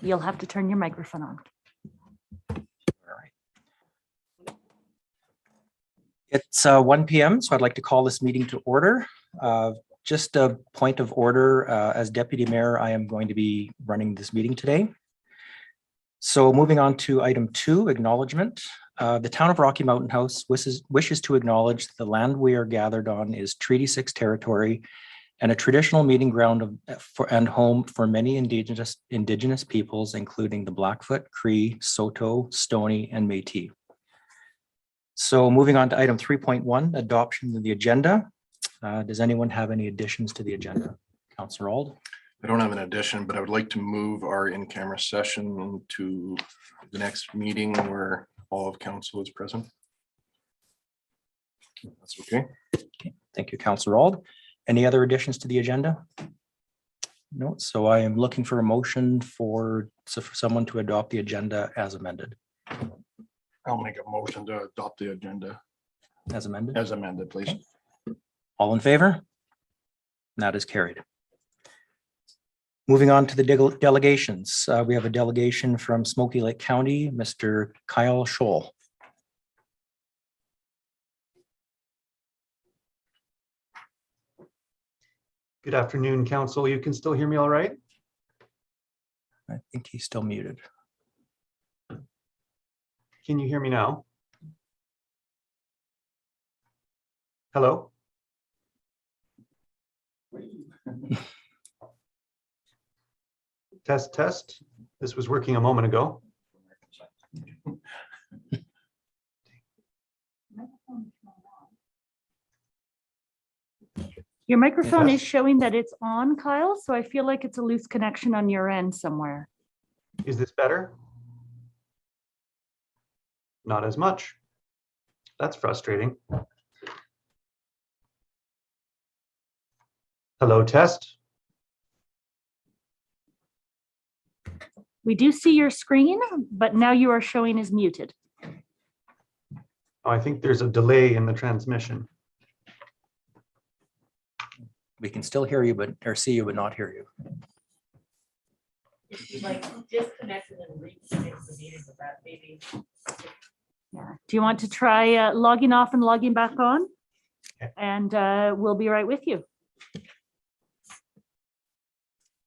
You'll have to turn your microphone on. All right. It's 1 p.m., so I'd like to call this meeting to order. Just a point of order, as Deputy Mayor, I am going to be running this meeting today. So moving on to item 2, acknowledgement. The town of Rocky Mountain House wishes to acknowledge that the land we are gathered on is Treaty 6 territory and a traditional meeting ground and home for many indigenous peoples, including the Blackfoot, Cree, Saulteaux, Stoney, and Métis. So moving on to item 3.1, adoption of the agenda. Does anyone have any additions to the agenda? Councillor Auld? I don't have an addition, but I would like to move our in-camera session to the next meeting where all of council is present. That's okay. Thank you, Councillor Auld. Any other additions to the agenda? No, so I am looking for a motion for someone to adopt the agenda as amended. I'll make a motion to adopt the agenda As amended? as amended, please. All in favor? That is carried. Moving on to the delegations. We have a delegation from Smoky Lake County, Mr. Kyle Scholl. Good afternoon, council. You can still hear me all right? I think he's still muted. Can you hear me now? Hello? Test, test. This was working a moment ago. Your microphone is showing that it's on, Kyle, so I feel like it's a loose connection on your end somewhere. Is this better? Not as much. That's frustrating. Hello, test. We do see your screen, but now you are showing as muted. Oh, I think there's a delay in the transmission. We can still hear you, or see you, but not hear you. If you like disconnected and reconnect the meeting with that, maybe. Yeah. Do you want to try logging off and logging back on? Okay. And we'll be right with you.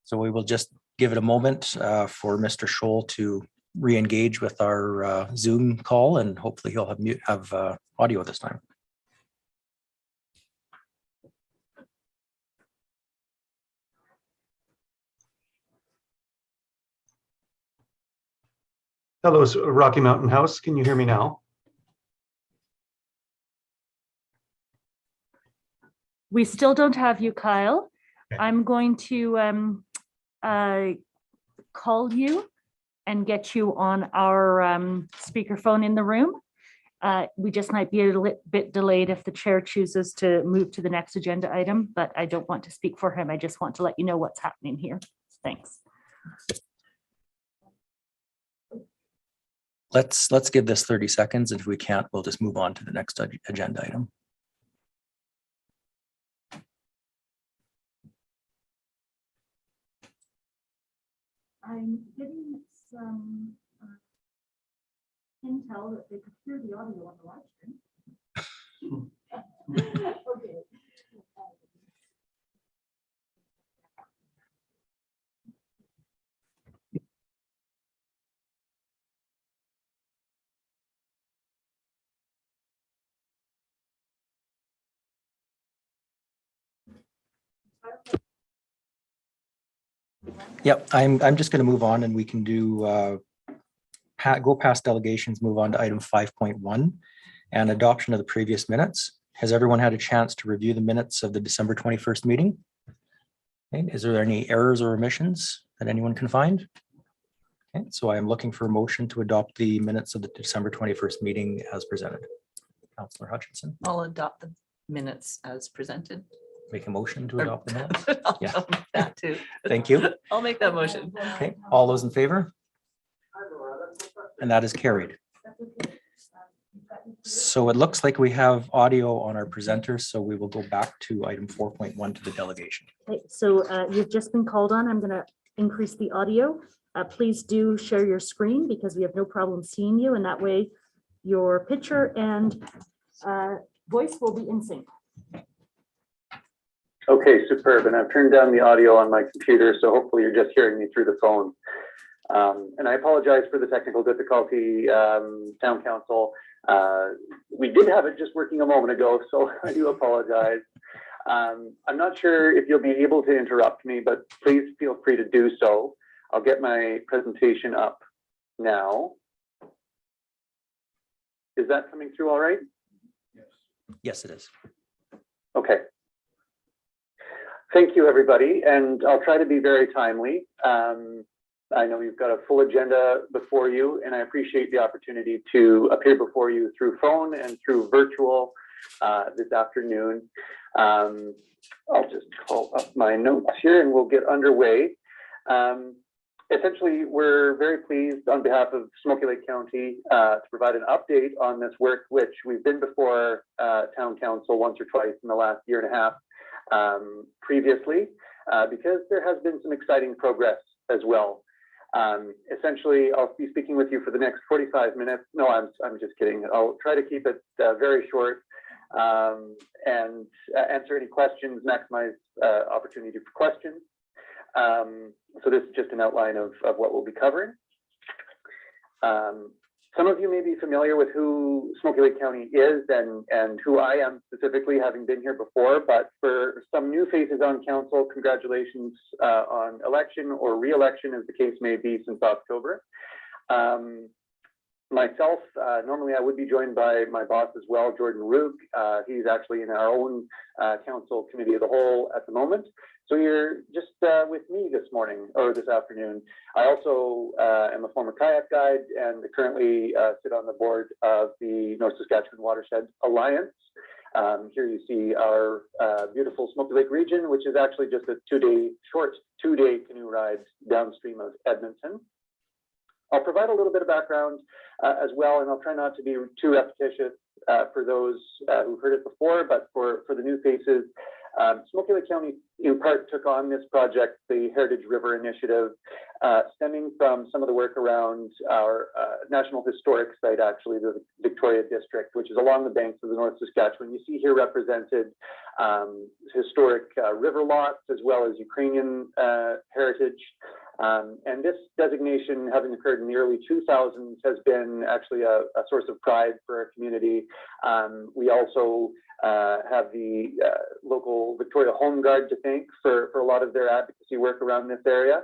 So we will just give it a moment for Mr. Scholl to re-engage with our Zoom call, and hopefully he'll have audio this time. Hello, Rocky Mountain House. Can you hear me now? We still don't have you, Kyle. Okay. I'm going to call you and get you on our speakerphone in the room. We just might be a little bit delayed if the chair chooses to move to the next agenda item, but I don't want to speak for him. I just want to let you know what's happening here. Thanks. Let's give this 30 seconds. And if we can't, we'll just move on to the next agenda item. I'm getting some intel that they could hear the audio on the live stream. Okay. Yep, I'm just going to move on, and we can do go past delegations, move on to item 5.1 and adoption of the previous minutes. Has everyone had a chance to review the minutes of the December 21st meeting? Okay, is there any errors or omissions that anyone can find? Okay, so I am looking for a motion to adopt the minutes of the December 21st meeting as presented. Councillor Hutchinson, I'll adopt the minutes as presented. make a motion to adopt the minutes. I'll Yeah. adopt that too. Thank you. I'll make that motion. Okay, all those in favor? And that is carried. So it looks like we have audio on our presenters, so we will go back to item 4.1 to the delegation. Okay, so you've just been called on. I'm going to increase the audio. Please do share your screen because we have no problem seeing you, and that way your picture and voice will be in sync. Okay, superb. And I've turned down the audio on my computer, so hopefully you're just hearing me through the phone. And I apologize for the technical difficulty, Town Council. We did have it just working a moment ago, so I do apologize. I'm not sure if you'll be able to interrupt me, but please feel free to do so. I'll get my presentation up now. Is that coming through all right? Yes, it is. Okay. Thank you, everybody, and I'll try to be very timely. I know you've got a full agenda before you, and I appreciate the opportunity to appear before you through phone and through virtual this afternoon. I'll just call up my notes here and we'll get underway. Essentially, we're very pleased on behalf of Smoky Lake County to provide an update on this work, which we've been before Town Council once or twice in the last year and a half previously, because there has been some exciting progress as well. Essentially, I'll be speaking with you for the next 45 minutes. No, I'm just kidding. I'll try to keep it very short and answer any questions, maximize opportunity for questions. So this is just an outline of what we'll be covering. Some of you may be familiar with who Smoky Lake County is and who I am specifically, having been here before, but for some new faces on council, congratulations on election or re-election, as the case may be, since October. Myself, normally I would be joined by my boss as well, Jordan Roog. He's actually in our own council committee of the whole at the moment. So you're just with me this morning or this afternoon. I also am a former kayak guide and currently sit on the board of the North Saskatchewan Watershed Alliance. Here you see our beautiful Smoky Lake region, which is actually just a short two-day canoe ride downstream of Edmonton. I'll provide a little bit of background as well, and I'll try not to be too repetitious for those who've heard it before, but for the new faces, Smoky Lake County in part took on this project, the Heritage River Initiative, stemming from some of the work around our National Historic Site, actually, the Victoria District, which is along the banks of the North Saskatchewan. You see here represented historic river lots as well as Ukrainian heritage. And this designation, having occurred in the early 2000s, has been actually a source of pride for our community. We also have the local Victoria Home Guard to thank for a lot of their advocacy work around this area.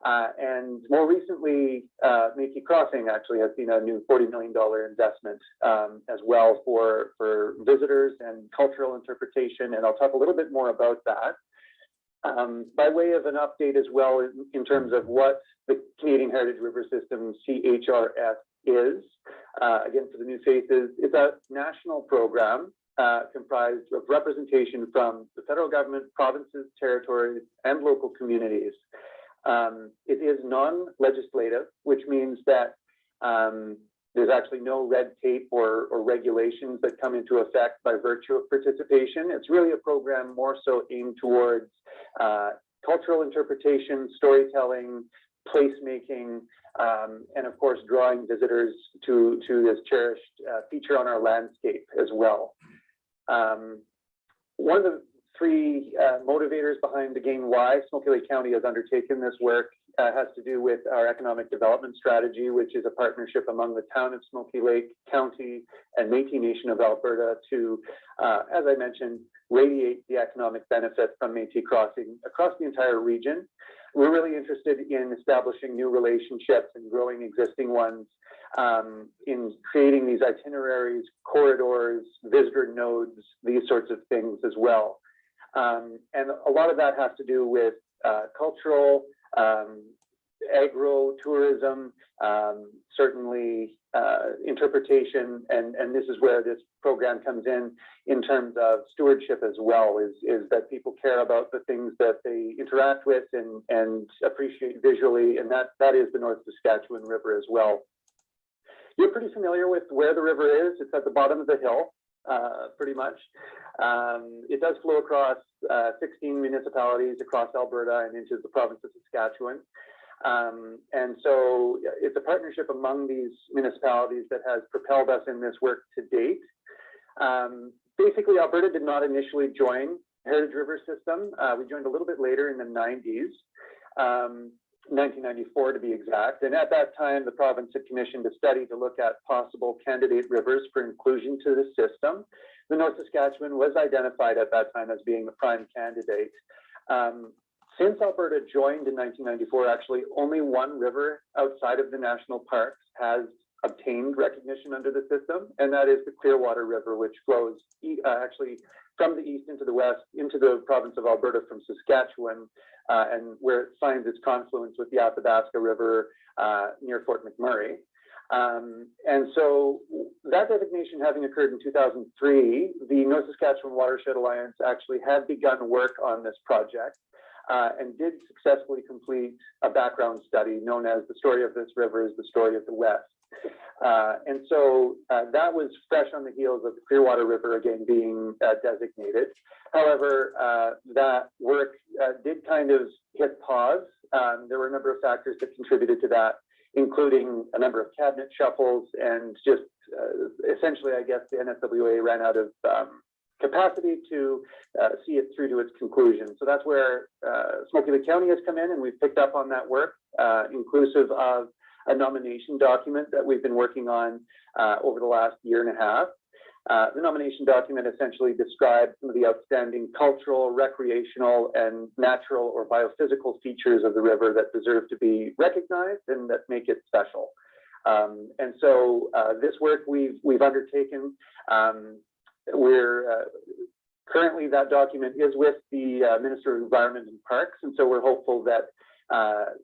And more recently, Métis Crossing actually has seen a new $40 million investment as well for visitors and cultural interpretation. And I'll talk a little bit more about that. By way of an update as well in terms of what the Canadian Heritage River System, CHRS, is. Again, for the new faces, it's a national program comprised of representation from the federal government, provinces, territories, and local communities. It is non-legislative, which means that there's actually no red tape or regulations that come into effect by virtue of participation. It's really a program more so aimed towards cultural interpretation, storytelling, placemaking, and of course, drawing visitors to this cherished feature on our landscape as well. One of the three motivators behind, again, why Smoky Lake County has undertaken this work has to do with our economic development strategy, which is a partnership among the town of Smoky Lake County and Métis Nation of Alberta to, as I mentioned, radiate the economic benefit from Métis Crossing across the entire region. We're really interested in establishing new relationships and growing existing ones, in creating these itineraries, corridors, visitor nodes, these sorts of things as well. And a lot of that has to do with cultural, agro tourism, certainly interpretation, and this is where this program comes in terms of stewardship as well, is that people care about the things that they interact with and appreciate visually, and that is the North Saskatchewan River as well. You're pretty familiar with where the river is. It's at the bottom of the hill, pretty much. It does flow across 16 municipalities across Alberta and into the province of Saskatchewan. And so it's a partnership among these municipalities that has propelled us in this work to date. Basically, Alberta did not initially join Heritage River System. We joined a little bit later in the 90s, 1994 to be exact. And at that time, the province had commissioned a study to look at possible candidate rivers for inclusion to the system. The North Saskatchewan was identified at that time as being the prime candidate. Since Alberta joined in 1994, actually only one river outside of the national parks has obtained recognition under the system, and that is the Clearwater River, which flows actually from the east into the west, into the province of Alberta from Saskatchewan, and where it finds its confluence with the Athabasca River near Fort McMurray. And so that designation having occurred in 2003, the North Saskatchewan Watershed Alliance actually had begun work on this project and did successfully complete a background study known as The Story of This River is the Story of the West. And so that was fresh on the heels of the Clearwater River again being designated. However, that work did kind of hit pause. There were a number of factors that contributed to that, including a number of cabinet shuffles and just essentially, I guess, the NSWA ran out of capacity to see it through to its conclusion. So that's where Smoky Lake County has come in, and we've picked up on that work, inclusive of a nomination document that we've been working on over the last year and a half. The nomination document essentially describes some of the outstanding cultural, recreational, and natural or biophysical features of the river that deserve to be recognized and that make it special. And so this work we've undertaken. Currently that document is with the Minister of Environment and Parks, and so we're hopeful that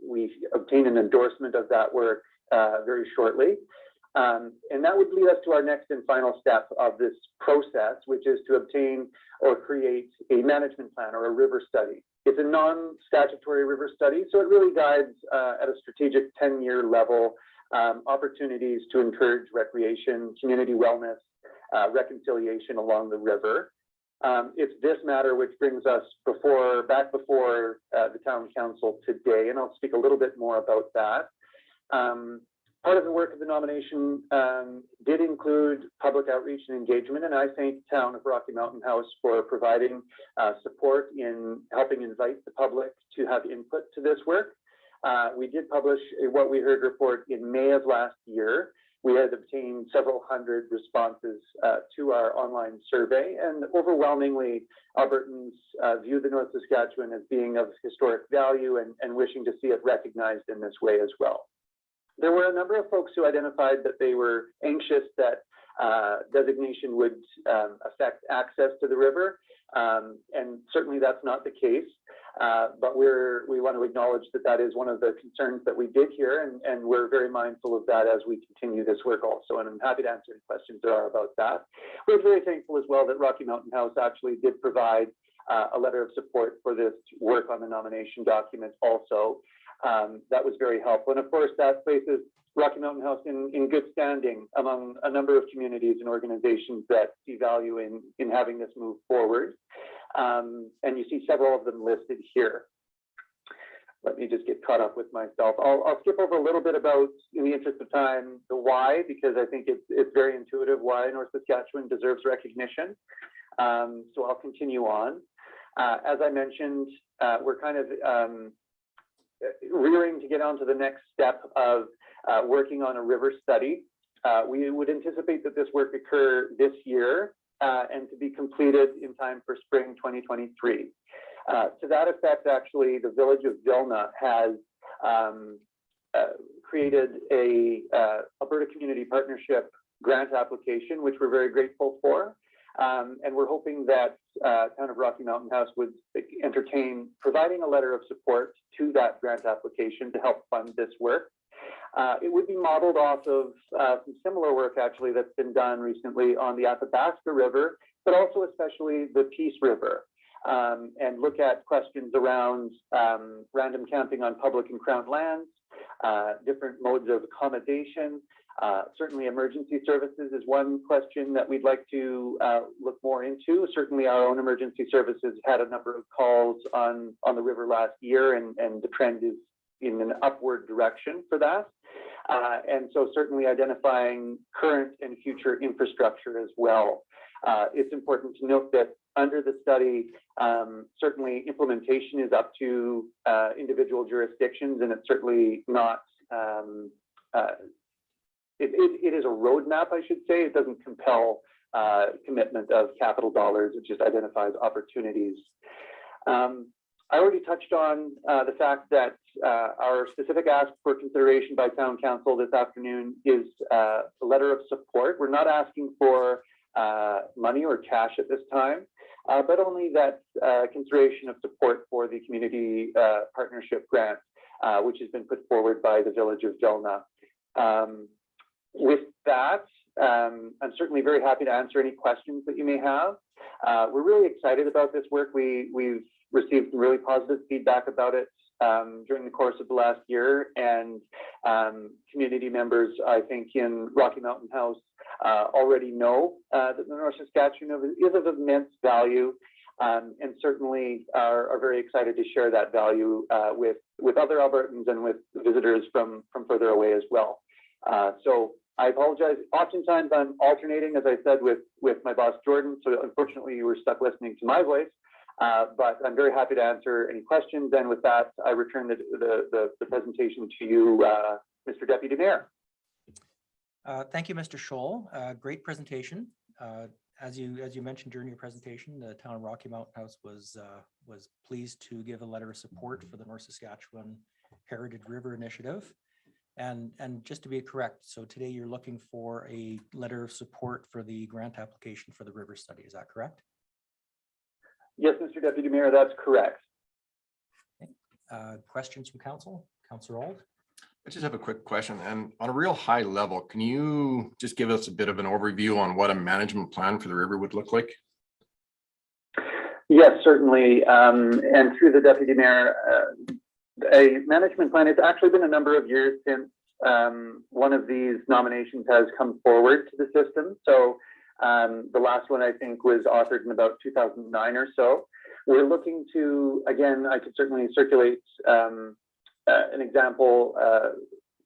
we obtain an endorsement of that work very shortly. And that would lead us to our next and final step of this process, which is to obtain or create a management plan or a river study. It's a non-statutory river study, so it really guides at a strategic 10-year level opportunities to encourage recreation, community wellness, reconciliation along the river. It's this matter which brings us back before the town council today, and I'll speak a little bit more about that. Part of the work of the nomination did include public outreach and engagement, and I thank the town of Rocky Mountain House for providing support in helping invite the public to have input to this work. We did publish a What We Heard report in May of last year. We had obtained several hundred responses to our online survey, and overwhelmingly, Albertans view the North Saskatchewan as being of historic value and wishing to see it recognized in this way as well. There were a number of folks who identified that they were anxious that designation would affect access to the river, and certainly that's not the case. But we want to acknowledge that that is one of the concerns that we did hear, and we're very mindful of that as we continue this work also, and I'm happy to answer any questions there are about that. We're very thankful as well that Rocky Mountain House actually did provide a letter of support for this work on the nomination document also. That was very helpful, and of course that places Rocky Mountain House in good standing among a number of communities and organizations that see value in having this move forward. And you see several of them listed here. Let me just get caught up with myself. I'll skip over a little bit about, in the interest of time, the why, because I think it's very intuitive why North Saskatchewan deserves recognition. So I'll continue on. As I mentioned, we're kind of rearing to get on to the next step of working on a river study. We would anticipate that this work occur this year and to be completed in time for spring 2023. To that effect, actually, the Village of Vilna has created a Alberta Community Partnership grant application, which we're very grateful for. And we're hoping that Town of Rocky Mountain House would entertain providing a letter of support to that grant application to help fund this work. It would be modeled off of some similar work actually that's been done recently on the Athabasca River, but also especially the Peace River, and look at questions around random camping on public and crown lands, different modes of accommodation. Certainly emergency services is one question that we'd like to look more into. Certainly our own emergency services had a number of calls on the river last year, and the trend is in an upward direction for that. And so certainly identifying current and future infrastructure as well. It's important to note that under the study, certainly implementation is up to individual jurisdictions, and it's certainly not, it is a roadmap, I should say. It doesn't compel commitment of capital dollars. It just identifies opportunities. I already touched on the fact that our specific ask for consideration by Town Council this afternoon is a letter of support. We're not asking for money or cash at this time, but only that consideration of support for the community partnership grant, which has been put forward by the Village of Vilna. With that, I'm certainly very happy to answer any questions that you may have. We're really excited about this work. We've received some really positive feedback about it during the course of the last year, and community members, I think, in Rocky Mountain House already know that the North Saskatchewan is of immense value, and certainly are very excited to share that value with other Albertans and with visitors from further away as well. So I apologize. Oftentimes I'm alternating, as I said, with my boss, Jordan. So unfortunately you were stuck listening to my voice, but I'm very happy to answer any questions. And with that, I return the presentation to you, Mr. Deputy Mayor. Thank you, Mr. Scholl. Great presentation. As you mentioned during your presentation, the town of Rocky Mountain House was pleased to give a letter of support for the North Saskatchewan Heritage River Initiative. And just to be correct, so today you're looking for a letter of support for the grant application for the river study. Is that correct? Yes, Mr. Deputy Mayor, that's correct. Okay. Questions from council? Councillor Auld? I just have a quick question, and on a real high level, can you just give us a bit of an overview on what a management plan for the river would look like? Yes, certainly. And through the Deputy Mayor, a management plan, it's actually been a number of years since one of these nominations has come forward to the system. So the last one, I think, was authored in about 2009 or so. We're looking to, again, I could certainly circulate an example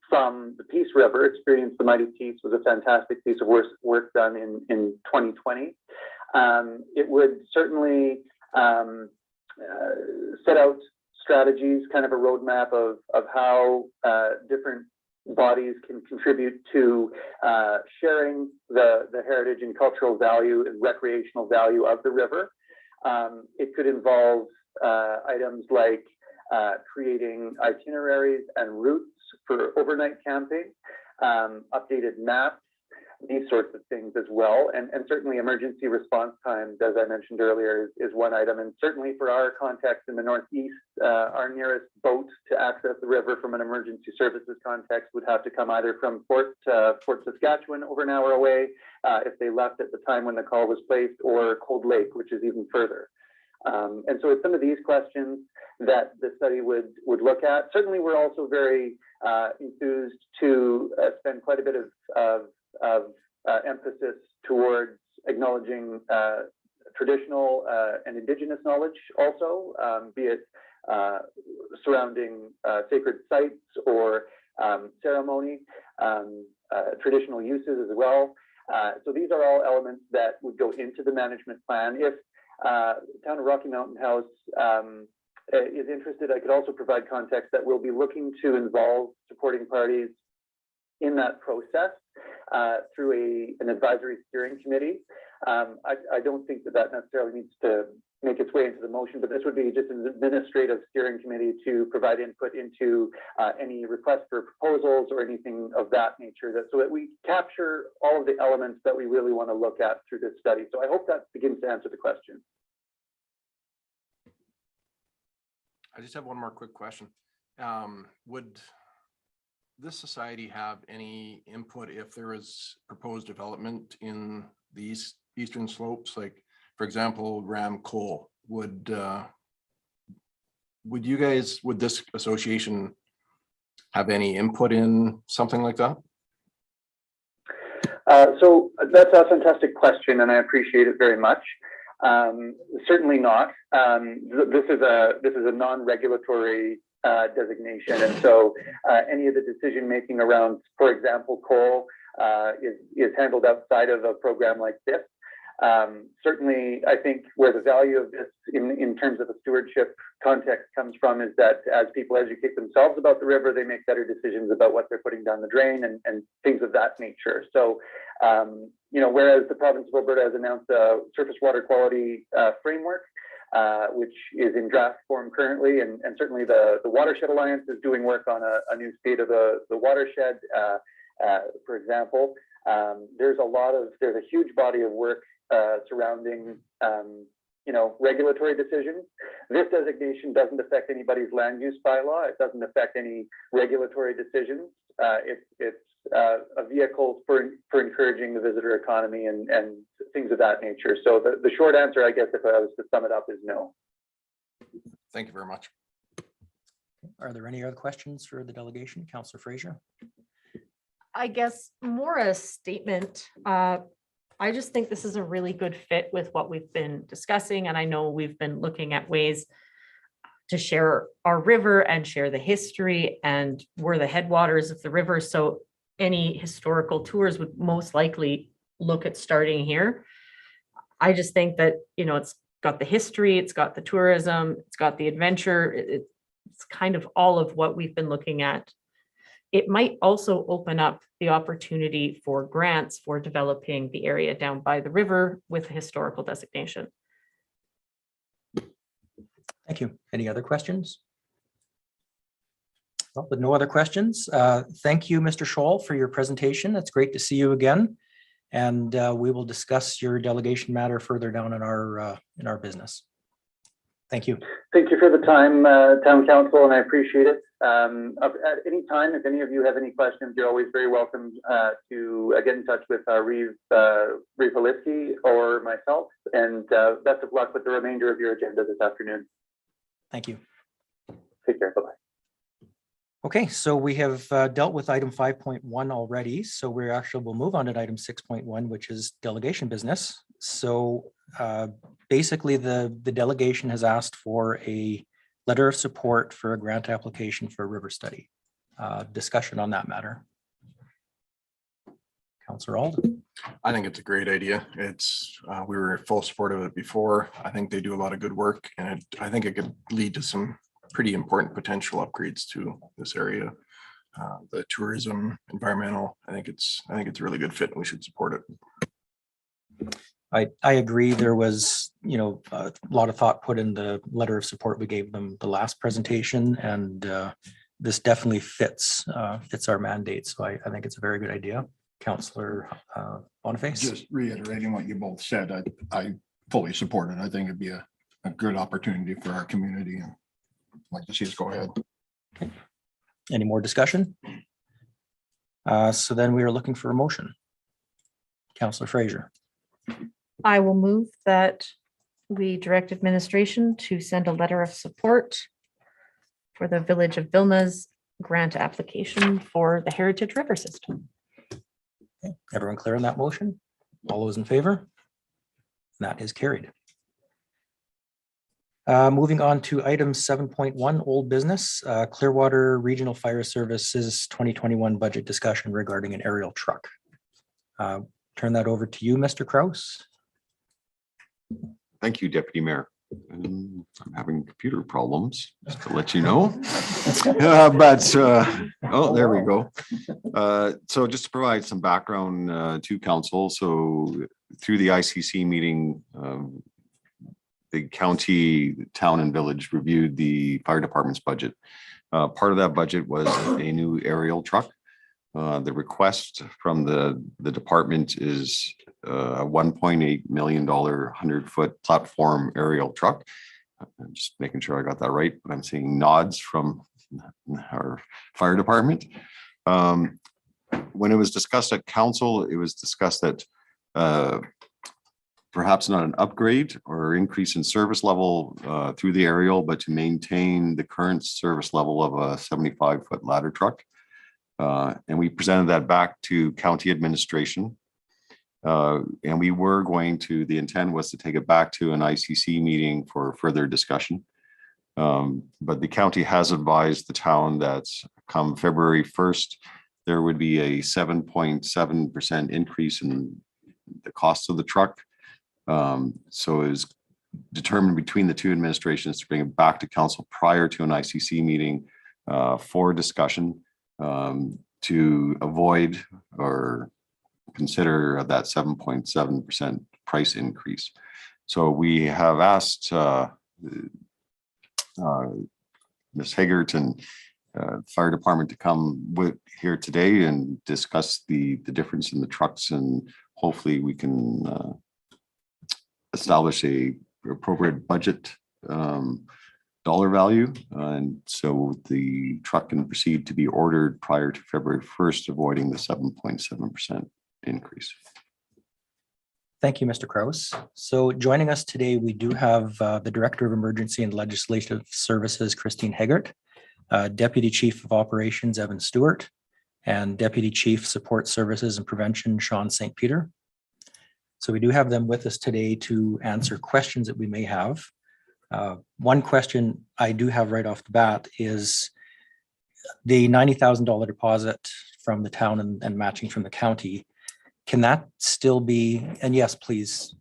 from the Peace River. Experience the Mighty Peace was a fantastic piece of work done in 2020. It would certainly set out strategies, kind of a roadmap of how different bodies can contribute to sharing the heritage and cultural value and recreational value of the river. It could involve items like creating itineraries and routes for overnight camping, updated maps, these sorts of things as well. And certainly emergency response times, as I mentioned earlier, is one item. And certainly for our context in the Northeast, our nearest boat to access the river from an emergency services context would have to come either from Fort Saskatchewan, over an hour away, if they left at the time when the call was placed, or Cold Lake, which is even further. And so it's some of these questions that the study would look at. Certainly, we're also very enthused to spend quite a bit of emphasis towards acknowledging traditional and Indigenous knowledge also, be it surrounding sacred sites or ceremony, traditional uses as well. So these are all elements that would go into the management plan. If Town of Rocky Mountain House is interested, I could also provide context that we'll be looking to involve supporting parties in that process through an advisory steering committee. I don't think that necessarily needs to make its way into the motion, but this would be just an administrative steering committee to provide input into any request for proposals or anything of that nature, so that we capture all of the elements that we really want to look at through this study. So I hope that begins to answer the question. I just have one more quick question. Would this society have any input if there is proposed development in these eastern slopes? Like, for example, Ram Coal, would this association have any input in something like that? So that's a fantastic question, and I appreciate it very much. Certainly not. This is a non-regulatory designation. And so any of the decision making around, for example, coal is handled outside of a program like this. Certainly, I think where the value of this in terms of a stewardship context comes from is that as people educate themselves about the river, they make better decisions about what they're putting down the drain and things of that nature. So, you know, whereas the province of Alberta has announced a surface water quality framework, which is in draft form currently, and certainly the Watershed Alliance is doing work on a new state of the watershed, for example. There's a huge body of work surrounding you know, regulatory decisions. This designation doesn't affect anybody's land use bylaw. It doesn't affect any regulatory decisions. It's a vehicle for encouraging the visitor economy and things of that nature. So the short answer, I guess, if I was to sum it up, is no. Thank you very much. Are there any other questions for the delegation? Councillor Fraser? I guess more a statement. I just think this is a really good fit with what we've been discussing. And I know we've been looking at ways to share our river and share the history, and we're the headwaters of the river. So any historical tours would most likely look at starting here. I just think that, you know, it's got the history, it's got the tourism, it's got the adventure. It's kind of all of what we've been looking at. It might also open up the opportunity for grants for developing the area down by the river with a historical designation. Thank you. Any other questions? Well, with no other questions, thank you, Mr. Scholl, for your presentation. It's great to see you again. And we will discuss your delegation matter further down in our business. Thank you. Thank you for the time, Town Council, and I appreciate it. At any time, if any of you have any questions, you're always very welcome to get in touch with Reeve Haliski or myself. And best of luck with the remainder of your agenda this afternoon. Thank you. Take care. Bye-bye. Okay, so we have dealt with item 5.1 already. So we'll move on to item 6.1, which is delegation business. So basically the delegation has asked for a letter of support for a grant application for a river study. Discussion on that matter. Councillor Auld. I think it's a great idea. It's we were full support of it before. I think they do a lot of good work, and I think it could lead to some pretty important potential upgrades to this area. The tourism, environmental, I think it's a really good fit and we should support it. I agree. There was, you know, a lot of thought put in the letter of support we gave them the last presentation, and this definitely fits our mandate. So I think it's a very good idea. Councillor Boniface. Just reiterating what you both said, I fully support it. I think it'd be a good opportunity for our community, and I'd like to see us go ahead. Okay. Any more discussion? So then we are looking for a motion. Councillor Fraser. I will move that we direct administration to send a letter of support for the Village of Vilna's grant application for the Heritage River System. Okay. Everyone clear on that motion? All those in favor? That is carried. Moving on to item 7.1, old business, Clearwater Regional Fire Services 2021 budget discussion regarding an aerial truck. Turn that over to you, Mr. Kraus. Thank you, Deputy Mayor. I'm having computer problems, just to let you know. Oh, there we go. So just to provide some background to council. So through the ICC meeting, the county, town and village reviewed the fire department's budget. Part of that budget was a new aerial truck. The request from the department is a $1.8 million 100-foot platform aerial truck. I'm just making sure I got that right, but I'm seeing nods from our fire department. When it was discussed at council, it was discussed that perhaps not an upgrade or increase in service level through the aerial, but to maintain the current service level of a 75-foot ladder truck. And we presented that back to county administration. And we were going to, the intent was to take it back to an ICC meeting for further discussion. But the county has advised the town that come February 1st, there would be a 7.7% increase in the cost of the truck. So it was determined between the two administrations to bring it back to council prior to an ICC meeting for discussion to avoid or consider that 7.7% price increase. So we have asked Ms. Haggart and fire department to come here today and discuss the difference in the trucks, and hopefully we can establish a appropriate budget dollar value. And so the truck can proceed to be ordered prior to February 1st, avoiding the 7.7% increase. Thank you, Mr. Kraus. So joining us today, we do have the Director of Emergency and Legislative Services, Christine Haggart, Deputy Chief of Operations, Evan Stewart, and Deputy Chief Support Services and Prevention, Sean St. Peter. So we do have them with us today to answer questions that we may have. One question I do have right off the bat is the $90,000 deposit from the town and matching from the county. Can that still be, and yes, please,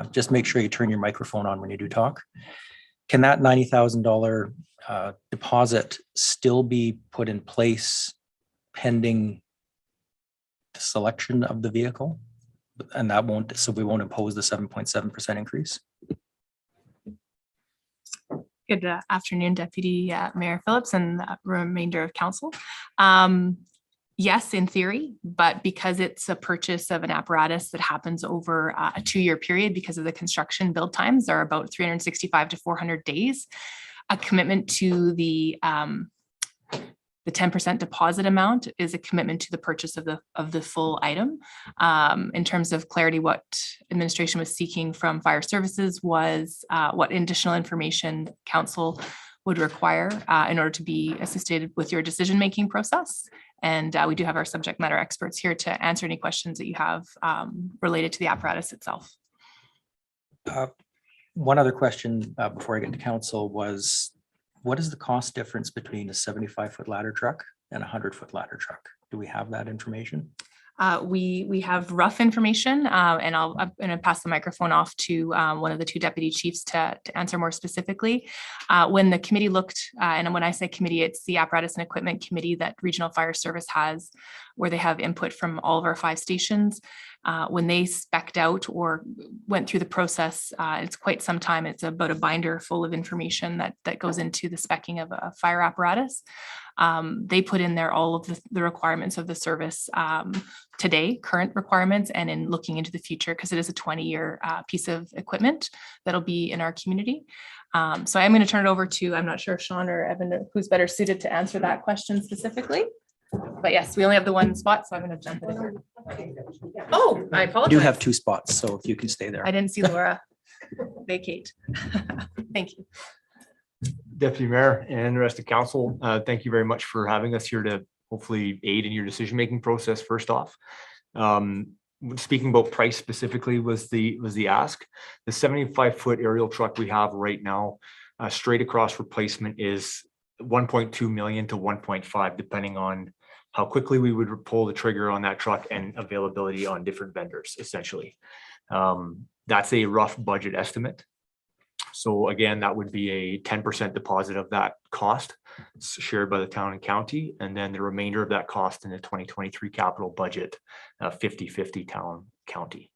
just make sure you turn your microphone on when you do talk. Can that $90,000 deposit still be put in place pending the selection of the vehicle? And that won't, so we won't impose the 7.7% increase? Good afternoon, Deputy Mayor Phillips and the remainder of council. Yes, in theory, but because it's a purchase of an apparatus that happens over a 2-year period, because of the construction build times are about 365 to 400 days, a commitment to the 10% deposit amount is a commitment to the purchase of the full item. In terms of clarity, what administration was seeking from fire services was what additional information council would require in order to be assisted with your decision-making process. And we do have our subject matter experts here to answer any questions that you have related to the apparatus itself. One other question before I get to council was, what is the cost difference between a 75-foot ladder truck and a 100-foot ladder truck? Do we have that information? We have rough information, and I'm going to pass the microphone off to one of the two deputy chiefs to answer more specifically. When the committee looked, and when I say committee, it's the apparatus and equipment committee that Regional Fire Service has, where they have input from all of our 5 stations. When they spec'd out or went through the process, it's quite some time. It's about a binder full of information that goes into the speccing of a fire apparatus. They put in there all of the requirements of the service today, current requirements, and in looking into the future, because it is a 20-year piece of equipment that'll be in our community. So I'm going to turn it over to, I'm not sure if Sean or Evan, who's better suited to answer that question specifically. But yes, we only have the one spot, so I'm going to jump in. Oh, I We apologize. do have 2 spots, so if you can stay there. I didn't see Laura vacate. Thank you. Deputy Mayor and the rest of council, thank you very much for having us here to hopefully aid in your decision-making process. First off, speaking about price specifically was the ask. The 75-foot aerial truck we have right now, straight across replacement, is 1.2 million to 1.5, depending on how quickly we would pull the trigger on that truck and availability on different vendors, essentially. That's a rough budget estimate. So again, that would be a 10% deposit of that cost shared by the town and county, and then the remainder of that cost in the 2023 capital budget, 50-50 town county.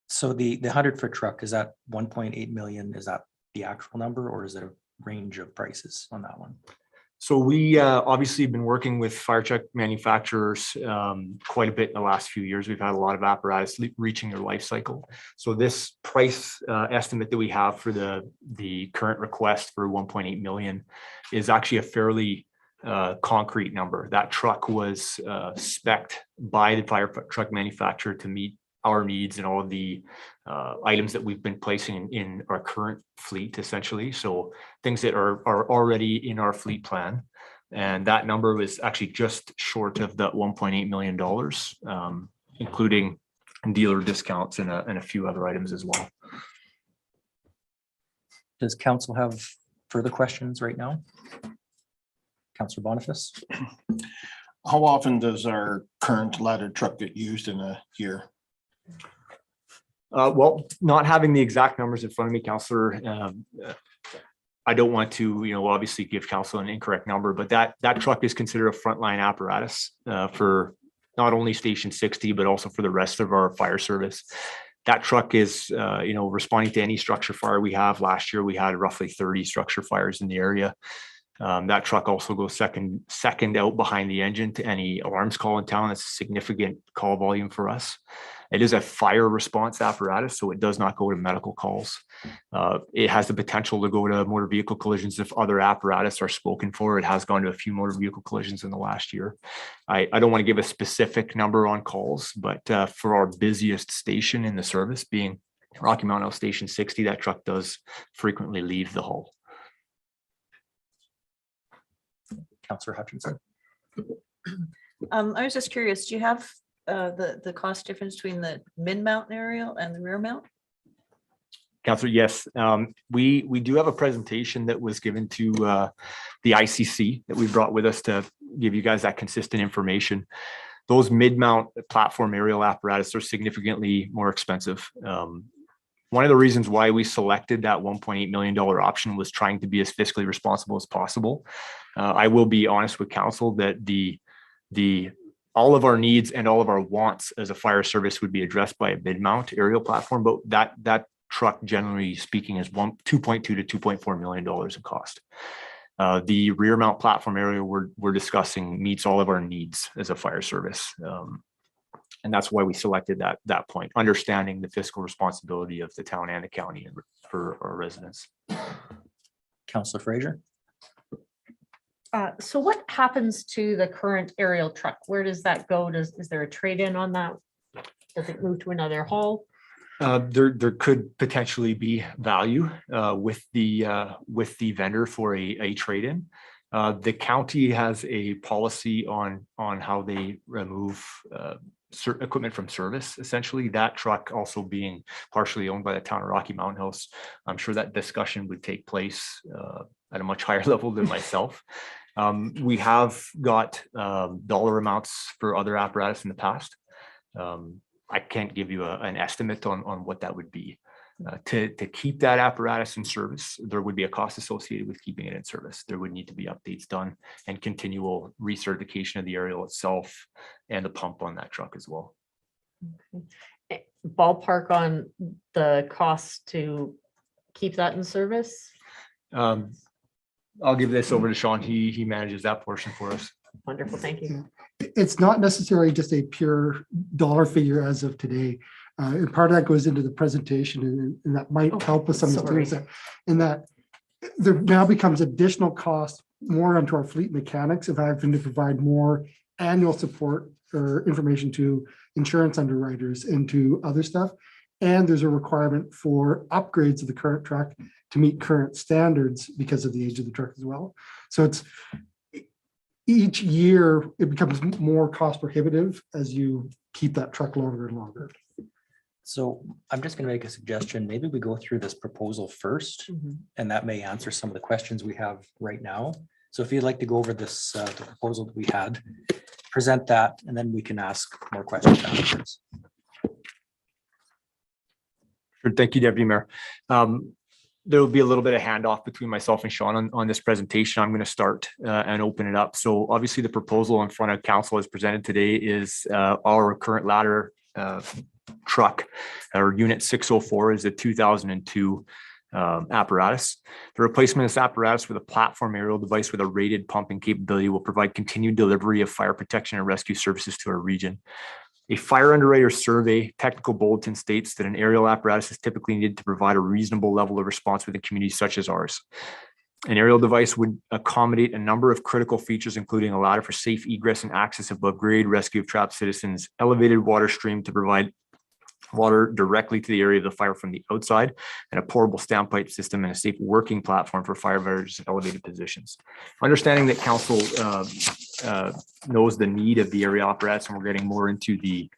So the 100-foot truck, is that 1.8 million? Is that the actual number, or is it a range of prices on that one? So we obviously been working with fire truck manufacturers quite a bit in the last few years. We've had a lot of apparatus reaching their life cycle. So this price estimate that we have for the current request for 1.8 million is actually a fairly concrete number. That truck was spec'd by the fire truck manufacturer to meet our needs and all of the items that we've been placing in our current fleet, essentially. So things that are already in our fleet plan. And that number was actually just short of the $1.8 million, including dealer discounts and a few other items as well. Does council have further questions right now? Councillor Boniface? How often does our current ladder truck get used in a year? Well, not having the exact numbers in front of me, Counselor, I don't want to, obviously give council an incorrect number, but that truck is considered a frontline apparatus for not only Station 60, but also for the rest of our fire service. That truck is, responding to any structure fire we have. Last year, we had roughly 30 structure fires in the area. That truck also goes second out behind the engine to any alarms call in town. That's a significant call volume for us. It is a fire response apparatus, so it does not go to medical calls. It has the potential to go to motor vehicle collisions if other apparatus are spoken for. It has gone to a few motor vehicle collisions in the last year. I don't want to give a specific number on calls, but for our busiest station in the service, being Rocky Mountain Station 60, that truck does frequently leave the hull. Councillor Hutchinson? I was just curious, do you have the cost difference between the mid-mount aerial and the rear mount? Councillor, yes. We do have a presentation that was given to the ICC that we brought with us to give you guys that consistent information. Those mid-mount platform aerial apparatus are significantly more expensive. One of the reasons why we selected that $1.8 million option was trying to be as fiscally responsible as possible. I will be honest with council that all of our needs and all of our wants as a fire service would be addressed by a mid-mount aerial platform, but that truck, generally speaking, is $2.2 to $2.4 million in cost. The rear mount platform area we're discussing meets all of our needs as a fire service. And that's why we selected that point, understanding the fiscal responsibility of the town and the county for our residents. Councillor Fraser? So what happens to the current aerial truck? Where does that go? Is there a trade-in on that? Does it move to another haul? There could potentially be value with the vendor for a trade-in. The county has a policy on how they remove certain equipment from service. Essentially, that truck also being partially owned by the town of Rocky Mountain House. I'm sure that discussion would take place at a much higher level than myself. We have got dollar amounts for other apparatus in the past. I can't give you an estimate on what that would be. To keep that apparatus in service, there would be a cost associated with keeping it in service. There would need to be updates done and continual recertification of the aerial itself and the pump on that truck as well. Okay. Ballpark on the cost to keep that in service? I'll give this over to Sean. He manages that portion for us. Wonderful, thank you. It's not necessarily just a pure dollar figure as of today. And part of that goes into the presentation, and that might help with some of the things in that there now becomes additional cost more onto our fleet mechanics of having to provide more annual support or information to insurance underwriters and to other stuff. And there's a requirement for upgrades of the current truck to meet current standards because of the age of the truck as well. So it's each year it becomes more cost prohibitive as you keep that truck longer and longer. So I'm just going to make a suggestion. Maybe we go through this proposal first, and that may answer some of the questions we have right now. So if you'd like to go over this, the proposal that we had, present that, and then we can ask more questions afterwards. Sure. Thank you, Deputy Mayor. There will be a little bit of handoff between myself and Sean on this presentation. I'm going to start and open it up. So obviously the proposal in front of council as presented today is our current ladder truck. Our unit 604 is a 2002 apparatus. The replacement of this apparatus with a platform aerial device with a rated pumping capability will provide continued delivery of fire protection and rescue services to our region. A fire underwriter survey technical bulletin states that an aerial apparatus is typically needed to provide a reasonable level of response within communities such as ours. An aerial device would accommodate a number of critical features, including a ladder for safe egress and access above grade, rescue of trapped citizens, elevated water stream to provide water directly to the area of the fire from the outside, and a portable standpipe system and a safe working platform for firefighters in elevated positions. Understanding that council knows the need of the aerial apparatus, and we're getting more into the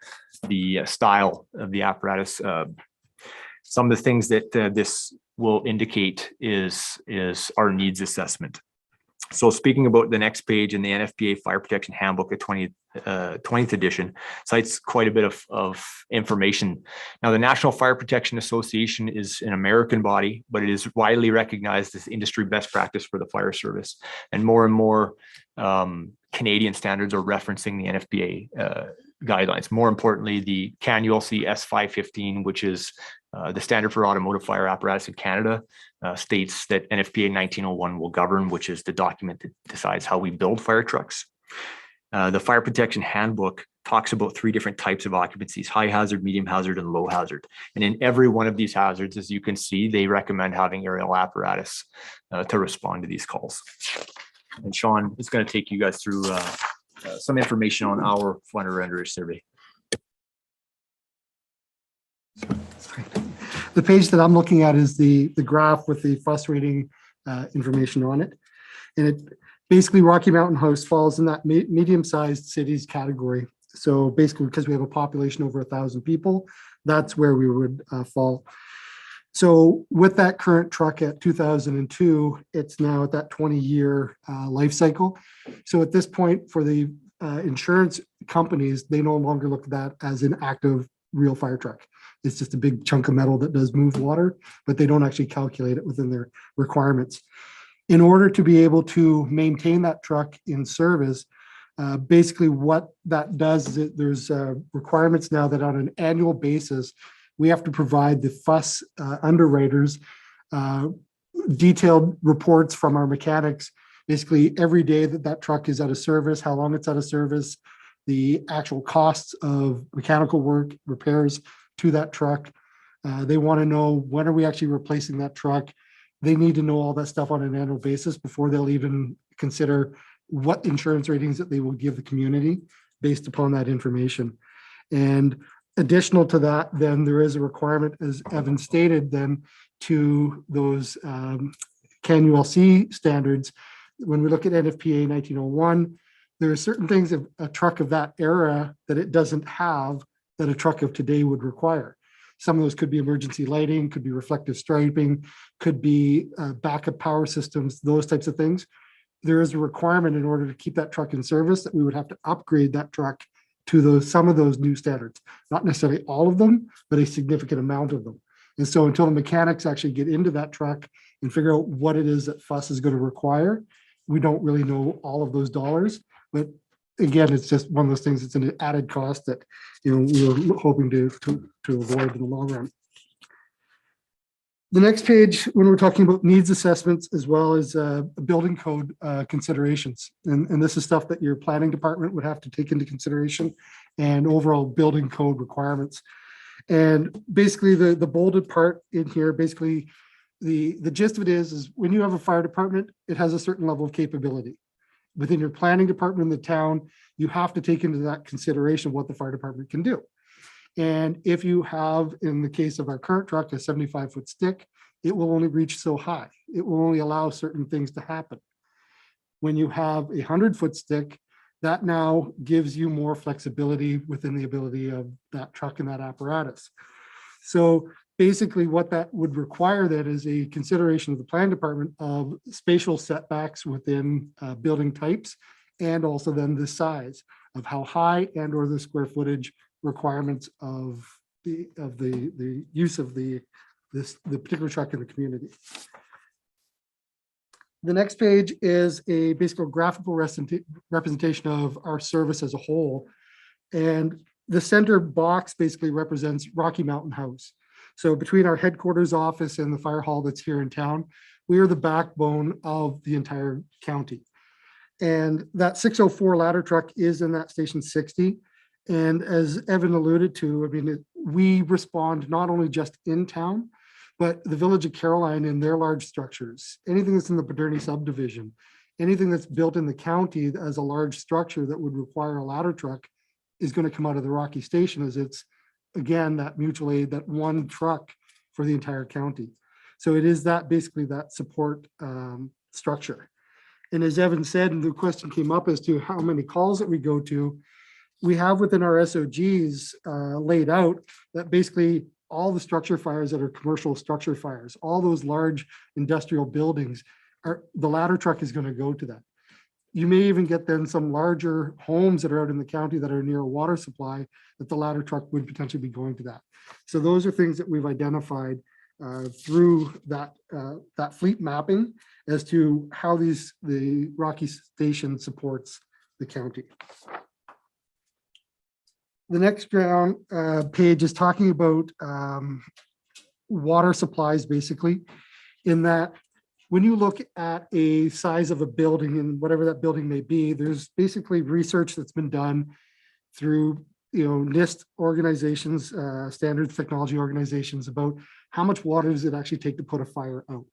style of the apparatus. Some of the things that will indicate is our needs assessment. So speaking about the next page in the NFPA Fire Protection Handbook, the 20th edition, cites quite a bit of information. Now, the National Fire Protection Association is an American body, but it is widely recognized as industry best practice for the fire service. And more Canadian standards are referencing the NFPA guidelines. More importantly, the CAN ULC S515, which is the standard for automotive fire apparatus in Canada, states that NFPA 1901 will govern, which is the document that decides how we build fire trucks. The Fire Protection Handbook talks about 3 different types of occupancies: high hazard, medium hazard, and low hazard. And in every one of these hazards, as you can see, they recommend having aerial apparatus to respond to these calls. And Sean is going to take you guys through some information on our Flutter Renderer survey. The page that I'm looking at is the graph with the FUS rating information on it. And it basically, Rocky Mountain House falls in that medium-sized cities category. So basically, because we have a population over 1,000 people, that's where we would fall. So with that current truck at 2002, it's now at that 20-year life cycle. So at this point, for the insurance companies, they no longer look at that as an active real fire truck. It's just a big chunk of metal that does move water, but they don't actually calculate it within their requirements. In order to be able to maintain that truck in service, basically what that does is there's requirements now that on an annual basis, we have to provide the FUS underwriters detailed reports from our mechanics, basically every day that that truck is out of service, how long it's out of service, the actual costs of mechanical work, repairs to that truck. They want to know, when are we actually replacing that truck? They need to know all that stuff on an annual basis before they'll even consider what insurance ratings that they will give the community based upon that information. And additional to that, then there is a requirement, as Evan stated, then to those CAN ULC standards. When we look at NFPA 1901, there are certain things of a truck of that era that it doesn't have that a truck of today would require. Some of those could be emergency lighting, could be reflective striping, could be backup power systems, those types of things. There is a requirement in order to keep that truck in service that we would have to upgrade that truck to some of those new standards. Not necessarily all of them, but a significant amount of them. And so until the mechanics actually get into that truck and figure out what it is that FUS is going to require, we don't really know all of those dollars. But again, it's just one of those things, it's an added cost that, we were hoping to avoid in the long run. The next page, when we're talking about needs assessments as well as building code considerations, and this is stuff that your planning department would have to take into consideration, and overall building code requirements. And basically the bolded part in here, basically the gist of it is when you have a fire department, it has a certain level of capability. Within your planning department in the town, you have to take into that consideration what the fire department can do. And if you have, in the case of our current truck, a 75-foot stick, it will only reach so high. It will only allow certain things to happen. When you have a 100-foot stick, that now gives you more flexibility within the ability of that truck and that apparatus. So basically what that would require then is a consideration of the plan department of spatial setbacks within building types, and also then the size of how high and or the square footage requirements of the use of the particular truck in the community. The next page is a basically graphical representation of our service as a whole. And the center box basically represents Rocky Mountain House. So between our headquarters office and the fire hall that's here in town, we are the backbone of the entire county. And that 604 ladder truck is in that station 60. And as Evan alluded to, I mean, we respond not only just in town, but the village of Caroline and their large structures, anything that's in the Paderni subdivision, anything that's built in the county as a large structure that would require a ladder truck is going to come out of the Rocky Station, as it's, again, that mutual aid, that one truck for the entire county. So it is that basically that support structure. And as Evan said, and the question came up as to how many calls that we go to, we have within our SOGs laid out that basically all the structure fires that are commercial structure fires, all those large industrial buildings, the ladder truck is going to go to that. You may even get then some larger homes that are out in the county that are near a water supply that the ladder truck would potentially be going to that. So those are things that we've identified through that fleet mapping as to how the Rocky Station supports the county. The next page is talking about water supplies, basically, in that when you look at a size of a building and whatever that building may be, there's basically research that's been done through NIST organizations, standards technology organizations, about how much water does it actually take to put a fire out.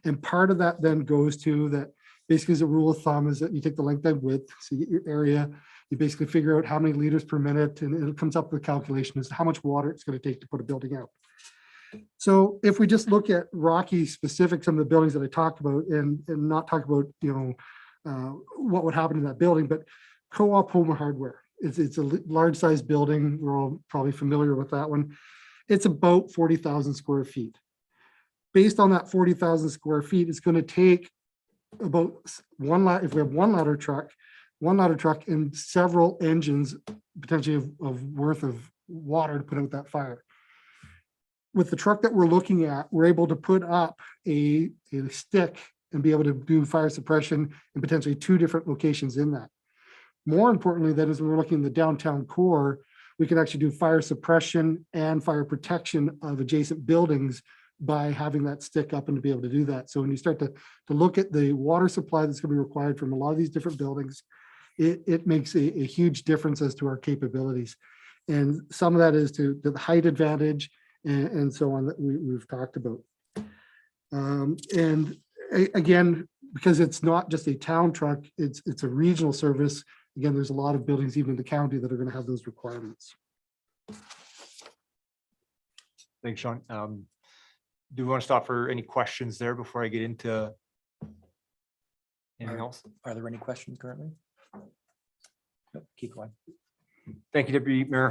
And part of that then goes to that basically as a rule of thumb is that you take the length and width, so you get your area, you basically figure out how many liters per minute, and it comes up with a calculation as to how much water it's going to take to put a building out. So if we just look at Rocky specific, some of the buildings that I talked about, and not talk about what would happen in that building, but Co-op Home Hardware, it's a large size building. We're all probably familiar with that one. It's about 40,000 square feet. Based on that 40,000 square feet, it's going to take about if we have one ladder truck and several engines potentially of worth of water to put out that fire. With the truck that we're looking at, we're able to put up a stick and be able to do fire suppression in potentially 2 different locations in that. More importantly, that is when we're looking in the downtown core, we can actually do fire suppression and fire protection of adjacent buildings by having that stick up and to be able to do that. So when you start to look at the water supply that's going to be required from a lot of these different buildings, it makes a huge difference as to our capabilities. And some of that is to the height advantage and so on that we've talked about. And again, because it's not just a town truck, it's a regional service. Again, there's a lot of buildings, even in the county, that are going to have those requirements. Thanks, Sean. Do we want to stop for any questions there before I get into anything else? Are there any questions currently? Nope, keep going. Thank you, Deputy Mayor.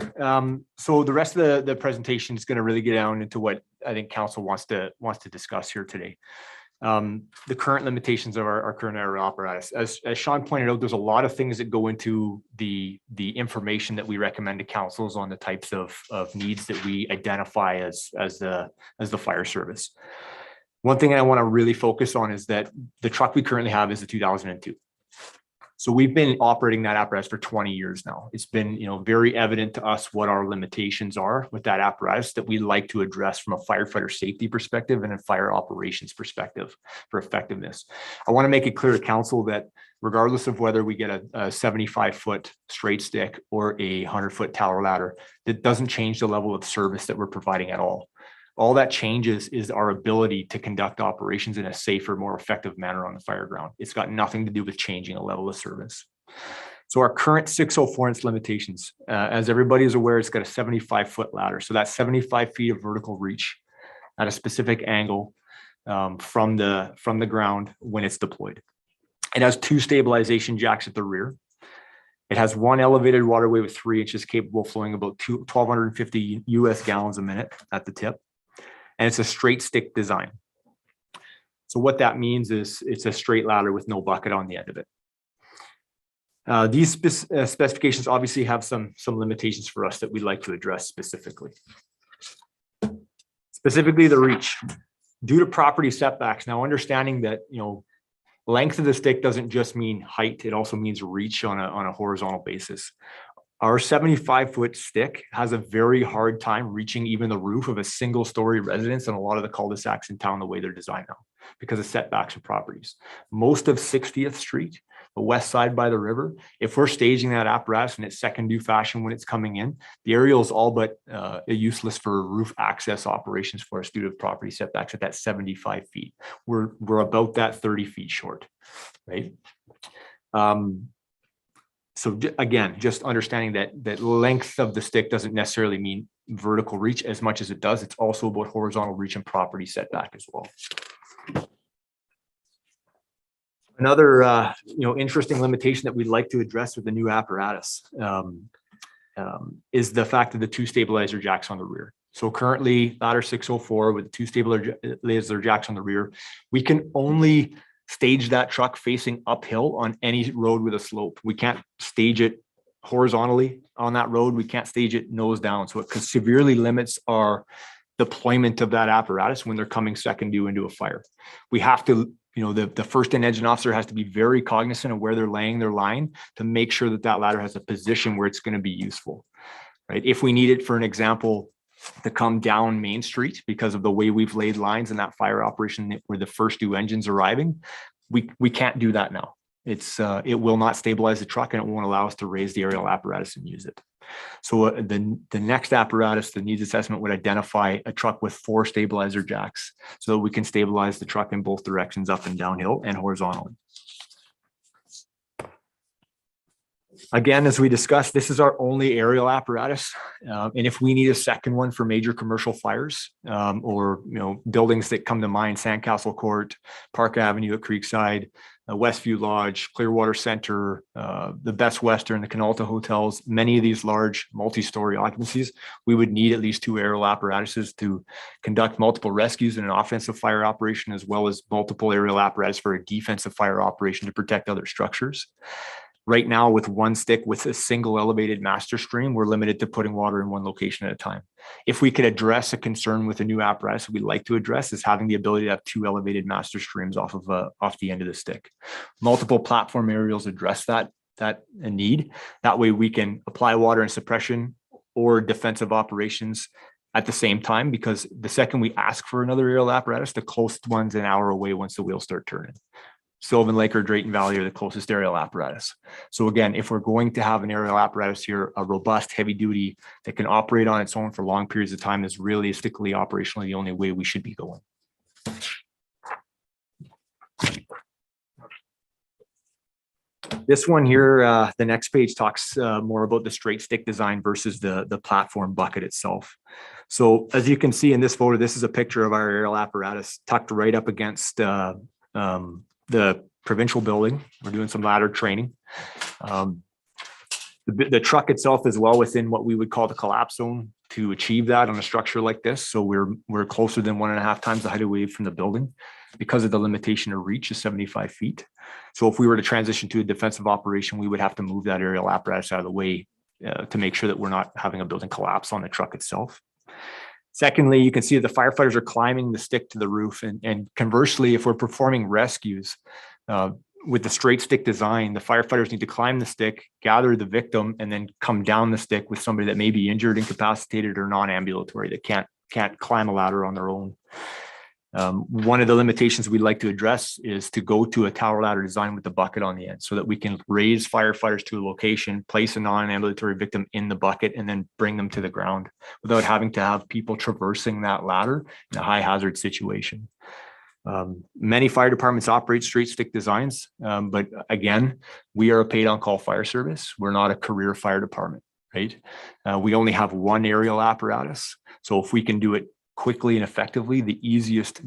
So the rest of the presentation is going to really get down into what I think council wants to discuss here today. The current limitations of our current aerial apparatus. As Sean pointed out, there's a lot of things that go into the information that we recommend to councils on the types of needs that we identify as the fire service. One thing I want to really focus on is that the truck we currently have is a 2002. So we've been operating that apparatus for 20 years now. It's been, very evident to us what our limitations are with that apparatus that we like to address from a firefighter safety perspective and a fire operations perspective for effectiveness. I want to make it clear to council that regardless of whether we get a 75-foot straight stick or a 100-foot tower ladder, that doesn't change the level of service that we're providing at all. All that changes is our ability to conduct operations in a safer, more effective manner on the fire ground. It's got nothing to do with changing a level of service. So our current 604-inch limitations, as everybody is aware, it's got a 75-foot ladder. So that's 75 feet of vertical reach at a specific angle from the ground when it's deployed. It has 2 stabilization jacks at the rear. It has 1 elevated waterway with 3 inches capable of flowing about 1,250 US gallons a minute at the tip. And it's a straight stick design. So what that means is it's a straight ladder with no bucket on the end of it. These specifications obviously have some limitations for us that we'd like to address specifically. Specifically the reach. Due to property setbacks, now understanding that, length of the stick doesn't just mean height, it also means reach on a horizontal basis. Our 75-foot stick has a very hard time reaching even the roof of a single-story residence in a lot of the cul-de-sacs in town the way they're designed now because of setbacks of properties. Most of 60th Street, the west side by the river, if we're staging that apparatus in its second due fashion when it's coming in, the aerial is all but useless for roof access operations for us due to property setbacks at that 75 feet. We're about that 30 feet short, right? So again, just understanding that length of the stick doesn't necessarily mean vertical reach as much as it does. It's also about horizontal reach and property setback as well. Another interesting limitation that we'd like to address with the new apparatus is the fact of the 2 stabilizer jacks on the rear. So currently ladder 604 with 2 stabilizer jacks on the rear, we can only stage that truck facing uphill on any road with a slope. We can't stage it horizontally on that road. We can't stage it nose down. So it severely limits our deployment of that apparatus when they're coming second due into a fire. We have to, the first in engine officer has to be very cognizant of where they're laying their line to make sure that that ladder has a position where it's going to be useful, right? If we need it, for an example, to come down Main Street because of the way we've laid lines in that fire operation where the first due engine's arriving, we can't do that now. It will not stabilize the truck and it won't allow us to raise the aerial apparatus and use it. So the next apparatus, the needs assessment, would identify a truck with 4 stabilizer jacks so that we can stabilize the truck in both directions, up and downhill and horizontally. Again, as we discussed, this is our only aerial apparatus. And if we need a second one for major commercial fires or buildings that come to mind, Sandcastle Court, Park Avenue at Creekside, Westview Lodge, Clearwater Center, the Best Western, the Canalta hotels, many of these large multi-story occupancies, we would need at least 2 aerial apparatuses to conduct multiple rescues in an offensive fire operation, as well as multiple aerial apparatus for a defensive fire operation to protect other structures. Right now, with one stick with a single elevated master stream, we're limited to putting water in one location at a time. If we could address a concern with a new apparatus we'd like to address, is having the ability to have 2 elevated master streams off the end of the stick. Multiple platform aerials address that need. That way we can apply water and suppression or defensive operations at the same time, because the second we ask for another aerial apparatus, the closest one's an hour away once the wheels start turning. Sylvan Lake or Drayton Valley are the closest aerial apparatus. So again, if we're going to have an aerial apparatus here, a robust, heavy duty that can operate on its own for long periods of time, is realistically operationally the only way we should be going. This one here, the next page talks more about the straight stick design versus the platform bucket itself. So as you can see in this photo, this is a picture of our aerial apparatus tucked right up against the provincial building. We're doing some ladder training. The truck itself is well within what we would call the collapse zone to achieve that on a structure like this. So we're closer than 1.5 times the height of wave from the building because of the limitation of reach is 75 feet. So if we were to transition to a defensive operation, we would have to move that aerial apparatus out of the way to make sure that we're not having a building collapse on the truck itself. Secondly, you can see that the firefighters are climbing the stick to the roof. And conversely, if we're performing rescues with the straight stick design, the firefighters need to climb the stick, gather the victim, and then come down the stick with somebody that may be injured, incapacitated, or non-ambulatory that can't climb a ladder on their own. One of the limitations we'd like to address is to go to a tower ladder design with the bucket on the end so that we can raise firefighters to a location, place a non-ambulatory victim in the bucket, and then bring them to the ground without having to have people traversing that ladder in a high hazard situation. Many fire departments operate straight stick designs, but again, we are a paid on call fire service. We're not a career fire department, right? We only have one aerial apparatus. So if we can do it quickly and effectively, the easiest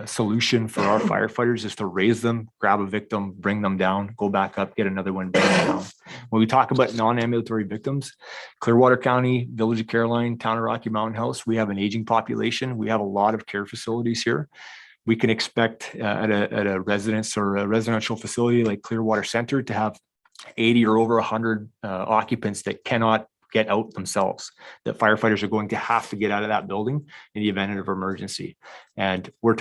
solution for our firefighters is to raise them, grab a victim, bring them down, go back up, get another one, bring them down. When we talk about non-ambulatory victims, Clearwater County, Village of Caroline, Town of Rocky Mountain House, we have an aging population. We have a lot of care facilities here. We can expect at a residence or a residential facility like Clearwater Center to have 80 or over 100 occupants that cannot get out themselves, that firefighters are going to have to get out of that building in the event of emergency. And we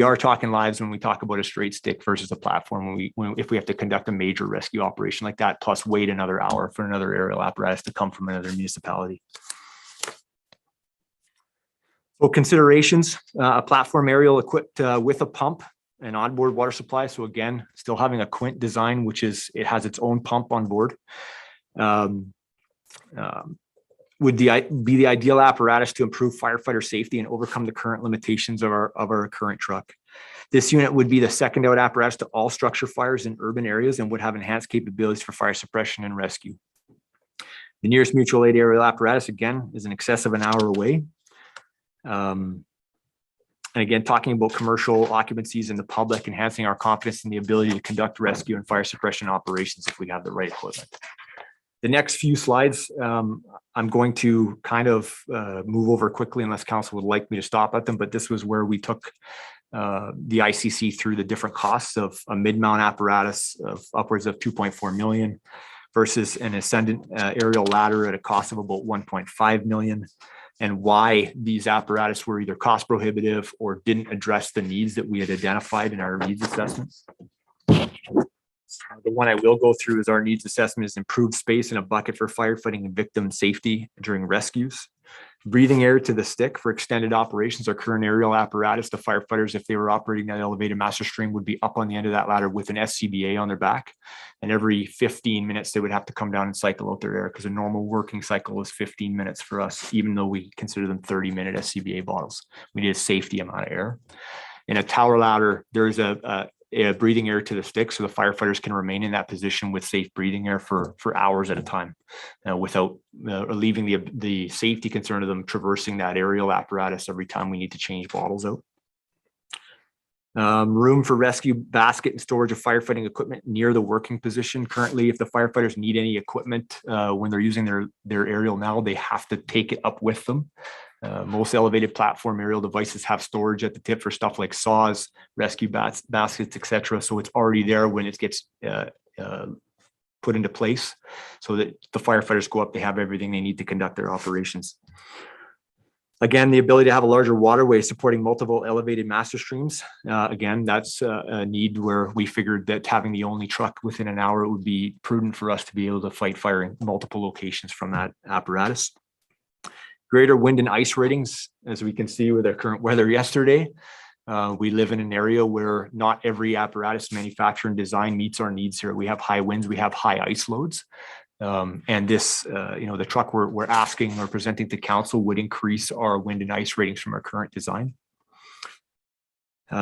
are talking lives when we talk about a straight stick versus a platform. If we have to conduct a major rescue operation like that, plus wait another hour for another aerial apparatus to come from another municipality. So considerations, a platform aerial equipped with a pump and onboard water supply. So again, still having a Quint design, which is, it has its own pump on board. Would be the ideal apparatus to improve firefighter safety and overcome the current limitations of our current truck. This unit would be the second out apparatus to all structure fires in urban areas and would have enhanced capabilities for fire suppression and rescue. The nearest mutual aid aerial apparatus, again, is in excess of an hour away. And again, talking about commercial occupancies in the public, enhancing our confidence in the ability to conduct rescue and fire suppression operations if we have the right equipment. The next few slides, I'm going to kind of move over quickly unless council would like me to stop at them, but this was where we took the ICC through the different costs of a mid-mount apparatus of upwards of 2.4 million versus an ascendant aerial ladder at a cost of about 1.5 million, and why these apparatus were either cost prohibitive or didn't address the needs that we had identified in our needs assessments. The one I will go through is our needs assessment is improved space in a bucket for firefighting and victim safety during rescues. Breathing air to the stick for extended operations. Our current aerial apparatus, the firefighters, if they were operating that elevated master stream, would be up on the end of that ladder with an SCBA on their back. And every 15 minutes, they would have to come down and cycle out their air, because a normal working cycle is 15 minutes for us, even though we consider them 30-minute SCBA bottles. We need a safety amount of air. In a tower ladder, there's a breathing air to the stick, so the firefighters can remain in that position with safe breathing air for hours at a time, without relieving the safety concern of them traversing that aerial apparatus every time we need to change bottles out. Room for rescue basket and storage of firefighting equipment near the working position. Currently, if the firefighters need any equipment when they're using their aerial now, they have to take it up with them. Most elevated platform aerial devices have storage at the tip for stuff like saws, rescue baskets, etc. So it's already there when it gets put into place, so that the firefighters go up, they have everything they need to conduct their operations. Again, the ability to have a larger waterway supporting multiple elevated master streams. Again, that's a need where we figured that having the only truck within an hour, it would be prudent for us to be able to fight fire in multiple locations from that apparatus. Greater wind and ice ratings, as we can see with our current weather yesterday. We live in an area where not every apparatus manufacturer and design meets our needs here. We have high winds, we have high ice loads. And this, the truck we're asking or presenting to council would increase our wind and ice ratings from our current design.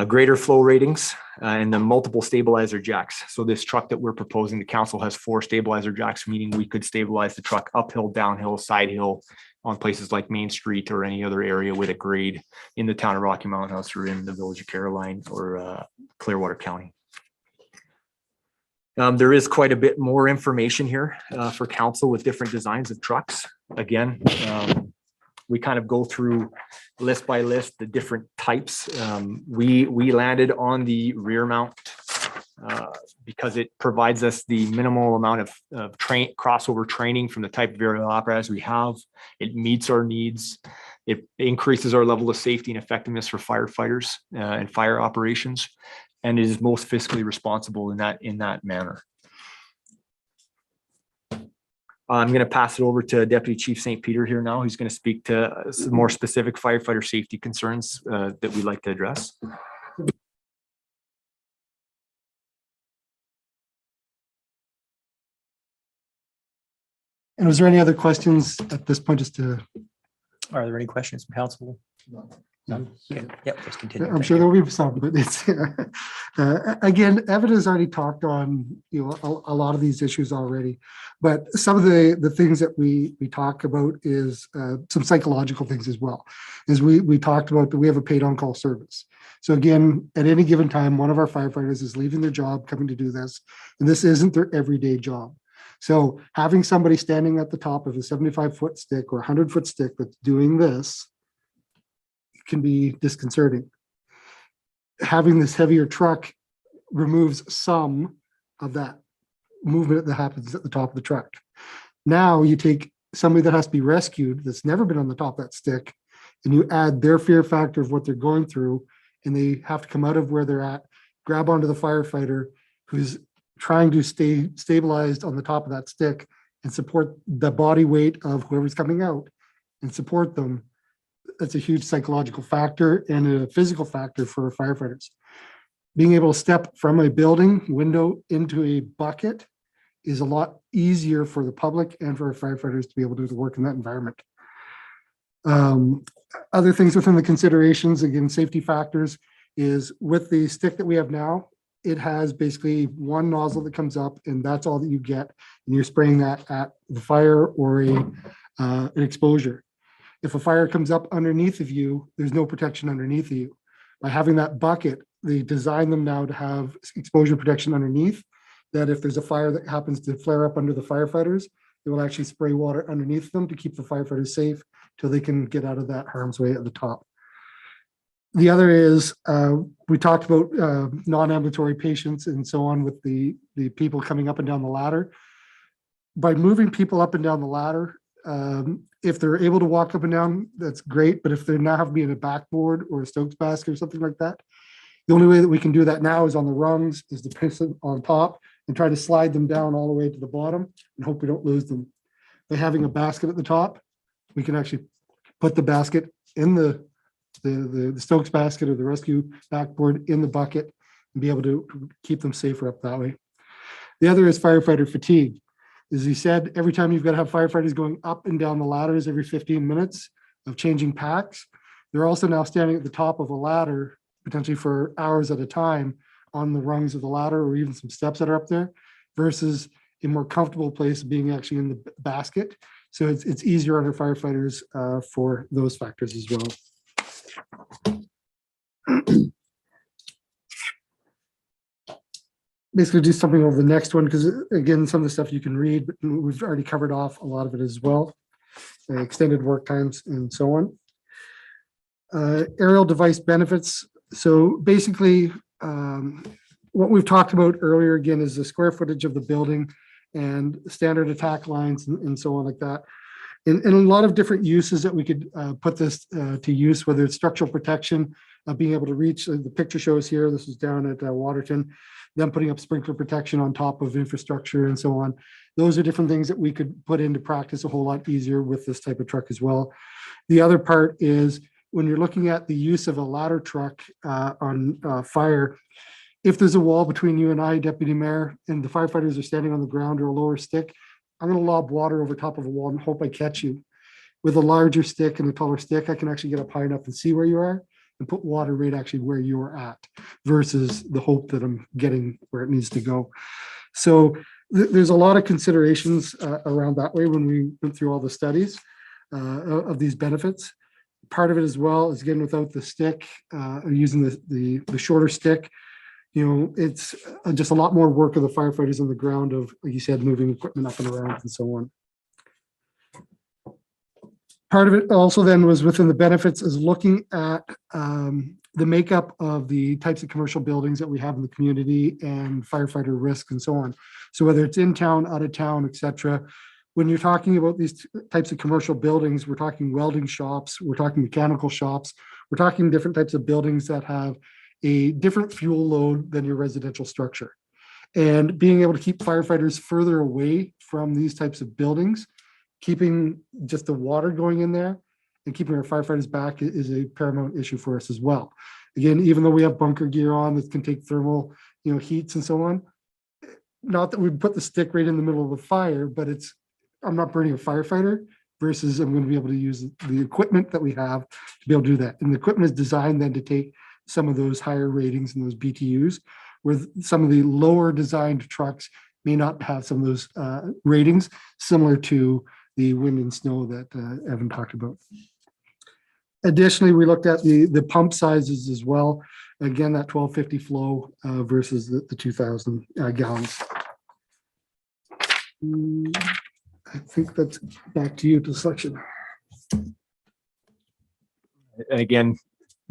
Greater flow ratings and the multiple stabilizer jacks. So this truck that we're proposing, the council has 4 stabilizer jacks, meaning we could stabilize the truck uphill, downhill, side hill on places like Main Street or any other area with a grade in the town of Rocky Mountain House or in the village of Caroline or Clearwater County. There is quite a bit more information here for council with different designs of trucks. Again, we kind of go through list by list the different types. We landed on the rear mount because it provides us the minimal amount of crossover training from the type of aerial apparatus we have. It meets our needs. It increases our level of safety and effectiveness for firefighters and fire operations, and it is most fiscally responsible in that manner. I'm going to pass it over to Deputy Chief St. Peter here now, who's going to speak to some more specific firefighter safety concerns that we'd like to address. And was there any other questions at this point, just to? Are there any questions from council? None? Okay. Yep, just continue. I'm Thank sure you. there'll be some, but it's, again, Evan has already talked on, a lot of these issues already. But some of the things that we talk about is some psychological things as well. As we talked about that we have a paid on-call service. So again, at any given time, one of our firefighters is leaving their job, coming to do this, and this isn't their everyday job. So having somebody standing at the top of a 75-foot stick or 100-foot stick that's doing this can be disconcerting. Having this heavier truck removes some of that movement that happens at the top of the truck. Now you take somebody that has to be rescued that's never been on the top of that stick, and you add their fear factor of what they're going through, and they have to come out of where they're at, grab onto the firefighter who's trying to stay stabilized on the top of that stick and support the body weight of whoever's coming out and support them. That's a huge psychological factor and a physical factor for firefighters. Being able to step from a building window into a bucket is a lot easier for the public and for our firefighters to be able to do the work in that environment. Other things within the considerations, again, safety factors, is with the stick that we have now, it has basically one nozzle that comes up and that's all that you get. And you're spraying that at the fire or an exposure. If a fire comes up underneath of you, there's no protection underneath of you. By having that bucket, they design them now to have exposure protection underneath, that if there's a fire that happens to flare up under the firefighters, It will actually spray water underneath them to keep the firefighters safe till they can get out of that harm's way at the top. The other is, we talked about non-ambulatory patients and so on with the people coming up and down the ladder. By moving people up and down the ladder, if they're able to walk up and down, that's great. But if they now have to be in a backboard or a Stokes basket or something like that, the only way that we can do that now is on the rungs, is to place it on top and try to slide them down all the way to the bottom and hope we don't lose them. By having a basket at the top, we can actually put the basket in the Stokes basket or the rescue backboard in the bucket and be able to keep them safer up that way. The other is firefighter fatigue. As he said, every time you've got to have firefighters going up and down the ladders every 15 minutes of changing packs, they're also now standing at the top of a ladder, potentially for hours at a time on the rungs of the ladder or even some steps that are up there, versus a more comfortable place being actually in the basket. So it's easier on our firefighters for those factors as well. Basically do something over the next one, because again, some of the stuff you can read, but we've already covered off a lot of it as well. Extended work times and so on. Aerial device benefits. So basically, what we've talked about earlier again is the square footage of the building and standard attack lines and so on like that. And a lot of different uses that we could put this to use, whether it's structural protection, being able to reach, the picture shows here, this is down at Waterton, them putting up sprinkler protection on top of infrastructure and so on. Those are different things that we could put into practice a whole lot easier with this type of truck as well. The other part is when you're looking at the use of a ladder truck on fire, if there's a wall between you and I, Deputy Mayor, and the firefighters are standing on the ground or a lower stick, I'm going to lob water over top of a wall and hope I catch you. With a larger stick and a taller stick, I can actually get up high enough and see where you are and put water right actually where you are at, versus the hope that I'm getting where it needs to go. So there's a lot of considerations around that way when we went through all the studies of these benefits. Part of it as well is, again, without the stick, using the shorter stick, you know, it's just a lot more work of the firefighters on the ground of, like you said, moving equipment up and around and so on. Part of it also then was within the benefits is looking at the makeup of the types of commercial buildings that we have in the community and firefighter risk and so on. So whether it's in town, out of town, et cetera, when you're talking about these types of commercial buildings, we're talking welding shops, we're talking mechanical shops, we're talking different types of buildings that have a different fuel load than your residential structure. And being able to keep firefighters further away from these types of buildings, keeping just the water going in there and keeping our firefighters back is a paramount issue for us as well. Again, even though we have bunker gear on that can take thermal, you know, heats and so on, not that we put the stick right in the middle of the fire, but it's, I'm not burning a firefighter versus I'm going to be able to use the equipment that we have to be able to do that. And the equipment is designed then to take some of those higher ratings and those BTUs, where some of the lower designed trucks may not have some of those ratings, similar to the wind and snow that Evan talked about. Additionally, we looked at the pump sizes as well. Again, that 1250 flow versus the 2000 gallons. I think that's back to you to selection. And again,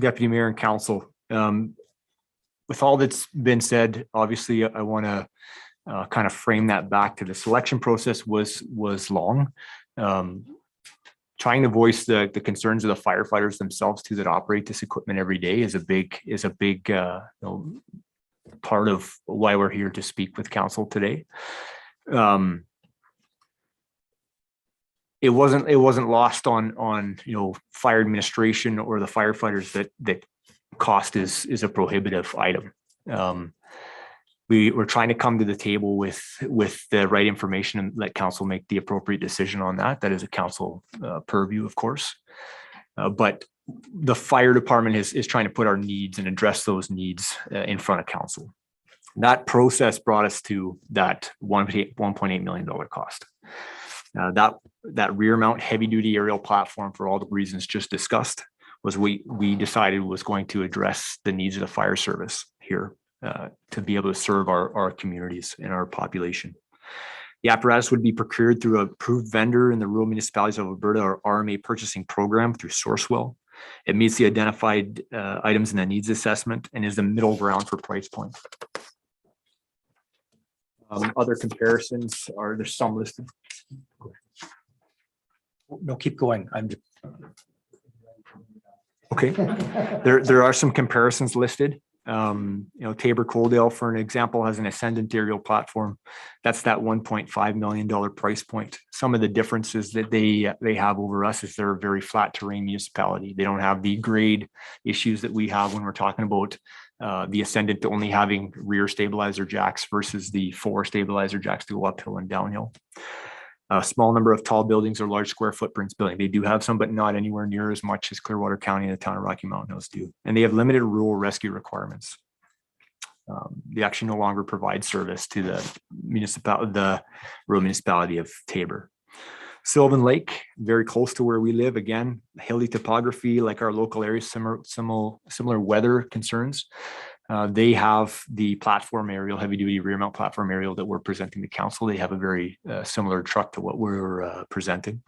Deputy Mayor and Council, with all that's been said, obviously I want to kind of frame that back to the selection process was long. Trying to voice the concerns of the firefighters themselves too that operate this equipment every day is a big you know, part of why we're here to speak with council today. It wasn't lost on you know, fire administration or the firefighters that cost is a prohibitive item. We were trying to come to the table with the right information and let council make the appropriate decision on that. That is a council purview, of course. But the fire department is trying to put our needs and address those needs in front of council. That process brought us to that $1.8 million cost. That rear mount heavy duty aerial platform, for all the reasons just discussed, was we decided was going to address the needs of the fire service here to be able to serve our communities and our population. The apparatus would be procured through an approved vendor in the rural municipalities of Alberta or RMA purchasing program through Sourcewell. It meets the identified items in the needs assessment and is the middle ground for price point. Other comparisons are, there's some listed. No, keep going. Okay, there are some comparisons listed. Tabor Coaldale, for an example, has an ascendant aerial platform. That's that $1.5 million price point. Some of the differences that they have over us is they're a very flat terrain municipality. They don't have the grade issues that we have when we're talking about the ascendant only having rear stabilizer jacks versus the 4 stabilizer jacks to go uphill and downhill. A small number of tall buildings or large square footprints building. They do have some, but not anywhere near as much as Clearwater County and the town of Rocky Mountain Hills do. And they have limited rural rescue requirements. They actually no longer provide service to the rural municipality of Tabor. Sylvan Lake, very close to where we live. Again, hilly topography, like our local areas, similar weather concerns. They have the platform aerial, heavy duty rear mount platform aerial that we're presenting to council. They have a very similar truck to what we're presenting.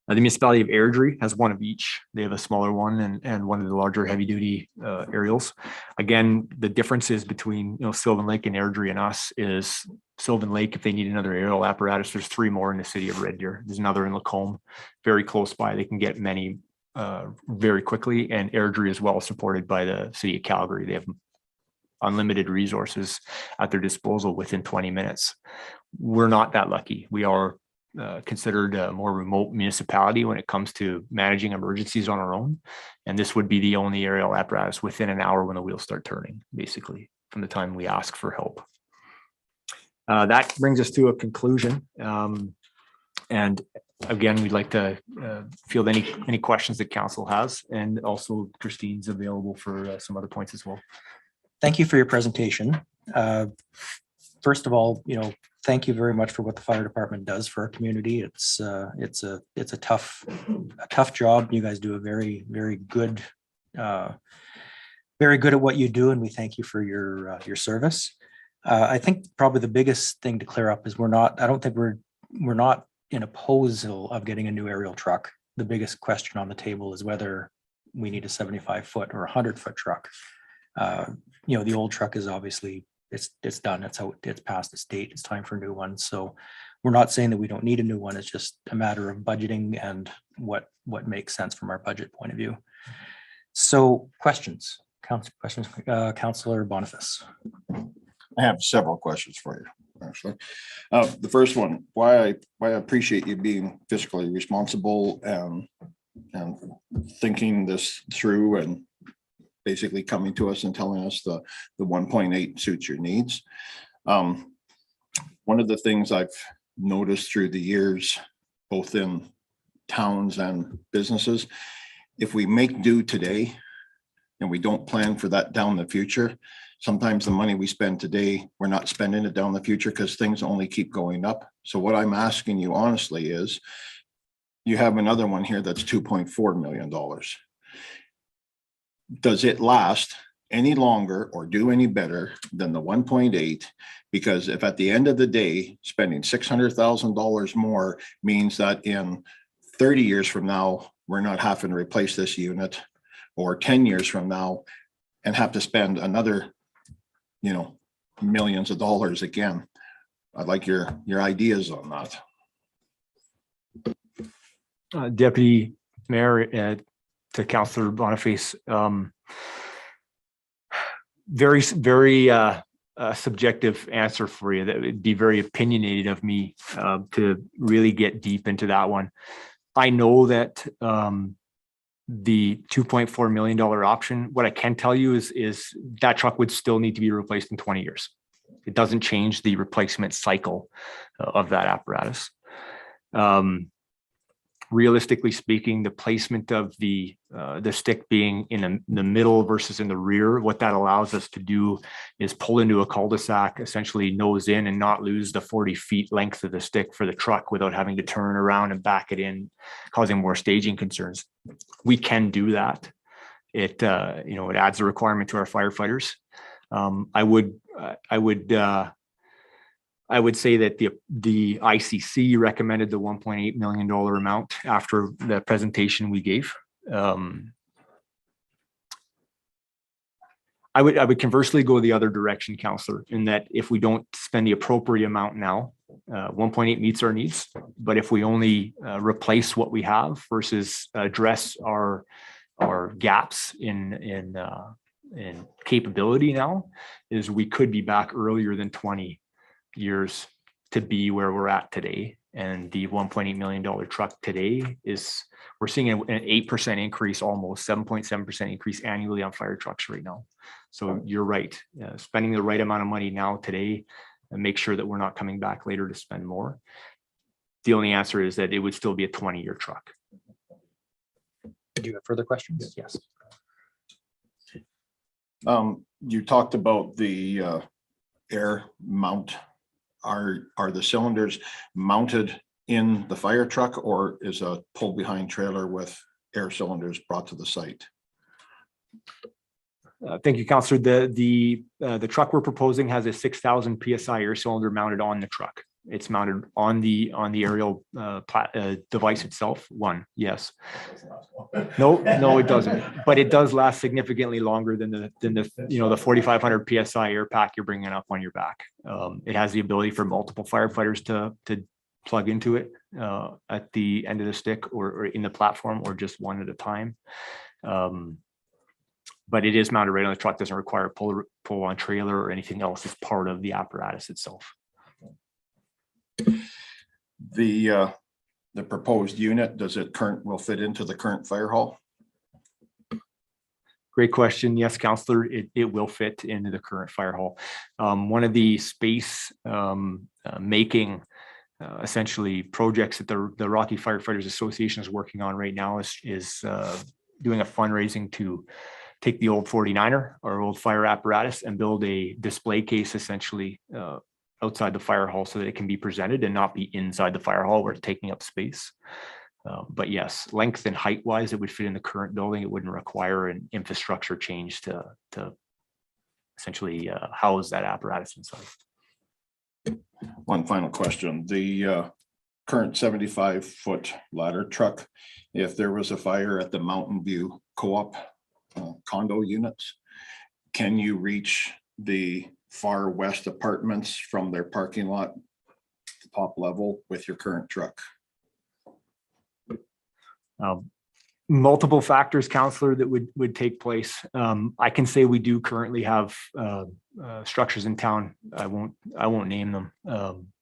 The municipality of Airdrie has one of each. They have a smaller one and one of the larger heavy duty aerials. Again, the differences between Sylvan Lake and Airdrie and us is Sylvan Lake, if they need another aerial apparatus, there's 3 more in the city of Red Deer. There's another in Lacombe, very close by. They can get many very quickly, and Airdrie is well supported by the city of Calgary. They have unlimited resources at their disposal within 20 minutes. We're not that lucky. We are considered a more remote municipality when it comes to managing emergencies on our own. And this would be the only aerial apparatus within an hour when the wheels start turning, basically, from the time we ask for help. That brings us to a conclusion. And again, we'd like to field any questions that council has, and also Christine's available for some other points as well. Thank you for your presentation. First of all, thank you very much for what the fire department does for our community. It's a tough job. You guys do a very, very good at what you do, and we thank you for your service. I think probably the biggest thing to clear up is we're not in opposal of getting a new aerial truck. The biggest question on the table is whether we need a 75-foot or 100-foot truck. The old truck is obviously, it's done. It's past its date. It's time for a new one. So we're not saying that we don't need a new one. It's just a matter of budgeting and what makes sense from our budget point of view. So questions, Councillor Boniface. I have several questions for you, actually. The first one, why I appreciate you being fiscally responsible and thinking this through and basically coming to us and telling us the 1.8 suits your needs. One of the things I've noticed through the years, both in towns and businesses, if we make do today and we don't plan for that down the future, sometimes the money we spend today, we're not spending it down the future because things only keep going up. So what I'm asking you honestly is, you have another one here that's $2.4 million. Does it last any longer or do any better than the 1.8? Because if at the end of the day, spending $600,000 more means that in 30 years from now, we're not having to replace this unit, or 10 years from now and have to spend another millions of dollars again. I'd like your ideas on that. Deputy Mayor, to Councillor Boniface, very subjective answer for you. That would be very opinionated of me to really get deep into that one. I know that the $2.4 million option, what I can tell you is that truck would still need to be replaced in 20 years. It doesn't change the replacement cycle of that apparatus. Realistically speaking, the placement of the stick being in the middle versus in the rear, what that allows us to do is pull into a cul-de-sac, essentially nose in, and not lose the 40 feet length of the stick for the truck without having to turn around and back it in, causing more staging concerns. We can do that. It adds a requirement to our firefighters. I I would say that the ICC recommended the $1.8 million amount after the presentation we gave. I would conversely go the other direction, Counselor, in that if we don't spend the appropriate amount now, 1.8 meets our needs. But if we only replace what we have versus address our gaps in capability now, is we could be back earlier than 20 years to be where we're at today. And the $1.8 million truck today is, we're seeing an 8% increase, almost 7.7% increase annually on fire trucks right now. So you're right, spending the right amount of money now today and make sure that we're not coming back later to spend more. The only answer is that it would still be a 20-year truck. Do you have further questions? Yes. You talked about the air mount. Are the cylinders mounted in the fire truck, or is a pull behind trailer with air cylinders brought to the site? Thank you, Counselor. The truck we're proposing has a 6,000 PSI air cylinder mounted on the truck. It's mounted on the aerial device itself. Yes. No, it doesn't. But it does last significantly longer than the 4,500 PSI air pack you're bringing up on your back. It has the ability for multiple firefighters to plug into it at the end of the stick or in the platform, or just one at a time. But it is mounted right on the truck. Doesn't require a pull on trailer or anything else. It's part of the apparatus itself. The proposed unit, will fit into the current fire hall? Great question. Yes, Counselor, it will fit into the current fire hall. One of the space making essentially projects that the Rocky Firefighters Association is working on right now is doing a fundraising to take the old 49er, our old fire apparatus, and build a display case essentially outside the fire hall so that it can be presented and not be inside the fire hall where it's taking up space. But yes, length and height wise, it would fit in the current building. It wouldn't require an infrastructure change to essentially house that apparatus inside. One final question. The current 75-foot ladder truck, if there was a fire at the Mountain View Co-op condo units, can you reach the far west apartments from their parking lot, top level, with your current truck? Multiple factors, Counselor, that would take place. I can say we do currently have structures in town. I won't name them,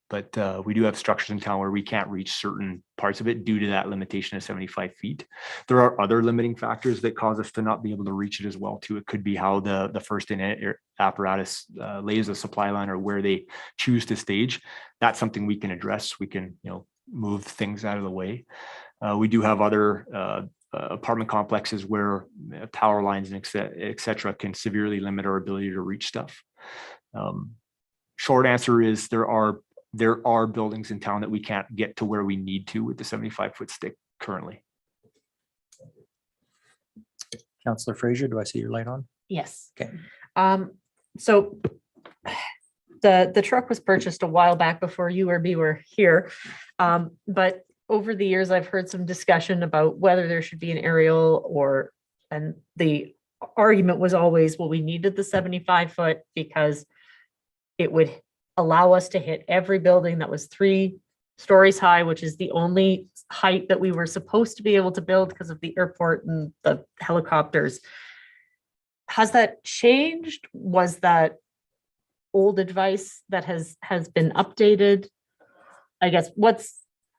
but we do have structures in town where we can't reach certain parts of it due to that limitation of 75 feet. There are other limiting factors that cause us to not be able to reach it as well too. It could be how the first in apparatus lays a supply line, or where they choose to stage. That's something we can address. We can move things out of the way. We do have other apartment complexes where power lines and et cetera can severely limit our ability to reach stuff. Short answer is there are buildings in town that we can't get to where we need to with the 75-foot stick currently. Councillor Fraser, do I see your light on? Yes. Okay. So the truck was purchased a while back before you or me were here. But over the years, I've heard some discussion about whether there should be an aerial and the argument was always, well, we needed the 75-foot because it would allow us to hit every building that was 3 stories high, which is the only height that we were supposed to be able to build because of the airport and the helicopters. Has that changed? Was that old advice that has been updated? I guess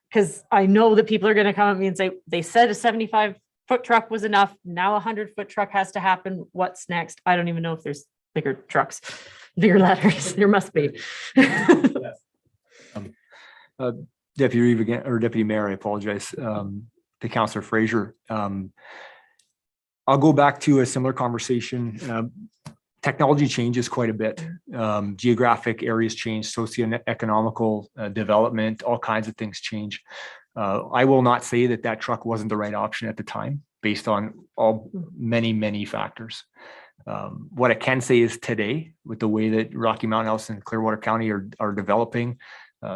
because I know that people are going to come at me and say, they said a 75-foot truck was enough. Now a 100-foot truck has to happen. What's next? I don't even know if there's bigger trucks, bigger ladders. There must be. Deputy Reeve again, or Deputy Mayor, I apologize to Councillor Fraser. I'll go back to a similar conversation. Technology changes quite a bit. Geographic areas change, socioeconomical development, all kinds of things change. I will not say that truck wasn't the right option at the time. based on many factors. What I can say is today, with the way that Rocky Mountain House and Clearwater County are developing,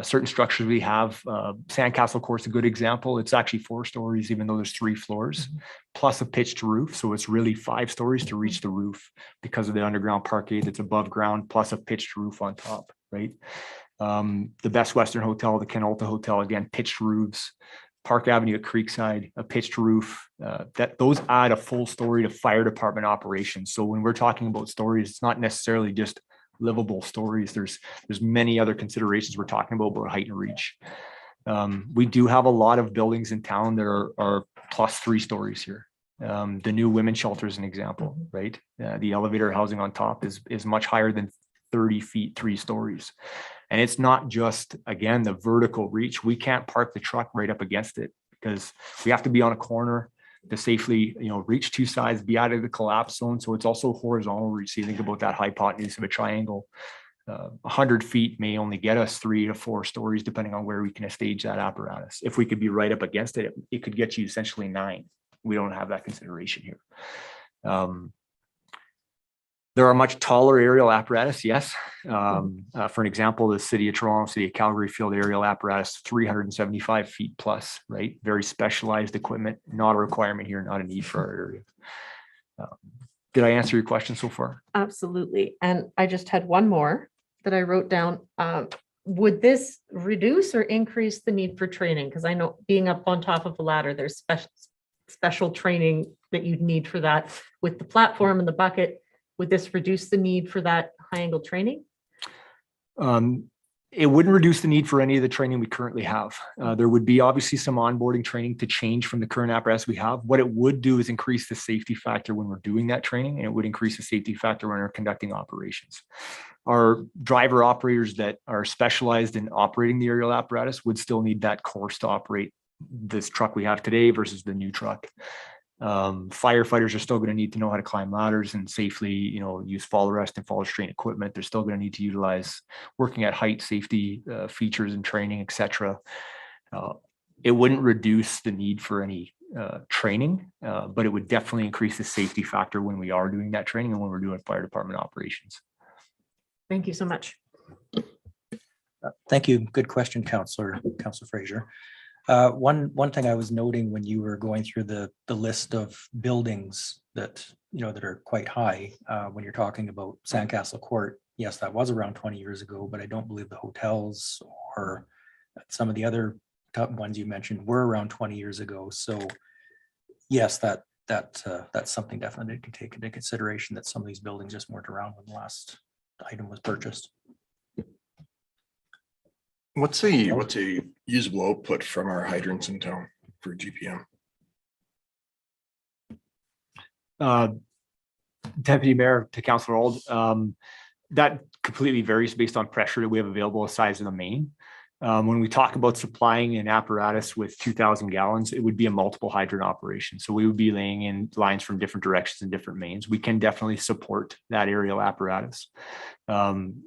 certain structures we have, Sandcastle Court's a good example. It's actually 4 stories, even though there's 3 floors, plus a pitched roof. So it's really 5 stories to reach the roof because of the underground parquet that's above ground, plus a pitched roof on top, right? The Best Western Hotel, the Kenolta Hotel, again, pitched roofs. Park Avenue at Creekside, a pitched roof, that those add a full story to fire department operations. So when we're talking about stories, it's not necessarily just livable stories. There's many other considerations we're talking about height and reach. We do have a lot of buildings in town that are plus 3 stories here. The new women's shelter is an example, right? The elevator housing on top is much higher than 30 feet, 3 stories. And it's not just, again, the vertical reach. We can't park the truck right up against it because we have to be on a corner to safely, reach 2 sides, be out of the collapse zone. So it's also horizontal reach. So you think about that hypotenuse of a triangle. 100 feet may only get us 3 to 4 stories, depending on where we can stage that apparatus. If we could be right up against it, it could get you essentially 9. We don't have that consideration here. There are much taller aerial apparatus, yes. For an example, the City of Toronto, City of Calgary field aerial apparatus, 375 feet plus, right? Very specialized equipment, not a requirement here, not a need for our area. Did I answer your question so far? Absolutely. And I just had one more that I wrote down. Would this reduce or increase the need for training? Because I know being up on top of a ladder, there's special training that you'd need for that. With the platform and the bucket, would this reduce the need for that high angle training? It wouldn't reduce the need for any of the training we currently have. There would be obviously some onboarding training to change from the current apparatus we have. What it would do is increase the safety factor when we're doing that training, and it would increase the safety factor when we're conducting operations. Our driver operators that are specialized in operating the aerial apparatus would still need that course to operate this truck we have today versus the new truck. Firefighters are still going to need to know how to climb ladders and safely, use fall arrest and fall restraint equipment. They're still going to need to utilize working at height safety features and training, etc. It wouldn't reduce the need for any training, but it would definitely increase the safety factor when we are doing that training and when we're doing fire department operations. Thank you so much. Thank you. Good question, Councillor Fraser. One thing I was noting when you were going through the list of buildings that that are quite high, when you're talking about Sandcastle Court, yes, that was around 20 years ago, but I don't believe the hotels or some of the other top ones you mentioned were around 20 years ago. So yes, that's something definitely to take into consideration, that some of these buildings just weren't around when the last item was purchased. What's a usable output from our hydrants in town for GPM? Deputy Mayor to Councillor Auld, that completely varies based on pressure that we have available, the size of the main. When we talk about supplying an apparatus with 2,000 gallons, it would be a multiple hydrant operation. So we would be laying in lines from different directions and different mains. We can definitely support that aerial apparatus.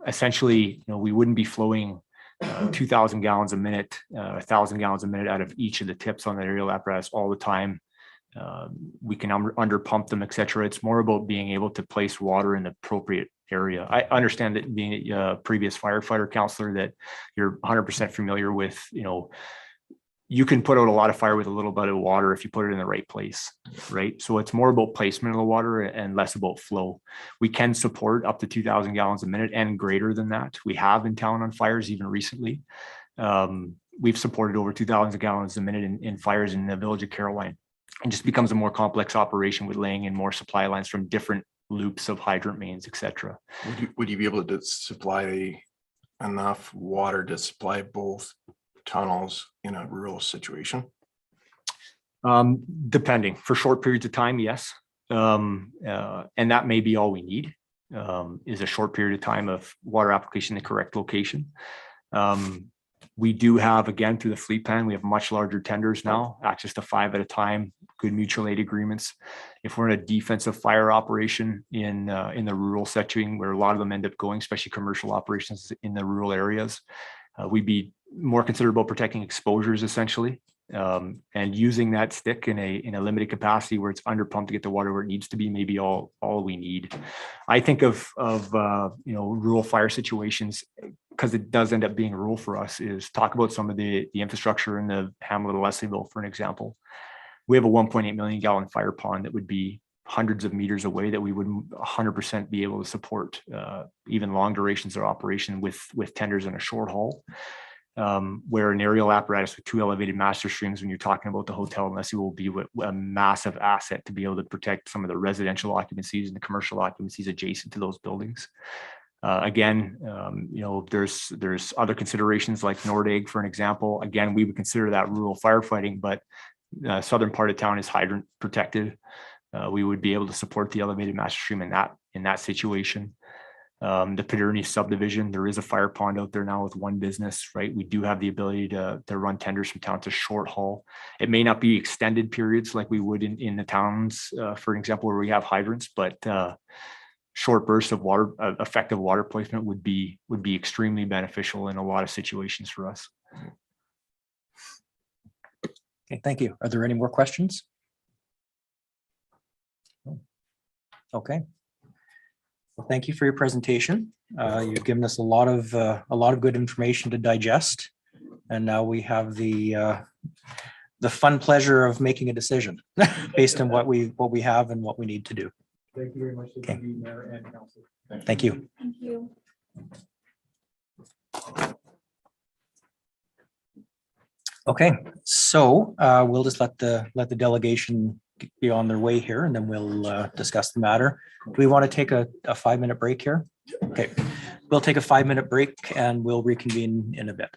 Essentially, we wouldn't be flowing 2,000 gallons a minute, 1,000 gallons a minute out of each of the tips on that aerial apparatus all the time. We can under pump them, etc. It's more about being able to place water in the appropriate area. I understand that being a previous firefighter counselor that you're 100% familiar with, you can put out a lot of fire with a little bit of water if you put it in the right place, right? So it's more about placement of the water and less about flow. We can support up to 2,000 gallons a minute and greater than that. We have in town on fires even recently. We've supported over 2,000 gallons a minute in fires in the village of Caroline. It just becomes a more complex operation with laying in more supply lines from different loops of hydrant mains, etc. Would you be able to supply enough water to supply both tunnels in a rural situation? Depending. For short periods of time, yes. And that may be all we need, is a short period of time of water application in the correct location. We do have, again, through the fleet plan, we have much larger tenders now, access to 5 at a time, good mutual aid agreements. If we're in a defensive fire operation in the rural setting, where a lot of them end up going, especially commercial operations in the rural areas, we'd be more considerate about protecting exposures, essentially. And using that stick in a limited capacity where it's under pumped to get the water where it needs to be, maybe all we need. I think of rural fire situations, because it does end up being rural for us, is talk about some of the infrastructure in the hamlet of Leslieville, for an example. We have a 1.8 million gallon fire pond that would be hundreds of meters away that we would 100% be able to support even long durations of operation with tenders in a short haul. Where an aerial apparatus with 2 elevated master streams, when you're talking about the hotel, unless it will be a massive asset to be able to protect some of the residential occupancies and the commercial occupancies adjacent to those buildings. Again, there's other considerations like Nordegg, for an example. Again, we would consider that rural firefighting, but southern part of town is hydrant protected. We would be able to support the elevated master stream in that situation. The Pederney subdivision, there is a fire pond out there now with one business, right? We do have the ability to run tenders from town to short haul. It may not be extended periods like we would in the towns, for example, where we have hydrants, but short bursts of water, effective water placement would be extremely beneficial in a lot of situations for us. Okay, thank you. Are there any more questions? Okay. Well, thank you for your presentation. You've given us a lot of good information to digest. And now we have the fun pleasure of making a decision based on what we have and what we need to do. Thank you very much, Okay. Mayor and Council. Thank you. Thank you. Okay, so we'll just let the delegation be on their way here and then we'll discuss the matter. Do we want to take a 5-minute break here? Okay, we'll take a 5-minute break and we'll reconvene in a bit.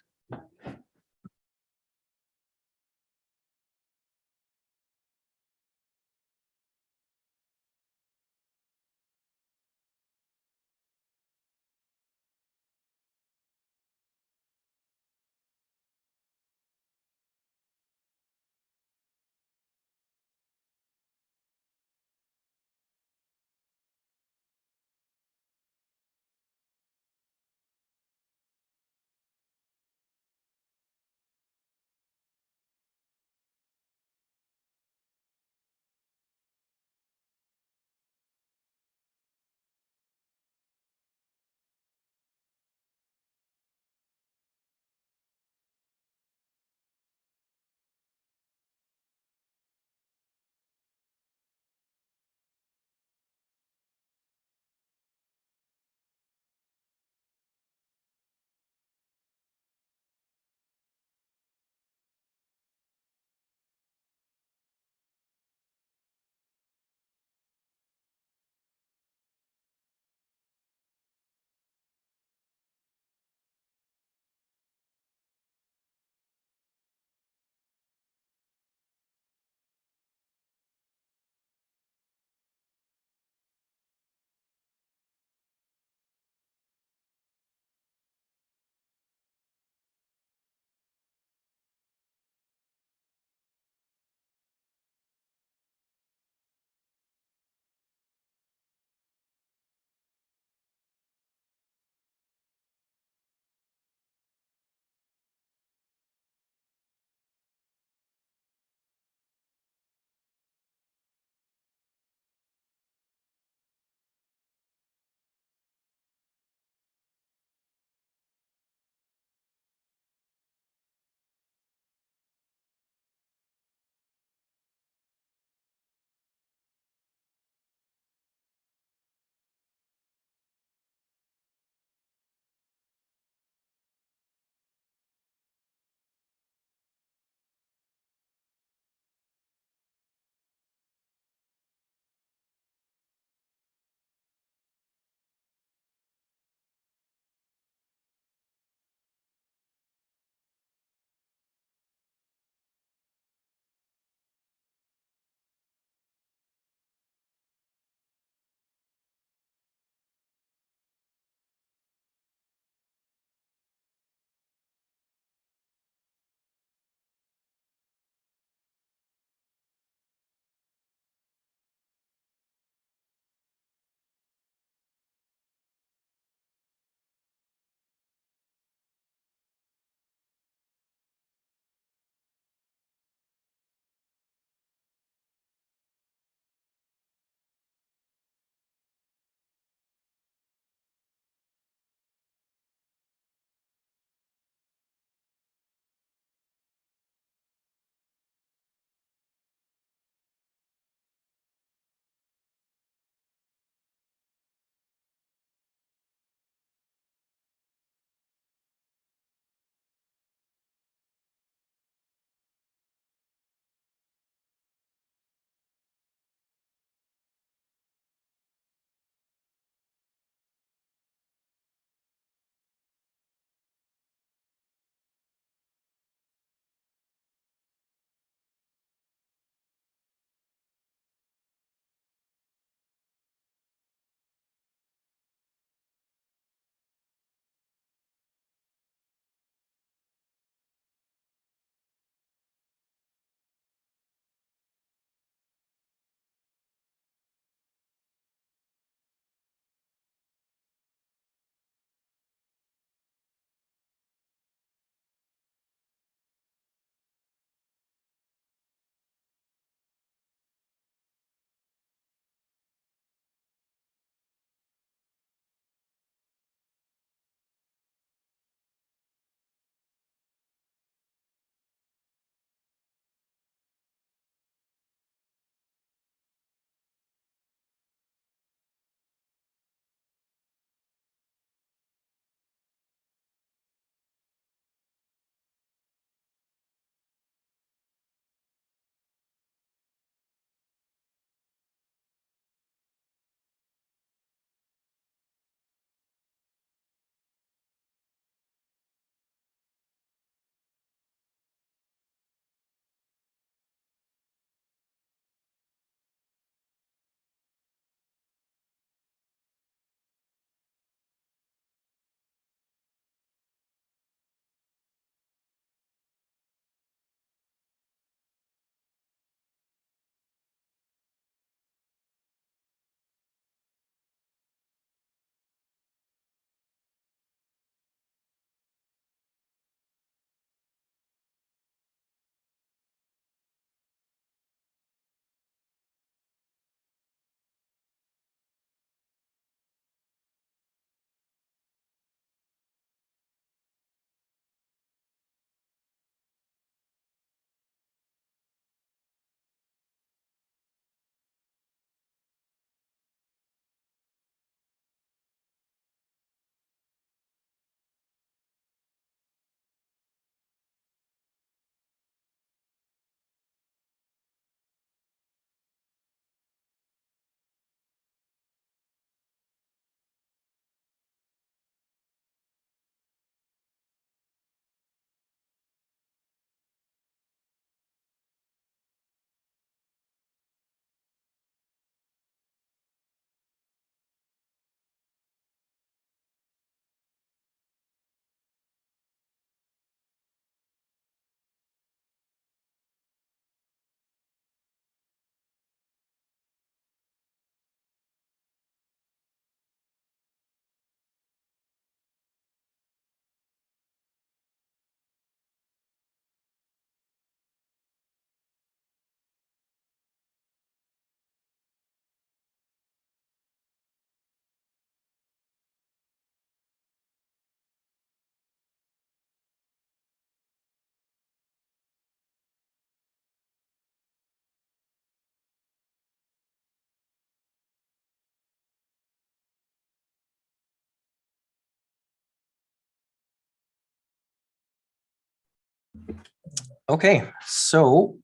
Okay, so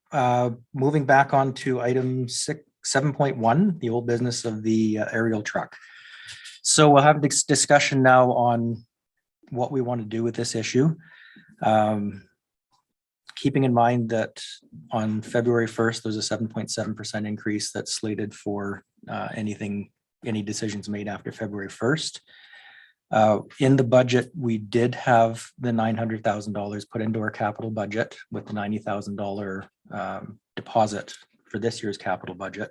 moving back on to item 7.1, the old business of the aerial truck. So we'll have this discussion now on what we want to do with this issue. Keeping in mind that on February 1st, there's a 7.7% increase that's slated for any decisions made after February 1st. In the budget, we did have the $900,000 put into our capital budget with the $90,000 deposit for this year's capital budget.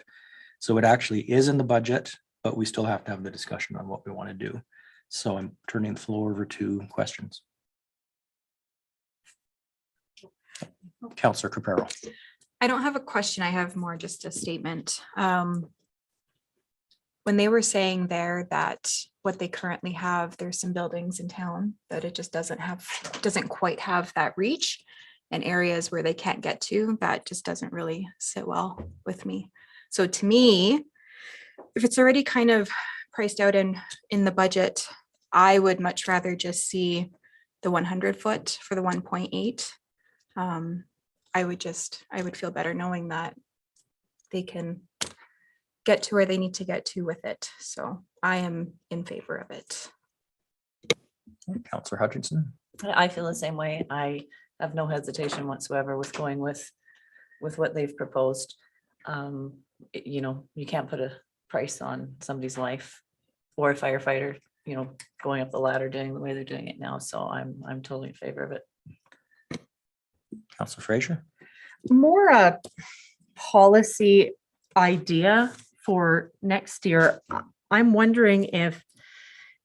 So it actually is in the budget, but we still have to have the discussion on what we want to do. So I'm turning the floor over to questions. Councillor Capero. I don't have a question. I have more just a statement. When they were saying there that what they currently have, there's some buildings in town that it just doesn't quite have that reach, and areas where they can't get to, that just doesn't really sit well with me. So to me, if it's already kind of priced out in the budget, I would much rather just see the 100 foot for the 1.8. I would feel better knowing that they can get to where they need to get to with it. So I am in favor of it. Councillor Hutchinson. I feel the same way. I have no hesitation whatsoever with going with what they've proposed. You know, you can't put a price on somebody's life or a firefighter, you know, going up the ladder doing the way they're doing it now. So I'm totally in favor of it. Councillor Fraser. More a policy idea for next year. I'm wondering if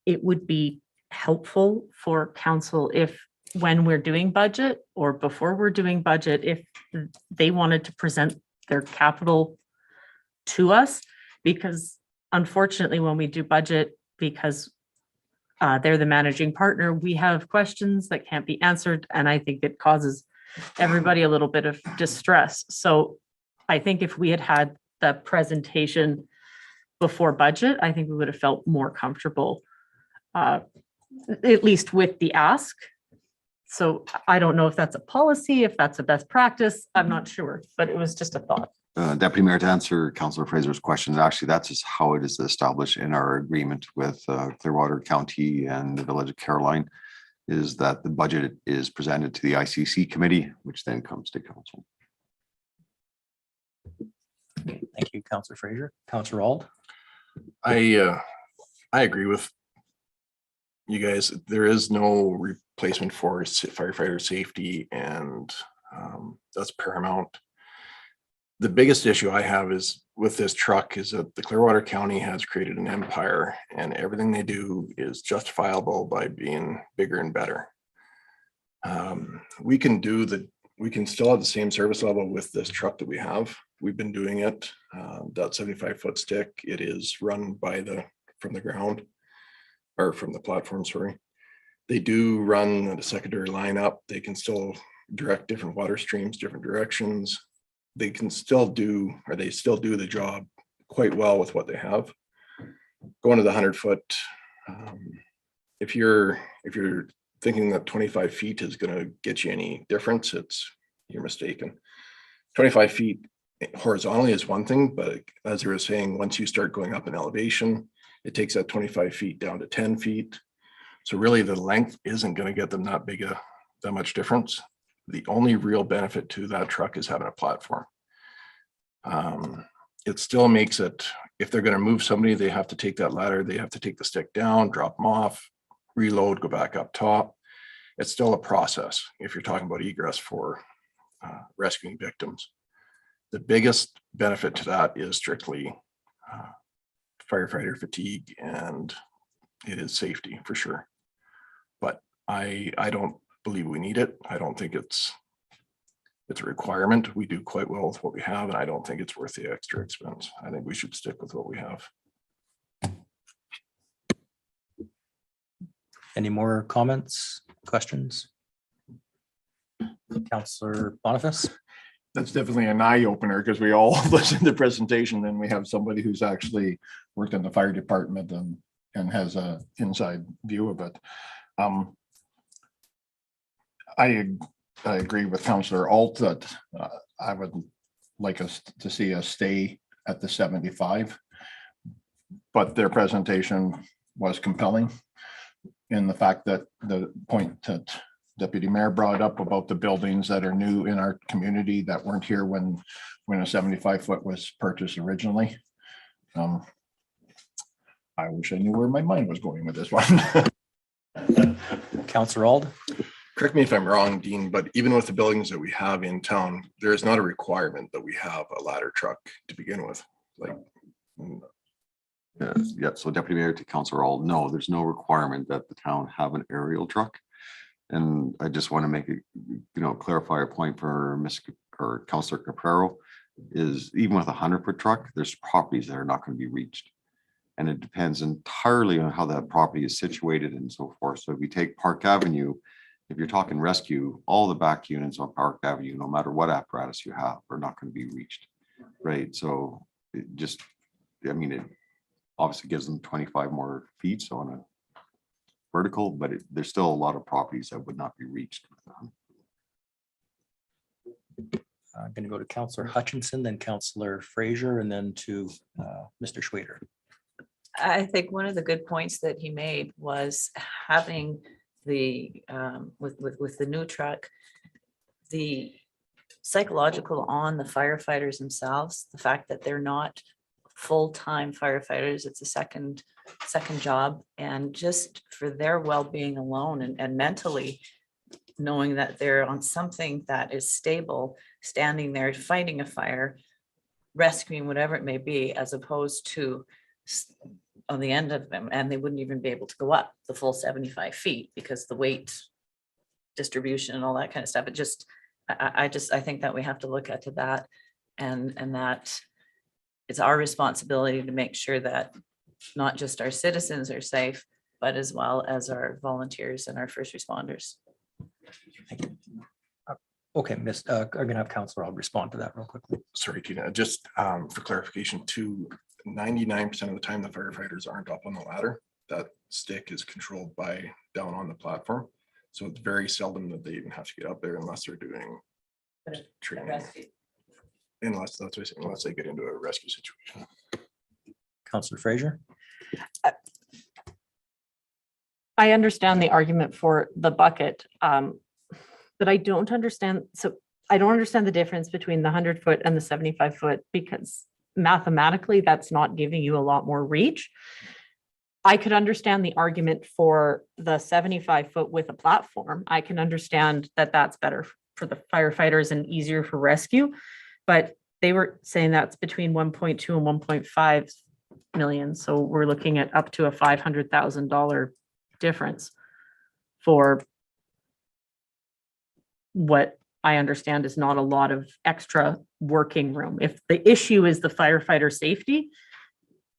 it would be helpful for council if when we're doing budget or before we're doing budget, if they wanted to present their capital to us, because unfortunately, when we do budget, because they're the managing partner, we have questions that can't be answered. And I think it causes everybody a little bit of distress. So I think if we had had the presentation before budget, I think we would have felt more comfortable, at least with the ask. So I don't know if that's a policy, if that's a best practice, I'm not sure, but it was just a thought. Deputy Mayor, to answer Councillor Fraser's question, actually, that's just how it is established in our agreement with Clearwater County and the Village of Caroline, is that the budget is presented to the ICC committee, which then comes to council. Thank you, Councillor Fraser. Councillor Auld. I agree with you guys. There is no replacement for firefighter safety, and that's paramount. The biggest issue I have is with this truck is that the Clearwater County has created an empire, and everything they do is justifiable by being bigger and better. We can still have the same service level with this truck that we have. We've been doing it. That 75-foot stick, it is run from the ground or from the platform, sorry. They do run the secondary line up. They can still direct different water streams, different directions. They still do the job quite well with what they have. Going to the 100-foot, if you're thinking that 25 feet is going to get you any difference, you're mistaken. 25 feet horizontally is one thing, but as I was saying, once you start going up in elevation, it takes that 25 feet down to 10 feet. So really the length isn't going to get them that much difference. The only real benefit to that truck is having a platform. It still makes it, if they're going to move somebody, they have to take that ladder, they have to take the stick down, drop them off, reload, go back up top. It's still a process if you're talking about egress for rescuing victims. The biggest benefit to that is strictly firefighter fatigue, and it is safety for sure. But I don't believe we need it. I don't think it's a requirement. We do quite well with what we have, and I don't think it's worth the extra expense. I think we should stick with what we have. Any more comments, questions? Councillor Boniface. That's definitely an eye opener, because we all listen to the presentation and we have somebody who's actually worked in the fire department and has a inside view of it. I agree with Councillor Alt that I would like us to see us stay at the 75. But their presentation was compelling in the fact that the point that Deputy Mayor brought up about the buildings that are new in our community that weren't here when a 75-foot was purchased originally. I wish I knew where my mind was going with this one. Councillor Ald? Correct me if I'm wrong, Dean, but even with the buildings that we have in town, there is not a requirement that we have a ladder truck to begin with. Like, Yeah, so Deputy Mayor to Councillor All, no, there's no requirement that the town have an aerial truck. And I just want to make it, clarify a point for Councillor Caprero is even with a 100-foot truck, there's properties that are not going to be reached. And it depends entirely on how that property is situated and so forth. So if you take Park Avenue, if you're talking rescue, all the back units on Park Avenue, no matter what apparatus you have, are not going to be reached. Right. So it just, it obviously gives them 25 more feet so on a vertical, but there's still a lot of properties that would not be reached with them. I'm going to go to Councillor Hutchinson, then Councillor Fraser, and then to Mr. Schwader. I think one of the good points that he made was having the, with the new truck, the psychological on the firefighters themselves, the fact that they're not full-time firefighters, it's a second job, and just for their well-being alone and mentally knowing that they're on something that is stable, standing there fighting a fire, rescuing whatever it may be, as opposed to on the end of them, and they wouldn't even be able to go up the full 75 feet because the weight distribution and all that kind of stuff. It just, I think that we have to look at that and that it's our responsibility to make sure that not just our citizens are safe, but as well as our volunteers and our first responders. Okay, I'm gonna have Councillor, I'll respond to that real quickly. sorry, Tina, just for clarification too, 99% of the time the firefighters aren't up on the ladder. That stick is controlled by down on the platform. So it's very seldom that they even have to get up there unless they're doing training. Unless that's what I say, unless they get into a rescue situation. Councillor Fraser? I understand the argument for the bucket, but I don't understand. So I don't understand the difference between the 100-foot and the 75-foot because mathematically that's not giving you a lot more reach. I could understand the argument for the 75-foot with a platform. I can understand that that's better for the firefighters and easier for rescue, but they were saying that's between 1.2 and 1.5 million. So we're looking at up to a $500,000 difference for what I understand is not a lot of extra working room. If the issue is the firefighter safety,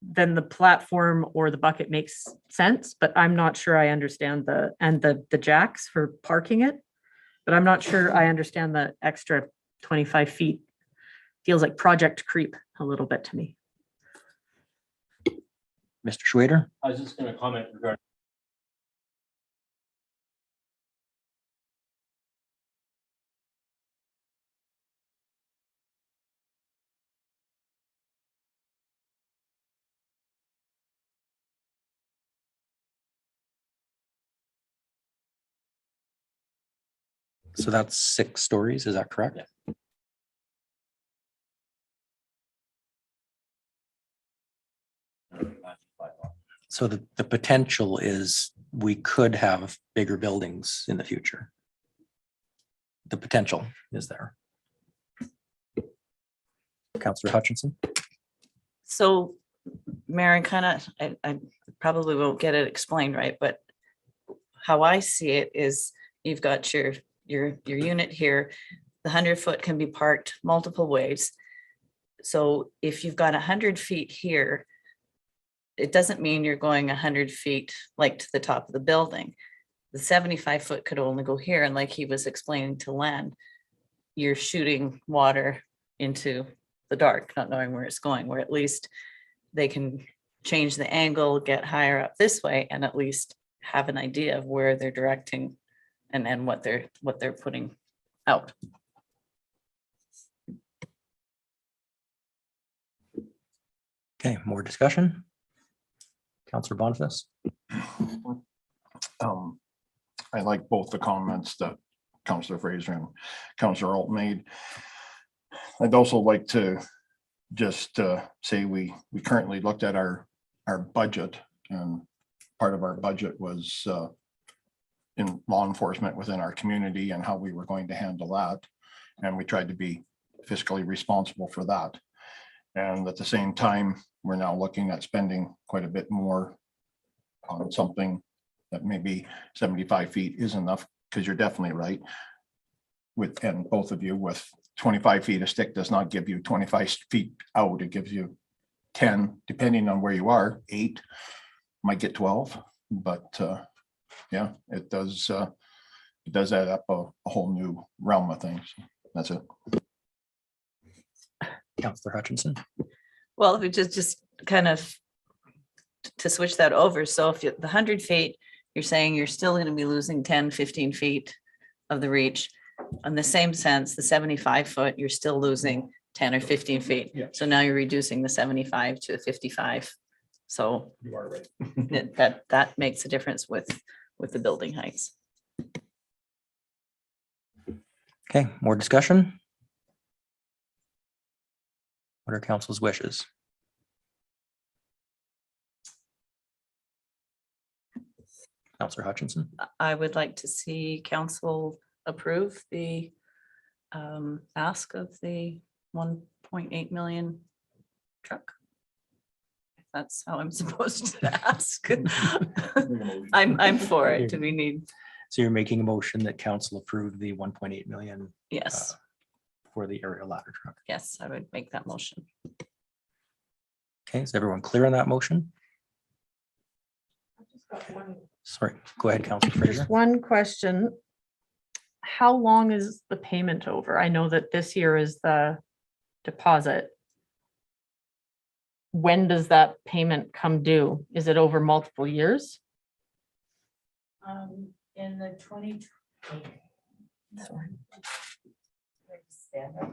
then the platform or the bucket makes sense, but I'm not sure I understand the jacks for parking it. But I'm not sure I understand the extra 25 feet. Feels like project creep a little bit to me. Mr. Schwader? I was just going to comment regarding. So that's 6 stories, is that correct? Yeah. So the potential is we could have bigger buildings in the future. The potential is there. Councillor Hutchinson? So Maren, I probably won't get it explained right, but how I see it is you've got your unit here. The 100-foot can be parked multiple ways. So if you've got 100 feet here, it doesn't mean you're going 100 feet like to the top of the building. The 75-foot could only go here. And like he was explaining to Len, you're shooting water into the dark, not knowing where it's going, where at least they can change the angle, get higher up this way, and at least have an idea of where they're directing and what they're putting out. Okay, more discussion? Counselor Boniface? I like both the comments that Counselor Fraser and Counselor Alt made. I'd also like to just say we currently looked at our budget, and part of our budget was in law enforcement within our community and how we were going to handle that. And we tried to be fiscally responsible for that. And at the same time, we're now looking at spending quite a bit more on something that maybe 75 feet is enough, because you're definitely right. And both of you, with 25 feet, a stick does not give you 25 feet out. It gives you 10, depending on where you are, 8, might get 12, but yeah, it does add up a whole new realm of things. That's it. Counselor Hutchinson? Well, if we just kind of to switch that over. So if the 100 feet, you're saying you're still going to be losing 10, 15 feet of the reach. In the same sense, the 75 foot, you're still losing 10 or 15 feet. Yeah. So now you're reducing the 75 to 55. So You are right. that makes a difference with the building heights. Okay, more discussion? What are council's wishes? Counselor Hutchinson? I would like to see council approve the ask of the 1.8 million truck. If that's how I'm supposed to ask. I'm for it. Do we need? So you're making a motion that council approve the 1.8 million Yes, for the aerial ladder truck. yes, I would make that motion. Okay, is everyone clear on that motion? Sorry, go ahead, Counselor Fraser. Just one question. How long is the payment over? I know that this year is the deposit. When does that payment come due? Is it over multiple years? In the 20. Sorry. Stand up.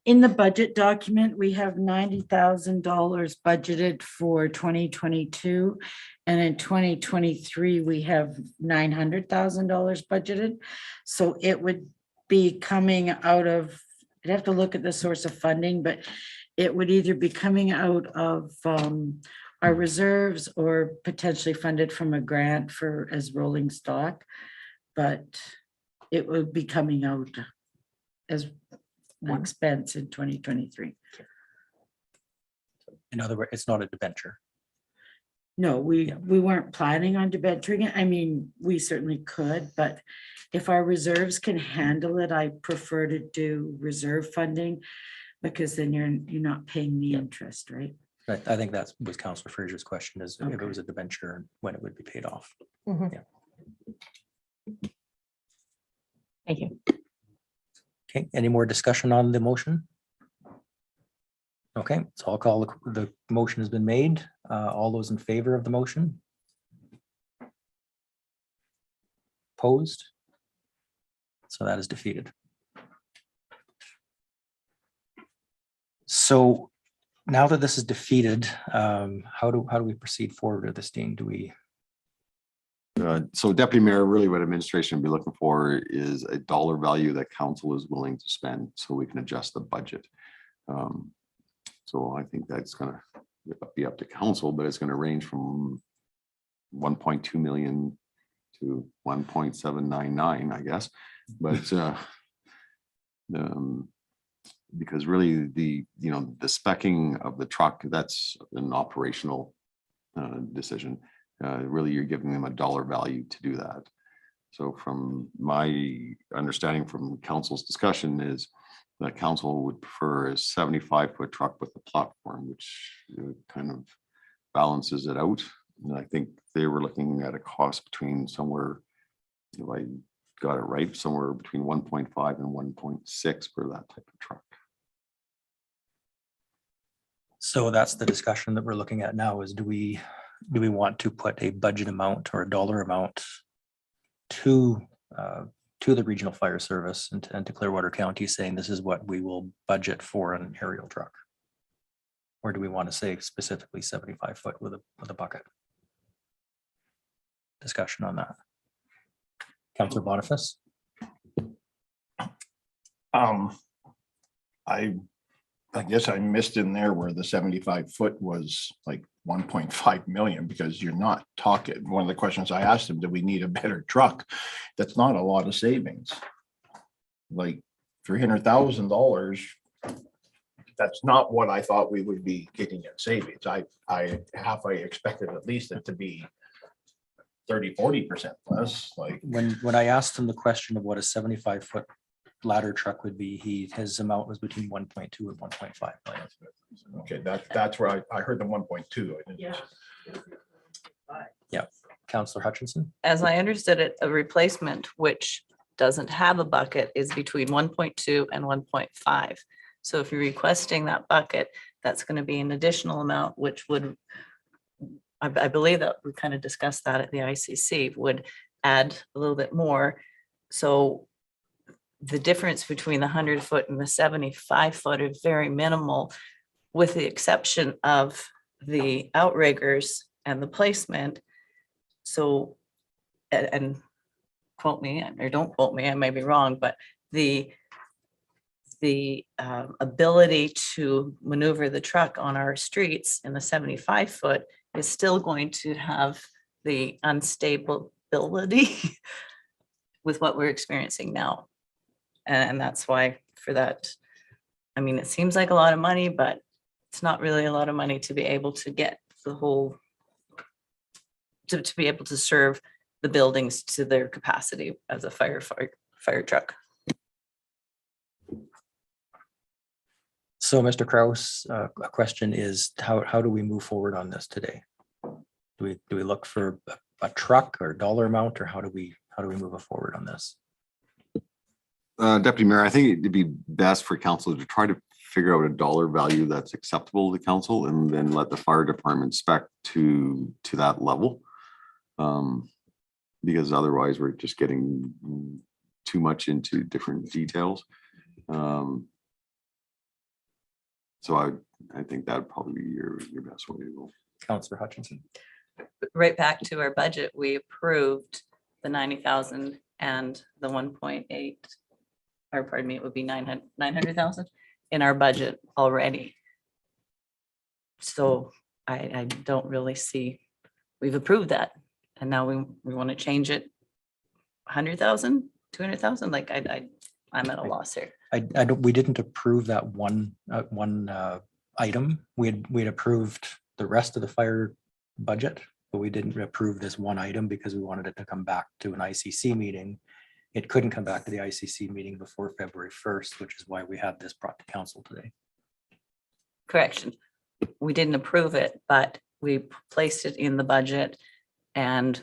In the budget document, we have $90,000 budgeted for 2022. And in 2023, we have $900,000 budgeted. So it would be coming out of, I'd have to look at the source of funding, but it would either be coming out of our reserves or potentially funded from a grant for as rolling stock. But it would be coming out as an expense in 2023. In other words, it's not a debenture. No, we weren't planning on debenturing it. I mean, we certainly could, but if our reserves can handle it, I prefer to do reserve funding because then you're not paying the interest, right? I think that was Counselor Fraser's question, is if it Okay. was a debenture and when it would be paid off. Mhm. Yeah. Thank you. Okay, any more discussion on the motion? Okay, so I'll call the motion has been made. All those in favor of the motion? Opposed? So that is defeated. So now that this is defeated, how do we proceed forward with this, Dean? Do we? So Deputy Mayor, really what administration would be looking for is a dollar value that council is willing to spend so we can adjust the budget. So I think that's gonna be up to council, but it's gonna range from 1.2 million to 1.799, I guess. But because really the speccing of the truck, that's an operational decision. Really, you're giving them a dollar value to do that. So from my understanding from council's discussion is that council would prefer a 75-foot truck with a platform, which kind of balances it out. And I think they were looking at a cost between somewhere, if I got it right, somewhere between 1.5 and 1.6 for that type of truck. So that's the discussion that we're looking at now is do we want to put a budget amount or a dollar amount to the regional fire service and to Clearwater County saying this is what we will budget for an aerial truck? Or do we want to say specifically 75 foot with a bucket? Discussion on that. Councillor Boniface? I guess I missed in there where the 75 foot was like 1.5 million, because you're not talking, one of the questions I asked him, do we need a better truck? That's not a lot of savings. Like $300,000. That's not what I thought we would be getting in savings. I expected at least it to be 30-40% less, like. When I asked him the question of what a 75 foot ladder truck would be, his amount was between 1.2 and 1.5 million. Okay, that's where I heard the 1.2. Yeah, Councillor Hutchinson. As I understood it, a replacement which doesn't have a bucket is between 1.2 and 1.5. So if you're requesting that bucket, that's going to be an additional amount, which would, I believe that we kind of discussed that at the ICC, would add a little bit more. So the difference between the 100 foot and the 75 foot is very minimal, with the exception of the outriggers and the placement. So, and quote me, or don't quote me, I may be wrong, but the ability to maneuver the truck on our streets in the 75 foot is still going to have the unstability with what we're experiencing now. And that's why for that, I mean, it seems like a lot of money, but it's not really a lot of money to be able to get the whole, to be able to serve the buildings to their capacity as a fire truck. So Mr. Kraus, a question is how do we move forward on this today? Do we look for a truck or dollar amount, or how do we move forward on this? Deputy Mayor, I think it'd be best for council to try to figure out a dollar value that's acceptable to the council, and then let the fire department spec to that level. Because otherwise we're just getting too much into different details. So I think that'd probably be your best way to go. Councillor Hutchinson. Right back to our budget, we approved the 90,000 and the 1.8, or pardon me, it would be 900,000 in our budget already. So I don't really see, we've approved that, and now we want to change it 100,000, 200,000, like I'm at a loss here. We didn't approve that one item. We had approved the rest of the fire budget, but we didn't approve this one item because we wanted it to come back to an ICC meeting. It couldn't come back to the ICC meeting before February 1st, which is why we have this brought to council today. Correction, we didn't approve it, but we placed it in the budget, and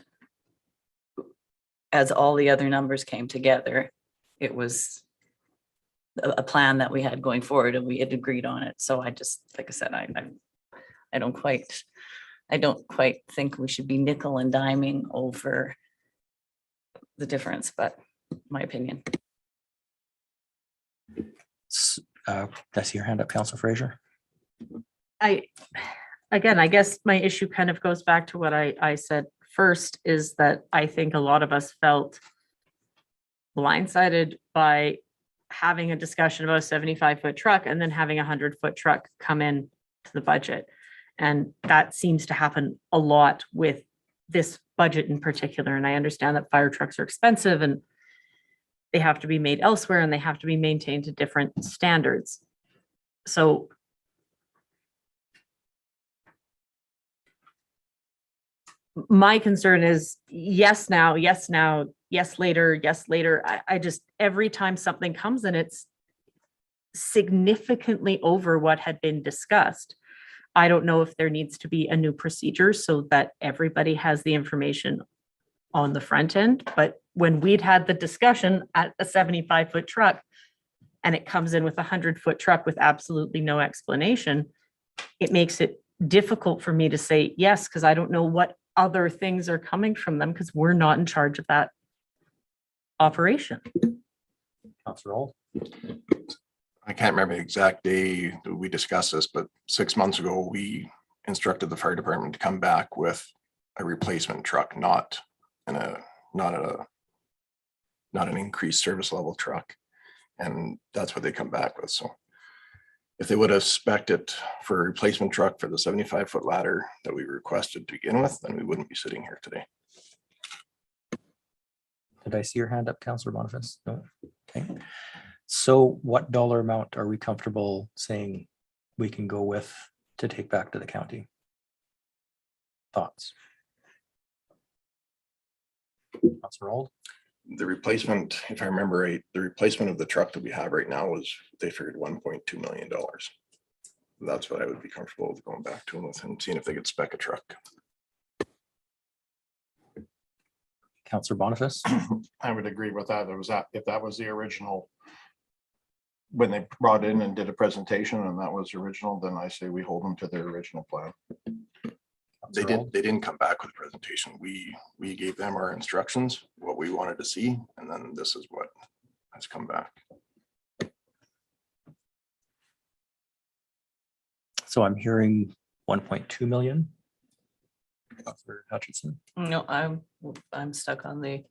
as all the other numbers came together, it was a plan that we had going forward, and we had agreed on it. So I just, like I said, I don't quite think we should be nickel and diming over the difference, but my opinion. I see your hand up, Councillor Fraser. Again, I guess my issue kind of goes back to what I said first, is that I think a lot of us felt blindsided by having a discussion about a 75-foot truck and then having a 100-foot truck come in to the budget. And that seems to happen a lot with this budget in particular. And I understand that fire trucks are expensive and they have to be made elsewhere and they have to be maintained to different standards. So my concern is yes now, yes later, yes later. I just, every time something comes and it's significantly over what had been discussed, I don't know if there needs to be a new procedure so that everybody has the information on the front end. But when we'd had the discussion at a 75-foot truck and it comes in with a 100-foot truck with absolutely no explanation, it makes it difficult for me to say yes, because I don't know what other things are coming from them, because we're not in charge of that operation. Councillor Old. I can't remember the exact day that we discussed this, but 6 months ago, we instructed the fire department to come back with a replacement truck, not an increased service level truck. And that's what they come back with. So if they would have spec'd it for a replacement truck for the 75-foot ladder that we requested to begin with, then we wouldn't be sitting here today. Did I see your hand up, Councillor Boniface? No. Okay. So what dollar amount are we comfortable saying we can go with to take back to the county? Thoughts? Councillor Old? The replacement, if I remember right, the replacement of the truck that we have right now was, they figured $1.2 million. That's what I would be comfortable with going back to them with and seeing if they could spec a truck. Councillor Boniface? I would agree with that. If that was the original, when they brought in and did a presentation and that was original, then I say we hold them to their original plan. They didn't come back with a presentation. We gave them our instructions, what we wanted to see, and then this is what has come back. So I'm hearing 1.2 million. Councillor Hutchinson? No, I'm stuck on the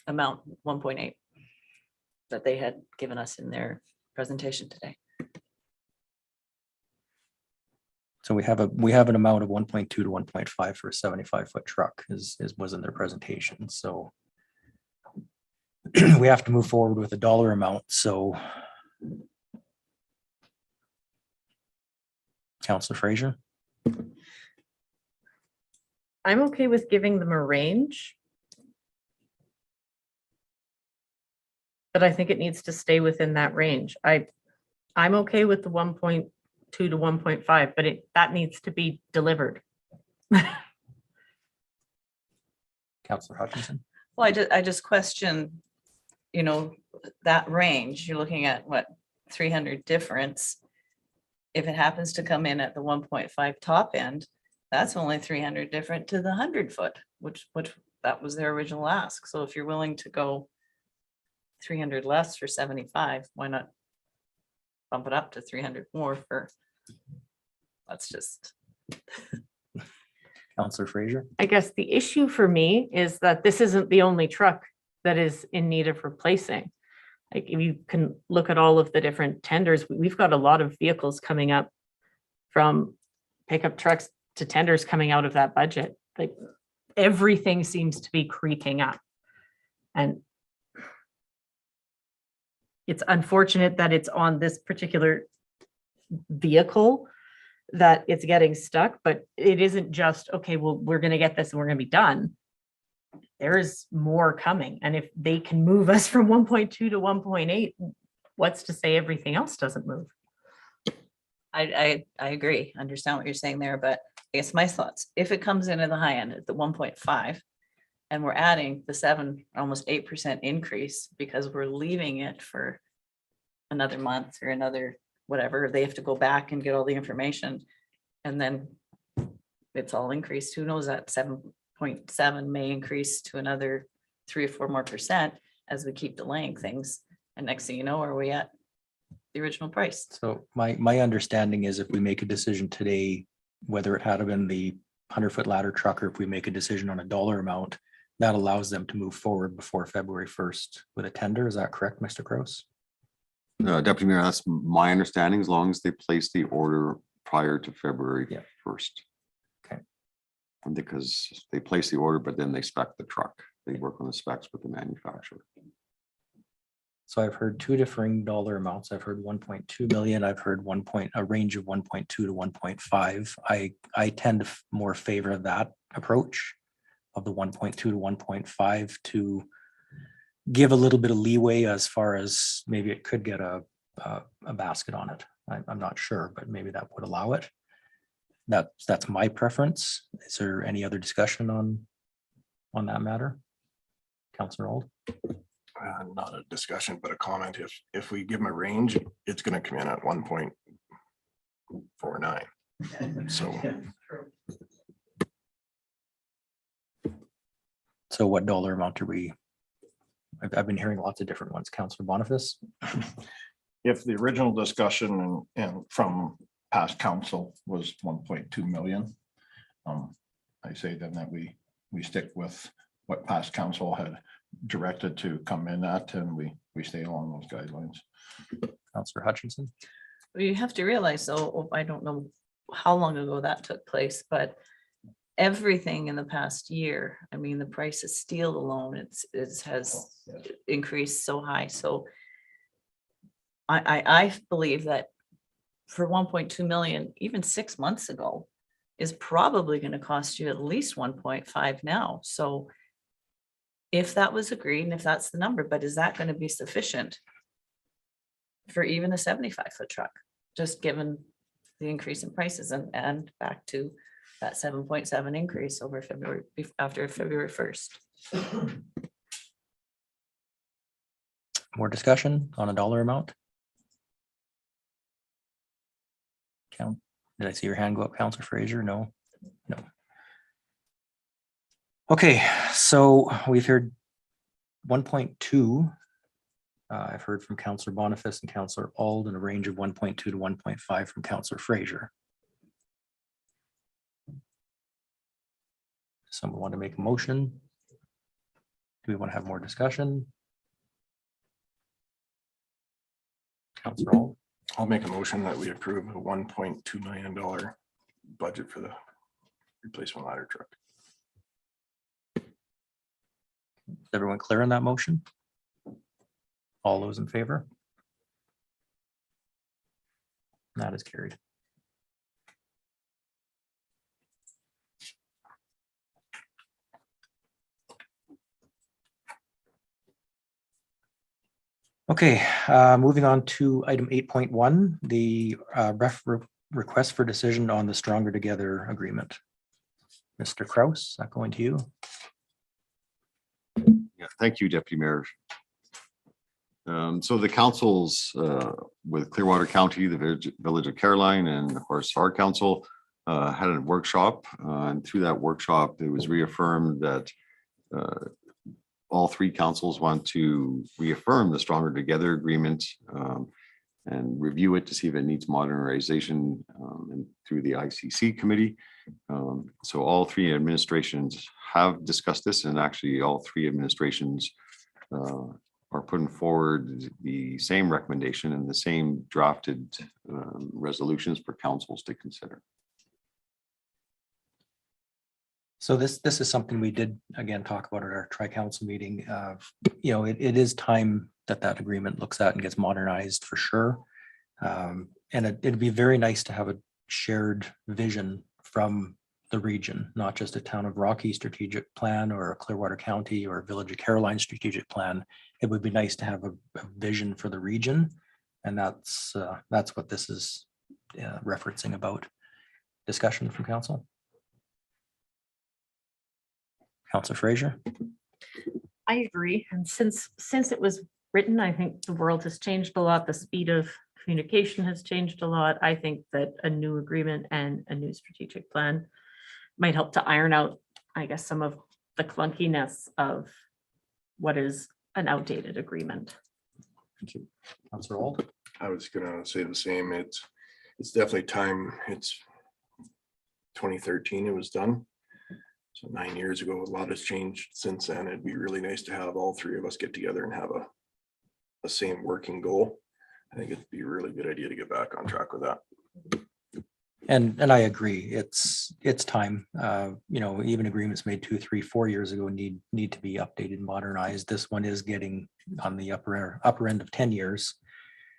amount 1.8 that they had given us in their presentation today. So we have an amount of 1.2 to 1.5 for a 75-foot truck was in their presentation. So we have to move forward with a dollar amount. So Councillor Fraser? I'm okay with giving them a range. But I think it needs to stay within that range. I'm okay with the 1.2 to 1.5, but that needs to be delivered. Councillor Hutchinson? Well, I just question, that range, you're looking at what, 300 difference. If it happens to come in at the 1.5 top end, that's only 300 different to the 100-foot, which that was their original ask. So if you're willing to go 300 less for 75, why not bump it up to 300 more for, that's just. Councillor Fraser? I guess the issue for me is that this isn't the only truck that is in need of replacing. Like, if you can look at all of the different tenders, we've got a lot of vehicles coming up from pickup trucks to tenders coming out of that budget. Like, everything seems to be creeping up. And it's unfortunate that it's on this particular vehicle that it's getting stuck, but it isn't just, okay, well, we're going to get this and we're going to be done. There is more coming. And if they can move us from 1.2 to 1.8, what's to say everything else doesn't move? I agree, understand what you're saying there, but I guess my thoughts, if it comes in at the high end at the 1.5, and we're adding the 7, almost 8% increase because we're leaving it for another month or another whatever, they have to go back and get all the information, and then it's all increased. Who knows, that 7.7 may increase to another 3 or 4 more % as we keep delaying things. And next thing you know, are we at the original price? So my understanding is if we make a decision today, whether it had been the 100-foot ladder truck or if we make a decision on a dollar amount, that allows them to move forward before February 1st with a tender. Is that correct, Mr. Gross? Deputy Mayor, that's my understanding, as long as they place the order prior to February 1st. Okay. Because they place the order, but then they spec the truck. They work on the specs with the manufacturer. So I've heard two differing dollar amounts. I've heard 1.2 million. I've heard a range of 1.2 to 1.5. I tend to more favor that approach of the 1.2 to 1.5 to give a little bit of leeway as far as maybe it could get a basket on it. I'm not sure, but maybe that would allow it. That's my preference. Is there any other discussion on that matter? Councillor Old? Not a discussion, but a comment. If we give them a range, it's going to come in at 1.2 4.49. So So what dollar amount are we? I've been hearing lots of different ones. Councillor Boniface? If the original discussion and from past council was 1.2 million, I say then that we stick with what past council had directed to come in at, and we stay along those guidelines. Councillor Hutchinson? Well, you have to realize, though, I don't know how long ago that took place, but everything in the past year, I mean, the price of steel alone, has increased so high, so I believe that for 1.2 million, even 6 months ago, is probably going to cost you at least 1.5 now. So if that was agreed, and if that's the number, but is that going to be sufficient for even a 75-foot truck, just given the increase in prices and back to that 7.7 increase over February, after February 1st? More discussion on a dollar amount? Did I see your hand go up, Councillor Fraser? No, no. Okay, so we've heard 1.2. I've heard from Councillor Boniface and Councillor Ald in a range of 1.2 to 1.5 from Councillor Fraser. Someone want to make a motion? Do we want to have more discussion? Councillor Ald? I'll make a motion that we approve a $1.2 million budget for the replacement ladder truck. Is everyone clear on that motion? All those in favor? That is carried. Okay, moving on to item 8.1, the request for decision on the Stronger Together agreement. Mr. Kraus, that going to you? Yeah, thank you, Deputy Mayor. So the councils with Clearwater County, the Village of Caroline, and of course our council had a workshop, and through that workshop it was reaffirmed that all three councils want to reaffirm the Stronger Together agreement and review it to see if it needs modernization and through the ICC committee. So all three administrations have discussed this, and actually all three administrations are putting forward the same recommendation and the same drafted resolutions for councils to consider. So this is something we did again talk about at our tri-council meeting. You know, it is time that agreement looks at and gets modernized for sure. And it'd be very nice to have a shared vision from the region, not just a Town of Rocky strategic plan or a Clearwater County or Village of Caroline strategic plan. It would be nice to have a vision for the region, and that's what this is referencing about. Discussion from council. Councillor Fraser. I agree. And since it was written, I think the world has changed a lot. The speed of communication has changed a lot. I think that a new agreement and a new strategic plan might help to iron out, I guess, some of the clunkiness of what is an outdated agreement. Thank you. Councillor Ald. I was gonna say the same. It's definitely time. It's 2013 it was done. So 9 years ago, a lot has changed since then. It'd be really nice to have all three of us get together and have a same working goal. I think it'd be a really good idea to get back on track with that. And I agree. It's time. You know, even agreements made 2, 3, 4 years ago need to be updated and modernized. This one is getting on the upper end of 10 years.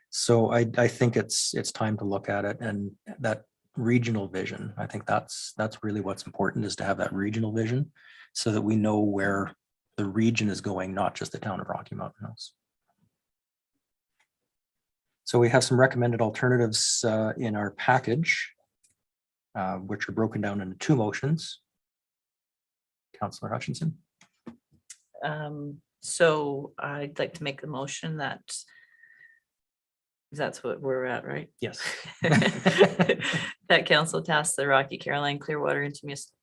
So I think it's time to look at it, and that regional vision. I think that's really what's important, is to have that regional vision so that we know where the region is going, not just the Town of Rocky Mountain Hills. So we have some recommended alternatives in our package, which are broken down into 2 motions. Councillor Hutchinson. So I'd like to make a motion that That's what we're at, right? Yes. That council tasked the Rocky Caroline Clearwater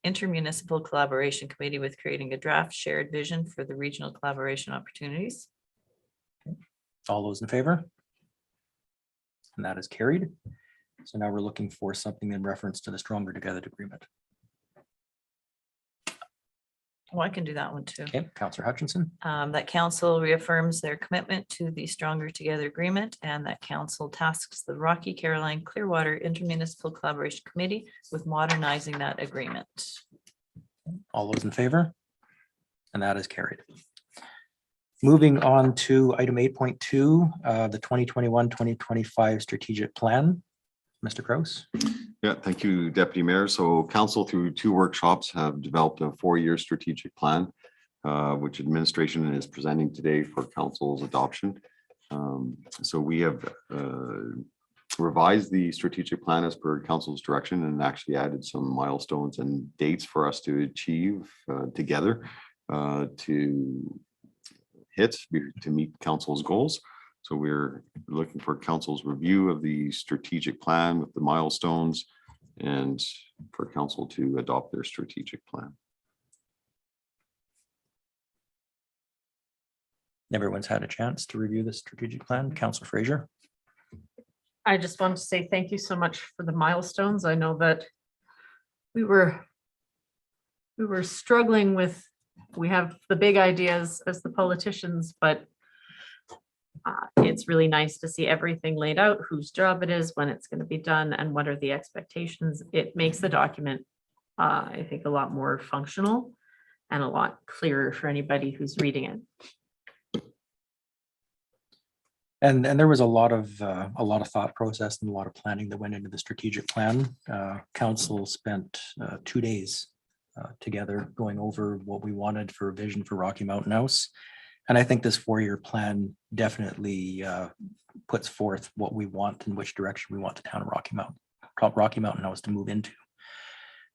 Intermunicipal Collaboration Committee with creating a draft shared vision for the regional collaboration opportunities. All those in favor? And that is carried. So now we're looking for something in reference to the Stronger Together agreement. Oh, I can do that one too. Okay, Councillor Hutchinson. That council reaffirms their commitment to the Stronger Together agreement, and that council tasks the Rocky Caroline Clearwater Intermunicipal Collaboration Committee with modernizing that agreement. All those in favor? And that is carried. Moving on to item 8.2, the 2021-2025 strategic plan. Mr. Kraus. Yeah, thank you, Deputy Mayor. So council through 2 workshops have developed a 4-year strategic plan, which administration is presenting today for council's adoption. So we have revised the strategic plan as per council's direction and actually added some milestones and dates for us to achieve together to meet council's goals. So we're looking for council's review of the strategic plan with the milestones and for council to adopt their strategic plan. Everyone's had a chance to review the strategic plan. Councillor Fraser. I just want to say thank you so much for the milestones. I know that we were struggling with, we have the big ideas as the politicians, but it's really nice to see everything laid out, whose job it is, when it's going to be done, and what are the expectations. It makes the document, I think, a lot more functional and a lot clearer for anybody who's reading it. And there was a lot of thought process and a lot of planning that went into the strategic plan. Council spent 2 days together going over what we wanted for a vision for Rocky Mountain House. And I think this 4-year plan definitely puts forth what we want and which direction we want the town of Rocky Mountain House to move into.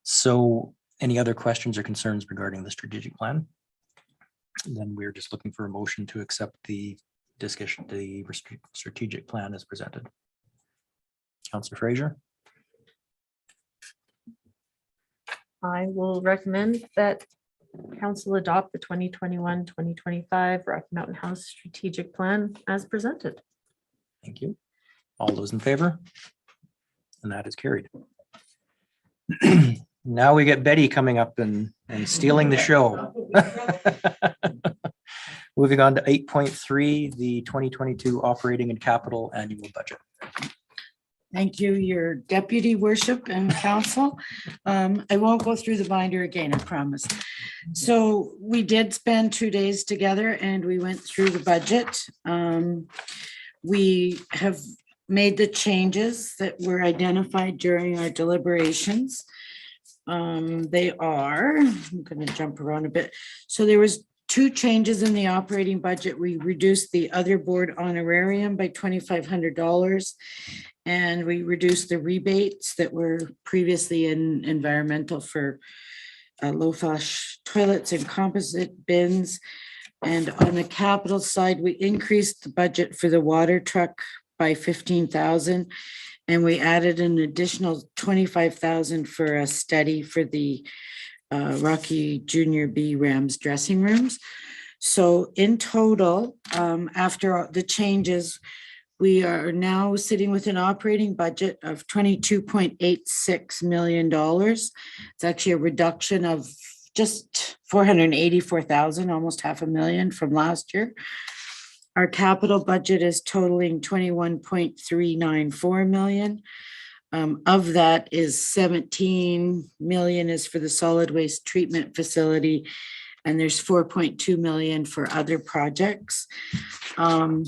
So any other questions or concerns regarding the strategic plan? And then we're just looking for a motion to accept the discussion, the strategic plan as presented. Councillor Fraser. I will recommend that council adopt the 2021-2025 Rocky Mountain House strategic plan as presented. Thank you. All those in favor? And that is carried. Now we get Betty coming up and stealing the show. Moving on to 8.3, the 2022 operating and capital annual budget. Thank you, your deputy worship and council. I won't go through the binder again, I promise. So we did spend 2 days together and we went through the budget. We have made the changes that were identified during our deliberations. They are, I'm going to jump around a bit. So there was 2 changes in the operating budget. We reduced the other board honorarium by $2,500. And we reduced the rebates that were previously in environmental for low flush toilets and composite bins. And on the capital side, we increased the budget for the water truck by $15,000. And we added an additional $25,000 for a study for the Rocky Junior B Rams dressing rooms. So in total, after the changes, we are now sitting with an operating budget of $22.86 million. It's actually a reduction of just $484,000, almost $500,000 from last year. Our capital budget is totaling $21.394 million. Of that is 17 million is for the solid waste treatment facility, and there's 4.2 million for other projects. I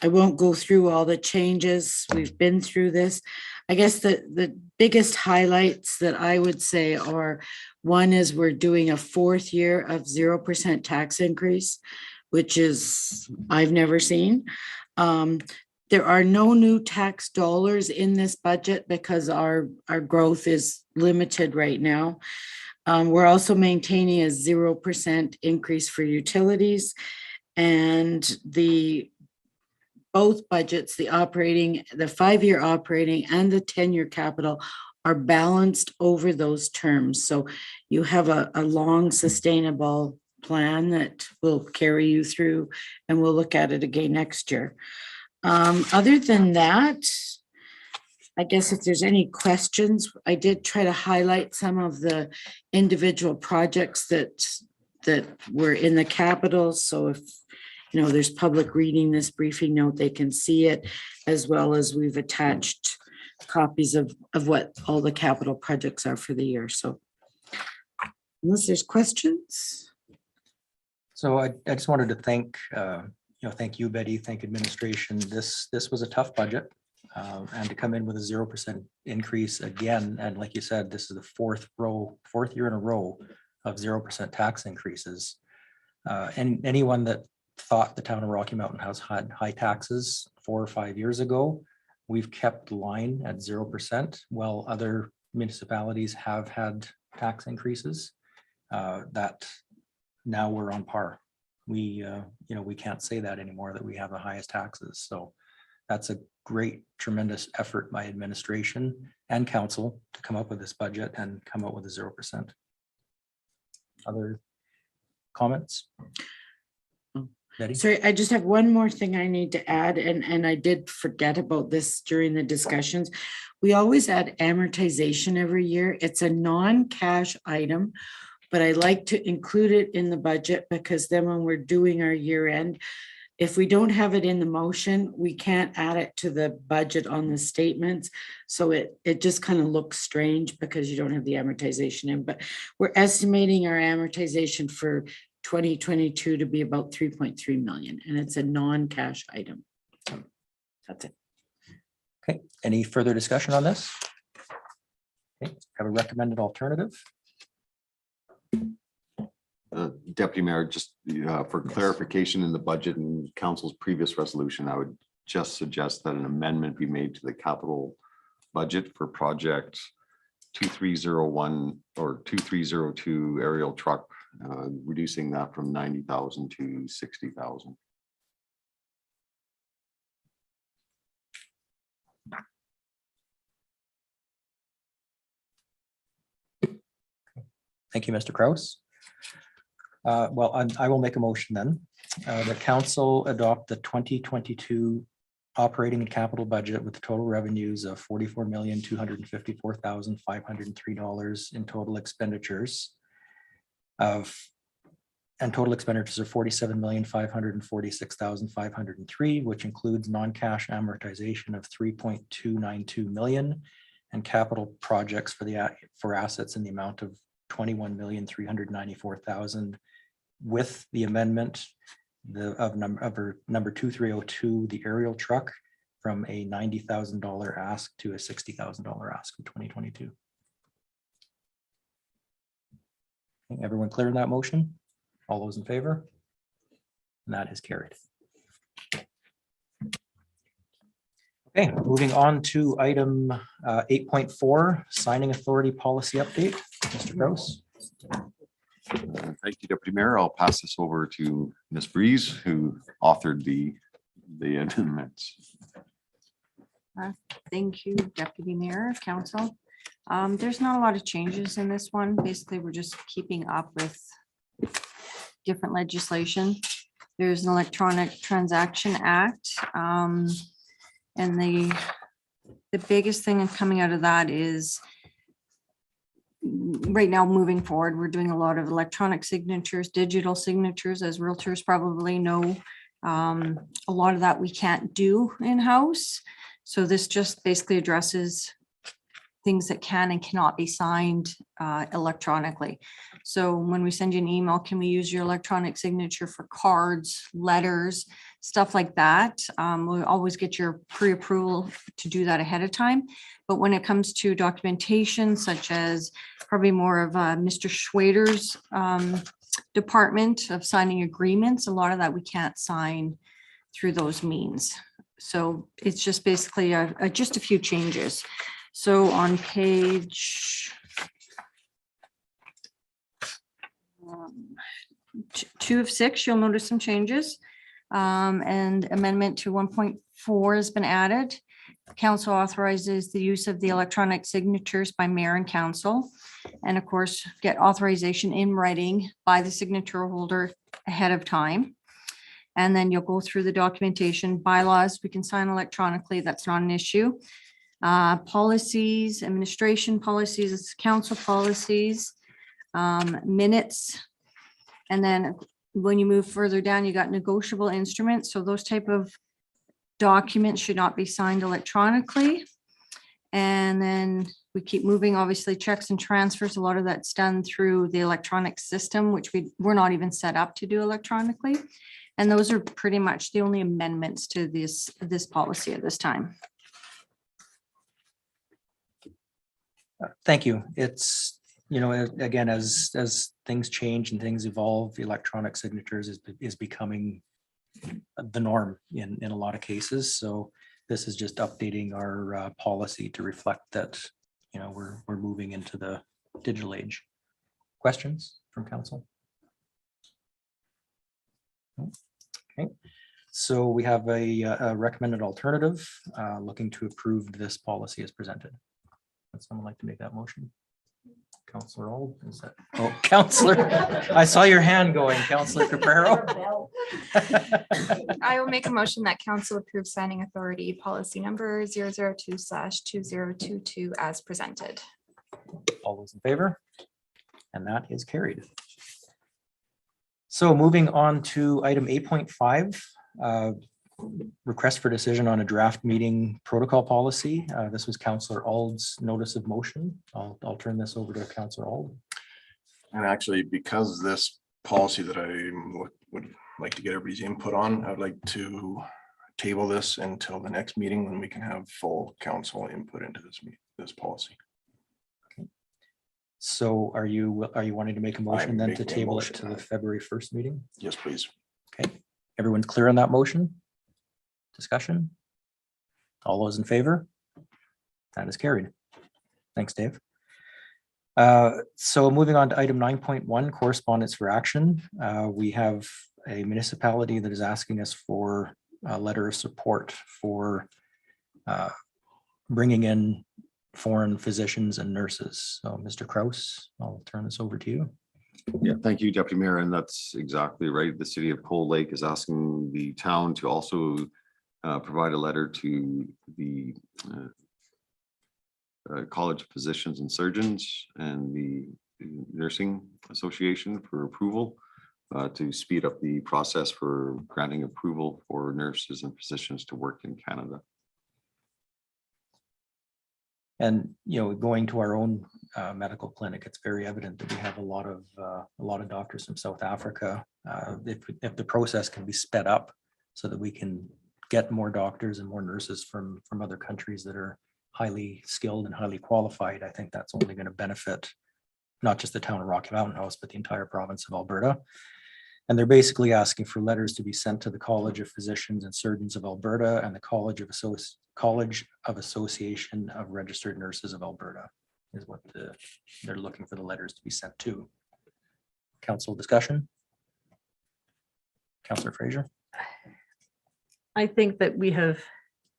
won't go through all the changes. We've been through this. I guess the biggest highlights that I would say are, one is we're doing a 4th year of 0% tax increase, which is I've never seen. There are no new tax dollars in this budget because our growth is limited right now. We're also maintaining a 0% increase for utilities, and the both budgets, the operating, the 5-year operating and the 10-year capital are balanced over those terms. So you have a long sustainable plan that will carry you through, and we'll look at it again next year. Other than that, I guess if there's any questions, I did try to highlight some of the individual projects that were in the capital. So if, you know, there's public reading this briefing note, they can see it, as well as we've attached copies of what all the capital projects are for the year. So unless there's questions. So I just wanted to thank, thank you, Betty, thank administration. This was a tough budget. And to come in with a 0% increase again, and like you said, this is the fourth year in a row of 0% tax increases. And anyone that thought the town of Rocky Mountain House had high taxes 4 or 5 years ago, we've kept line at 0%, while other municipalities have had tax increases that now we're on par. We can't say that anymore, that we have the highest taxes. So that's a great, tremendous effort by administration and council to come up with this budget and come up with a 0%. Other comments? Betty? Sorry, I just have one more thing I need to add, and I did forget about this during the discussions. We always add amortization every year. It's a non-cash item, but I like to include it in the budget because then when we're doing our year end, if we don't have it in the motion, we can't add it to the budget on the statements. So it just kind of looks strange because you don't have the amortization in, but we're estimating our amortization for 2022 to be about 3.3 million, and it's a non-cash item. That's it. Okay, any further discussion on this? Okay, have a recommended alternative? Deputy Mayor, just for clarification in the budget and council's previous resolution, I would just suggest that an amendment be made to the capital budget for project 2301 or 2302 aerial truck, reducing that from 90,000 to 60,000. Thank you, Mr. Kraus. Well, I will make a motion then. The council adopt the 2022 operating and capital budget with total revenues of $44,254,503 in total expenditures and total expenditures of $47,546,503, which includes non-cash amortization of $3.292 million and capital projects for assets in the amount of $21,394,000, with the amendment of number 2302, the aerial truck, from a $90,000 ask to a $60,000 ask in 2022. Everyone clear on that motion? All those in favor? And that is carried. Okay, moving on to item 8.4, signing authority policy update. Mr. Gross. Thank you, Deputy Mayor. I'll pass this over to Ms. Breeze, who authored the amendments. Thank you, Deputy Mayor, Council. There's not a lot of changes in this one. Basically, we're just keeping up with different legislation. There's an Electronic Transaction Act. And the biggest thing coming out of that is right now, moving forward, we're doing a lot of electronic signatures, digital signatures, as realtors probably know. A lot of that we can't do in-house. So this just basically addresses things that can and cannot be signed electronically. So when we send you an email, can we use your electronic signature for cards, letters, stuff like that? We'll always get your pre-approval to do that ahead of time. But when it comes to documentation, such as probably more of Mr. Schwader's department of signing agreements, a lot of that we can't sign through those means. So it's just basically just a few changes. So on page 2 of 6, you'll notice some changes. And amendment to 1.4 has been added. Council authorizes the use of the electronic signatures by mayor and council. And of course, get authorization in writing by the signature holder ahead of time. And then you'll go through the documentation. Bylaws, we can sign electronically. That's not an issue. Policies, administration policies, council policies, minutes. And then when you move further down, you got negotiable instruments. So those type of documents should not be signed electronically. And then we keep moving, obviously checks and transfers. A lot of that's done through the electronic system, which we're not even set up to do electronically. And those are pretty much the only amendments to this policy at this time. Thank you. It's, you know, again, as things change and things evolve, electronic signatures is becoming the norm in a lot of cases. So this is just updating our policy to reflect that, you know, we're moving into the digital age. Questions from council? Okay, so we have a recommended alternative, looking to approve this policy as presented. Would someone like to make that motion? Councillor Old, is that? Oh, Councillor, I saw your hand going, Councillor Caprero. I will make a motion that council approves signing authority policy number 002/2022 as presented. All those in favor? And that is carried. So moving on to item 8.5, request for decision on a draft meeting protocol policy. This was Councillor Ald's notice of motion. I'll turn this over to Councillor Ald. And actually, because this policy that I would like to get everybody's input on, I'd like to table this until the next meeting when we can have full council input into this policy. So are you wanting to make a motion then to making a table it motion. to the February 1st meeting? Yes, please. Okay, everyone's clear on that motion? Discussion? All those in favor? That is carried. Thanks, Dave. So moving on to item 9.1, correspondence for action. We have a municipality that is asking us for a letter of support for bringing in foreign physicians and nurses. So Mr. Kraus, I'll turn this over to you. Yeah, thank you, Deputy Mayor, and that's exactly right. The city of Cold Lake is asking the town to also provide a letter to the College of Physicians and Surgeons and the Nursing Association for approval to speed up the process for granting approval for nurses and physicians to work in Canada. And, you know, going to our own medical clinic, it's very evident that we have a lot of doctors from South Africa. If the process can be sped up so that we can get more doctors and more nurses from other countries that are highly skilled and highly qualified, I think that's only going to benefit not just the town of Rocky Mountain House, but the entire province of Alberta. And they're basically asking for letters to be sent to the College of Physicians and Surgeons of Alberta and the College of Association of Registered Nurses of Alberta is what they're looking for the letters to be sent to. Council discussion? Councillor Fraser? I think that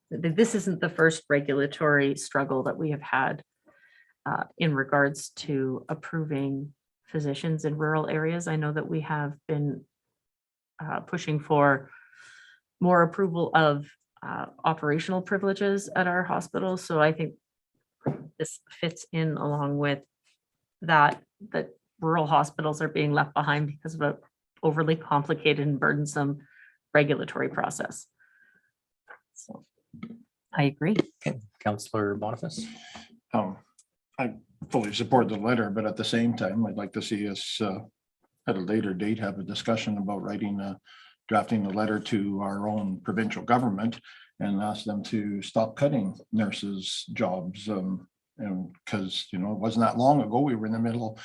this isn't the first regulatory struggle that we have had in regards to approving physicians in rural areas. I know that we have been pushing for more approval of operational privileges at our hospitals. So I think this fits in along with that rural hospitals are being left behind because of an overly complicated and burdensome regulatory process. So I agree. Okay, Councillor Boniface. I fully support the letter, but at the same time, I'd like to see us at a later date have a discussion about drafting a letter to our own provincial government and ask them to stop cutting nurses' jobs. And because, you know, it wasn't that long ago, we were in the middle,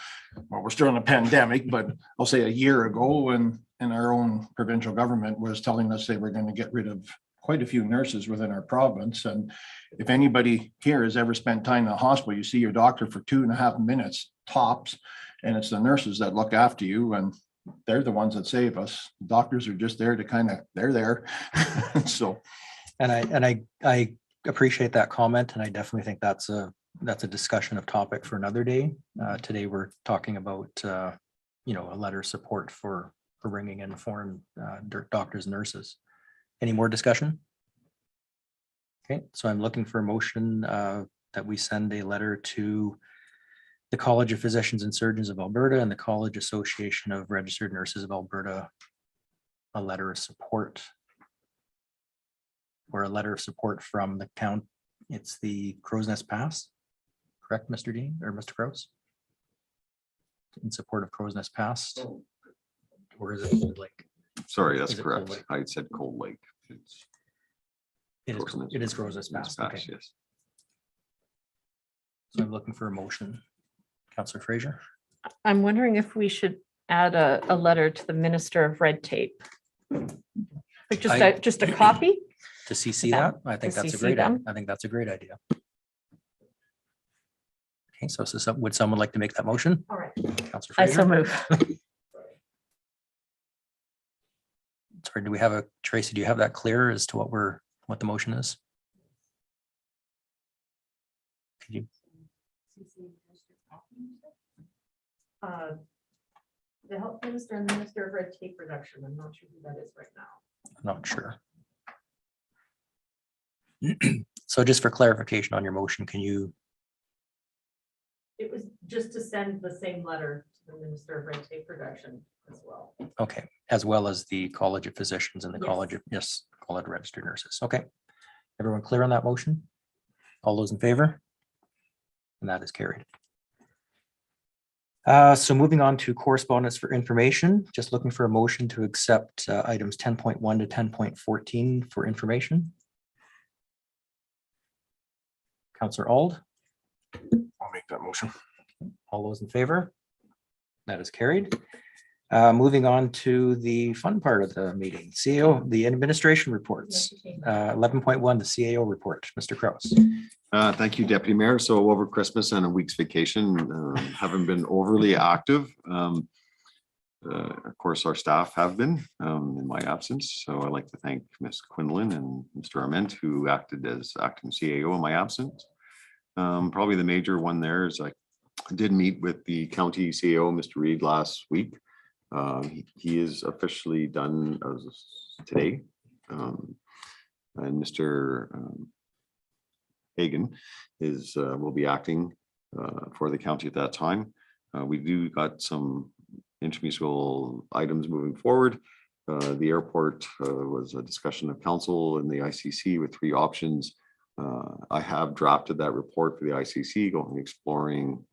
well, we're still in a pandemic, but I'll say a year ago, and our own provincial government was telling us they were going to get rid of quite a few nurses within our province. And if anybody here has ever spent time in the hospital, you see your doctor for 2.5 minutes tops, and it's the nurses that look after you. And they're the ones that save us. Doctors are just there to kind of, they're there. So, And I appreciate that comment, and I definitely think that's a discussion of topic for another day. Today, we're talking about, you know, a letter of support for bringing in foreign doctors and nurses. Any more discussion? Okay, so I'm looking for a motion that we send a letter to the College of Physicians and Surgeons of Alberta and the College Association of Registered Nurses of Alberta, a letter of support, or a letter of support from the town. It's the Crow's Nest Pass, correct, Mr. Dean or Mr. Crows? In support of Crow's Nest Pass, or is it like? Sorry, that's Is it Cold correct. Lake? I had said Cold Lake. It's It is Crow's Nest Pass. Pass, Okay, yes. so I'm looking for a motion. Councillor Fraser, I'm wondering if we should add a letter to the Minister of Red Tape. Like just a copy? to CC that, I think To that's a CC great, them? I think that's a great idea. Okay, so would someone like to make that motion? All right. Councillor I so Fraser? move. Sorry, do we have Tracy, do you have that clear as to what the motion is? Could you, The Health Minister and the Minister of Red Tape Reduction. I'm not sure who that is right now. I'm not sure. So just for clarification on your motion, can you, It was just to send the same letter to the Minister of Red Tape Reduction as well. okay, as well as the College of Physicians and the Yes. College of, yes, College of Registered Nurses, okay. Everyone clear on that motion? All those in favor? And that is carried. So moving on to correspondence for information, just looking for a motion to accept items 10.1 to 10.14 for information. Councillor Ald, I'll make that motion. all those in favor? That is carried. Moving on to the fun part of the meeting, CEO, the administration reports. 11.1, the CAO report, Mr. Kraus. Thank you, Deputy Mayor. So over Christmas and a week's vacation, haven't been overly active. Of course, our staff have been in my absence. So I'd like to thank Ms. Quinlan and Mr. Arment, who acted as acting CAO in my absence. Probably the major one there is I did meet with the county CAO, Mr. Reed, last week. He is officially done as today. And Mr. Hagan will be acting for the county at that time. We do got some intermunicipal items moving forward. The airport was a discussion of council and the ICC with 3 options. I have drafted that report for the ICC, going exploring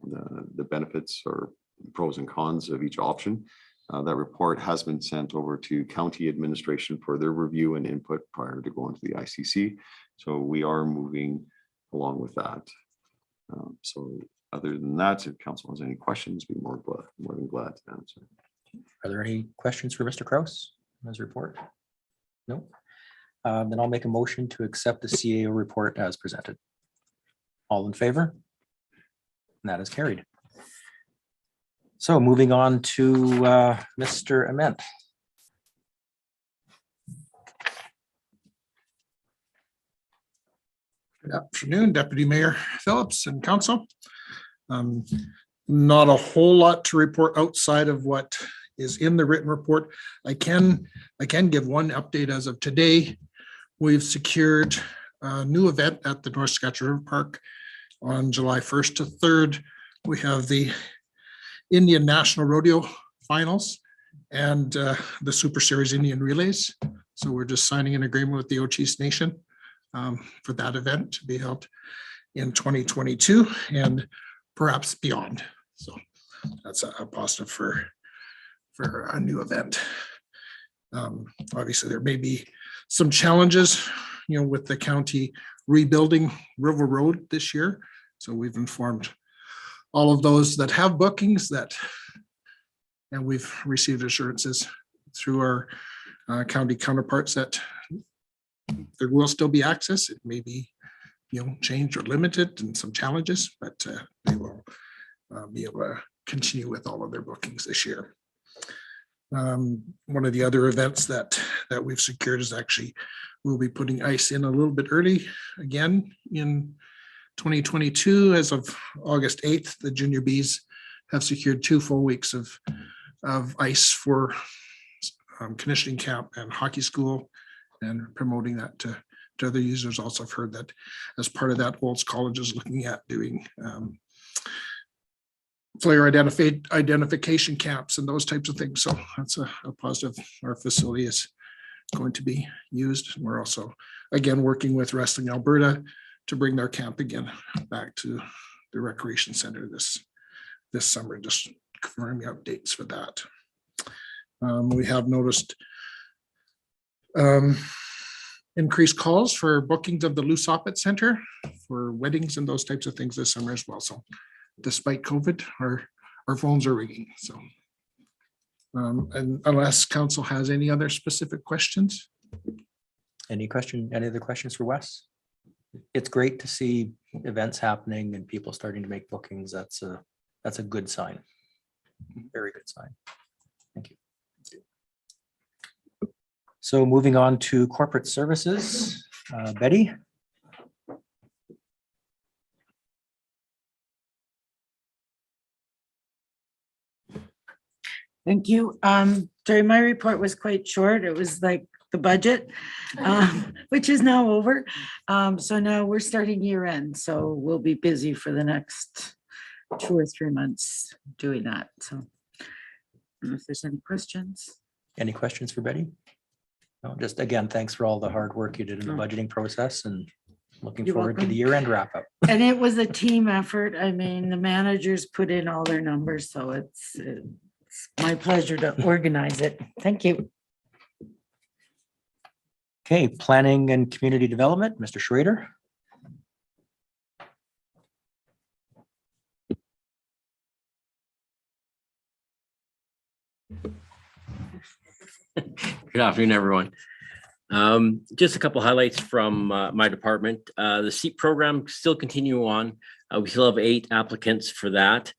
the benefits or pros and cons of each option. That report has been sent over to county administration for their review and input prior to going to the ICC. So we are moving along with that. So other than that, if council has any questions, be more than glad to answer. Are there any questions for Mr. Kraus on his report? No. Then I'll make a motion to accept the CAO report as presented. All in favor? And that is carried. So moving on to Mr. Ament. Good afternoon, Deputy Mayor Phillips and Council. Not a whole lot to report outside of what is in the written report. I can give one update as of today. We've secured a new event at the North Saskatchewan River Park on July 1st to 3rd. We have the Indian National Rodeo Finals and the Super Series Indian Relays. So we're just signing an agreement with the Ochese Nation for that event to be held in 2022 and perhaps beyond. So that's a positive for a new event. Obviously, there may be some challenges, with the county rebuilding River Road this year. So we've informed all of those that have bookings and we've received assurances through our county counterparts that there will still be access. It may be, changed or limited and some challenges, but they will be able to continue with all of their bookings this year. One of the other events that we've secured is actually, we'll be putting ice in a little bit early again in 2022. As of August 8th, the junior bees have secured 2 full weeks of ice for conditioning camp and hockey school, and promoting that to other users. Also, I've heard that as part of that, Olds College is looking at doing flare identification camps and those types of things. So that's a positive. Our facility is going to be used. We're also, again, working with Wrestling Alberta to bring their camp again back to the recreation center this summer. Just confirming updates for that. We have noticed increased calls for bookings of the Lou Soppet Center for weddings and those types of things this summer as well. So despite COVID, our phones are ringing. So and unless council has any other specific questions. Any other questions for Wes? It's great to see events happening and people starting to make bookings. That's a good sign. Very good sign. Thank you. So moving on to corporate services, Betty. Thank you. Sorry, my report was quite short. It was like the budget, which is now over. So now we're starting year end. So we'll be busy for the next 2 or 3 months doing that. So I don't know if there's any questions. Any questions for Betty? No, just again, thanks for all the hard work you did in the budgeting process, and looking You're forward to welcome. the year-end wrap up. And it was a team effort. I mean, the managers put in all their numbers, so it's my pleasure to organize it. Thank you. Okay, planning and community development, Mr. Schrader. Good afternoon, everyone. Just a couple highlights from my department. The SEEP program still continue on. We still have 8 applicants for that.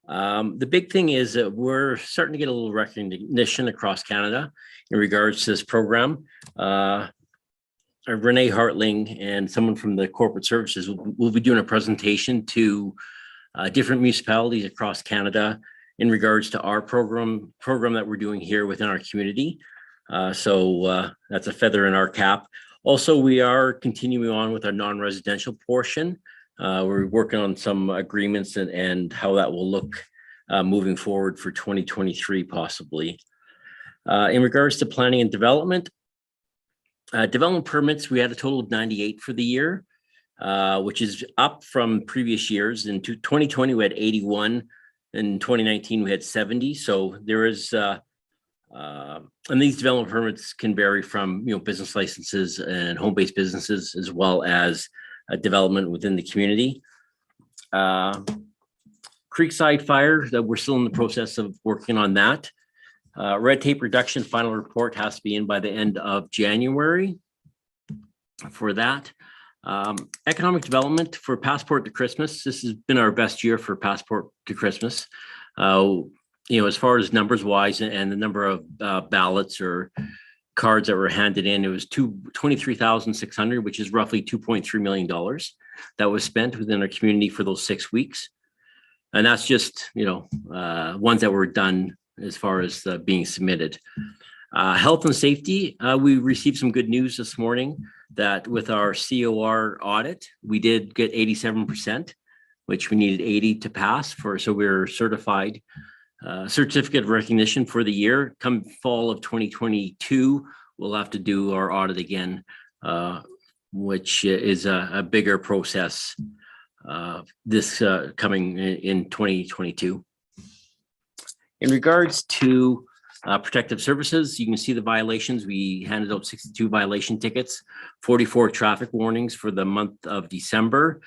The big thing is that we're starting to get a little recognition across Canada in regards to this program. Renee Hartling and someone from the corporate services will be doing a presentation to different municipalities across Canada in regards to our program that we're doing here within our community. So that's a feather in our cap. Also, we are continuing on with our non-residential portion. We're working on some agreements and how that will look moving forward for 2023 possibly. In regards to planning and development, development permits, we had a total of 98 for the year, which is up from previous years. In 2020, we had 81. In 2019, we had 70. So there is, and these development permits can vary from, business licenses and home-based businesses, as well as development within the community. Creekside Fire, that we're still in the process of working on that. Red tape reduction final report has to be in by the end of January for that. Economic development for Passport to Christmas. This has been our best year for Passport to Christmas. As far as numbers wise and the number of ballots or cards that were handed in, it was 23,600, which is roughly $2.3 million that was spent within our community for those 6 weeks. And that's just, ones that were done as far as being submitted. Health and safety, we received some good news this morning that with our COR audit, we did get 87%, which we needed 80 to pass for. So we're certified. Certificate of recognition for the year. Come fall of 2022, we'll have to do our audit again, which is a bigger process this coming in 2022. In regards to protective services, you can see the violations. We handed out 62 violation tickets, 44 traffic warnings for the month of December.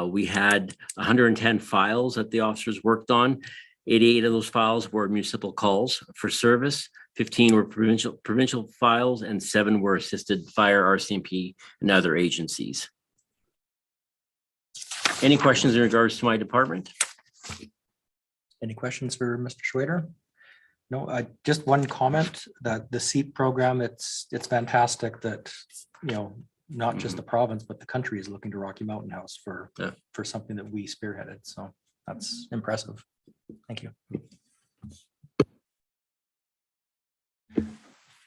We had 110 files that the officers worked on. 88 of those files were municipal calls for service, 15 were provincial files, and 7 were assisted fire, RCMP, and other agencies. Any questions in regards to my department? Any questions for Mr. Schrader? No, just one comment that the SEEP program, it's fantastic that, not just the province, but the country is looking to Rocky Mountain House for something that we spearheaded. So that's impressive. Thank you.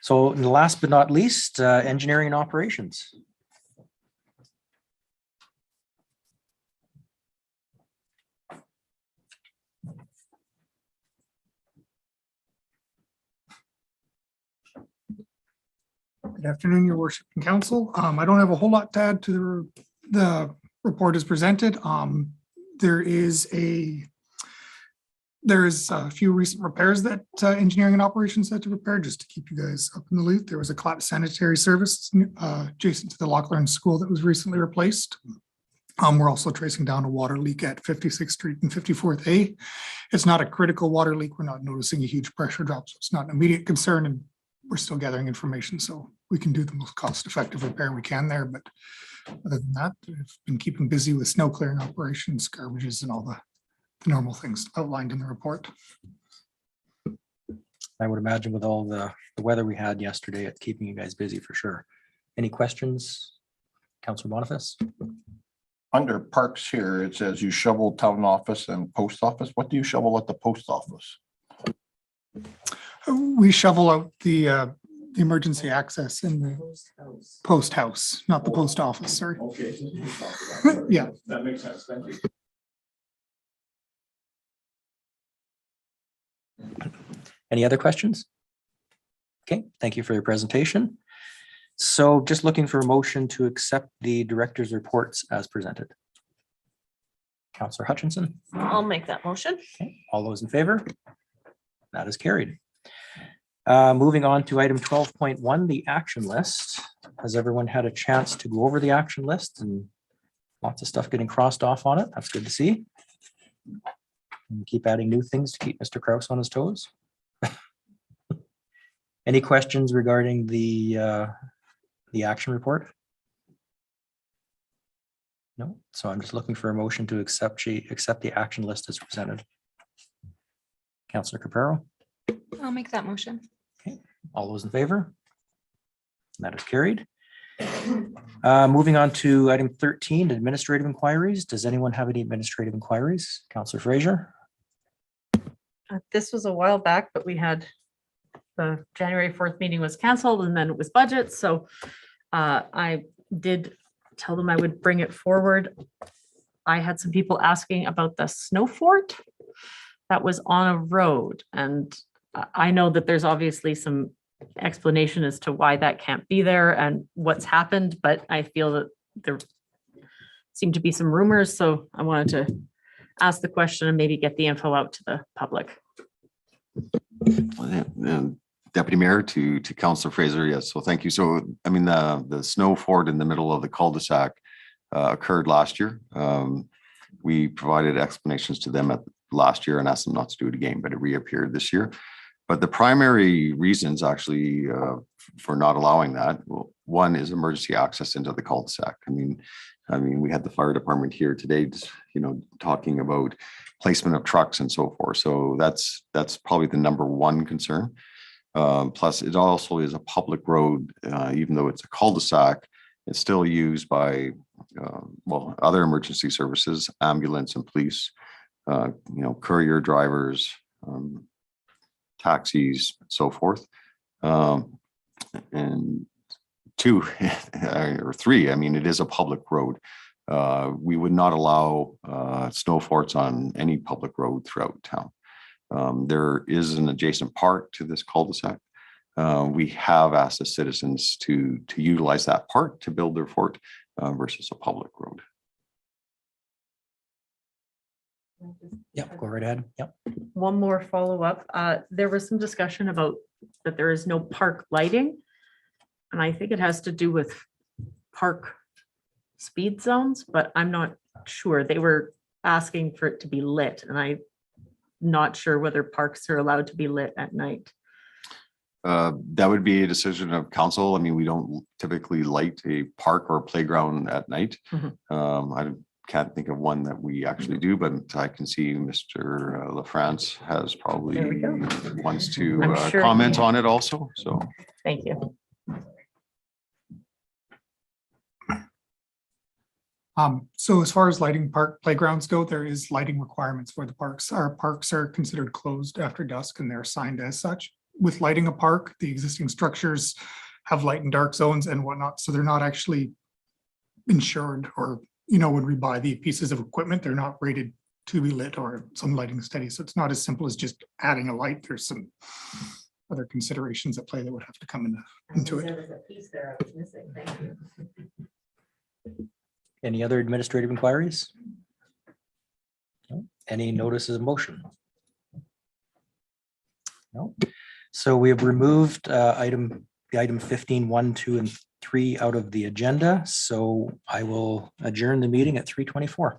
So last but not least, engineering and operations. Good afternoon, your worship and council. I don't have a whole lot to add to the report as presented. There is a few recent repairs that engineering and operations had to repair just to keep you guys up in the loop. There was a collapsed sanitary service adjacent to the Lochlearn School that was recently replaced. We're also tracing down a water leak at 56th Street and 54th A. It's not a critical water leak. We're not noticing a huge pressure drop, so it's not an immediate concern, and we're still gathering information, so we can do the most cost-effective repair we can there. But other than that, we've been keeping busy with snow clearing operations, garbages, and all the normal things outlined in the report. I would imagine with all the weather we had yesterday, it's keeping you guys busy for sure. Any questions? Councilor Boniface? Under parks here, it says you shovel town office and post office. What do you shovel at the post office? We shovel out the emergency access in the post house, not the post office, sorry. Okay. Yeah. That makes sense. Thank you. Any other questions? Okay, thank you for your presentation. So just looking for a motion to accept the director's reports as presented. Councillor Hutchinson, I'll make that motion. all those in favor? That is carried. Moving on to item 12.1, the action list. Has everyone had a chance to go over the action list and lots of stuff getting crossed off on it? That's good to see. And keep adding new things to keep Mr. Kraus on his toes. Any questions regarding the action report? No, so I'm just looking for a motion to accept the action list as presented. Councillor Capero, I'll make that motion. all those in favor? That is carried. Moving on to item 13, administrative inquiries. Does anyone have any administrative inquiries? Councillor Fraser? This was a while back, but we had the January 4th meeting was canceled and then it was budget. So I did tell them I would bring it forward. I had some people asking about the snow fort that was on a road. And I know that there's obviously some explanation as to why that can't be there and what's happened, but I feel that there seem to be some rumors. So I wanted to ask the question and maybe get the info out to the public. Deputy Mayor to Councillor Fraser, yes, so thank you. So, I mean, the snow fort in the middle of the cul-de-sac occurred last year. We provided explanations to them last year and asked them not to do it again, but it reappeared this year. But the primary reasons actually for not allowing that, well, one is emergency access into the cul-de-sac. I mean, we had the fire department here today, talking about placement of trucks and so forth. So that's probably the number one concern. Plus, it also is a public road, even though it's a cul-de-sac, it's still used by, other emergency services, ambulance and police, courier drivers, taxis, so forth. And two or three, I mean, it is a public road. We would not allow snow forts on any public road throughout town. There is an adjacent park to this cul-de-sac. We have asked the citizens to utilize that park to build their fort versus a public road. Yep, go right ahead. Yep. One more follow-up. There was some discussion about that there is no park lighting. And I think it has to do with park speed zones, but I'm not sure. They were asking for it to be lit, and I'm not sure whether parks are allowed to be lit at night. That would be a decision of council. I mean, we don't typically light a park or playground at night. Mhm. can't think of one that we actually do, but I can see Mr. LaFrance has probably There we go. wants to I'm sure comment he- on it also, so. Thank you. So as far as lighting park playgrounds go, there is lighting requirements for the parks. Our parks are considered closed after dusk and they're assigned as such. With lighting a park, the existing structures have light and dark zones and whatnot, so they're not actually insured or, when we buy the pieces of equipment, they're not rated to be lit or some lighting study. So it's not as simple as just adding a light. There's some other considerations at play that would have to come into it. There was a piece there I was missing. Thank you. Any other administrative inquiries? No? Any notices of motion? No. So we have removed the item 15, 1, 2, and 3 out of the agenda. So I will adjourn the meeting at 3:24.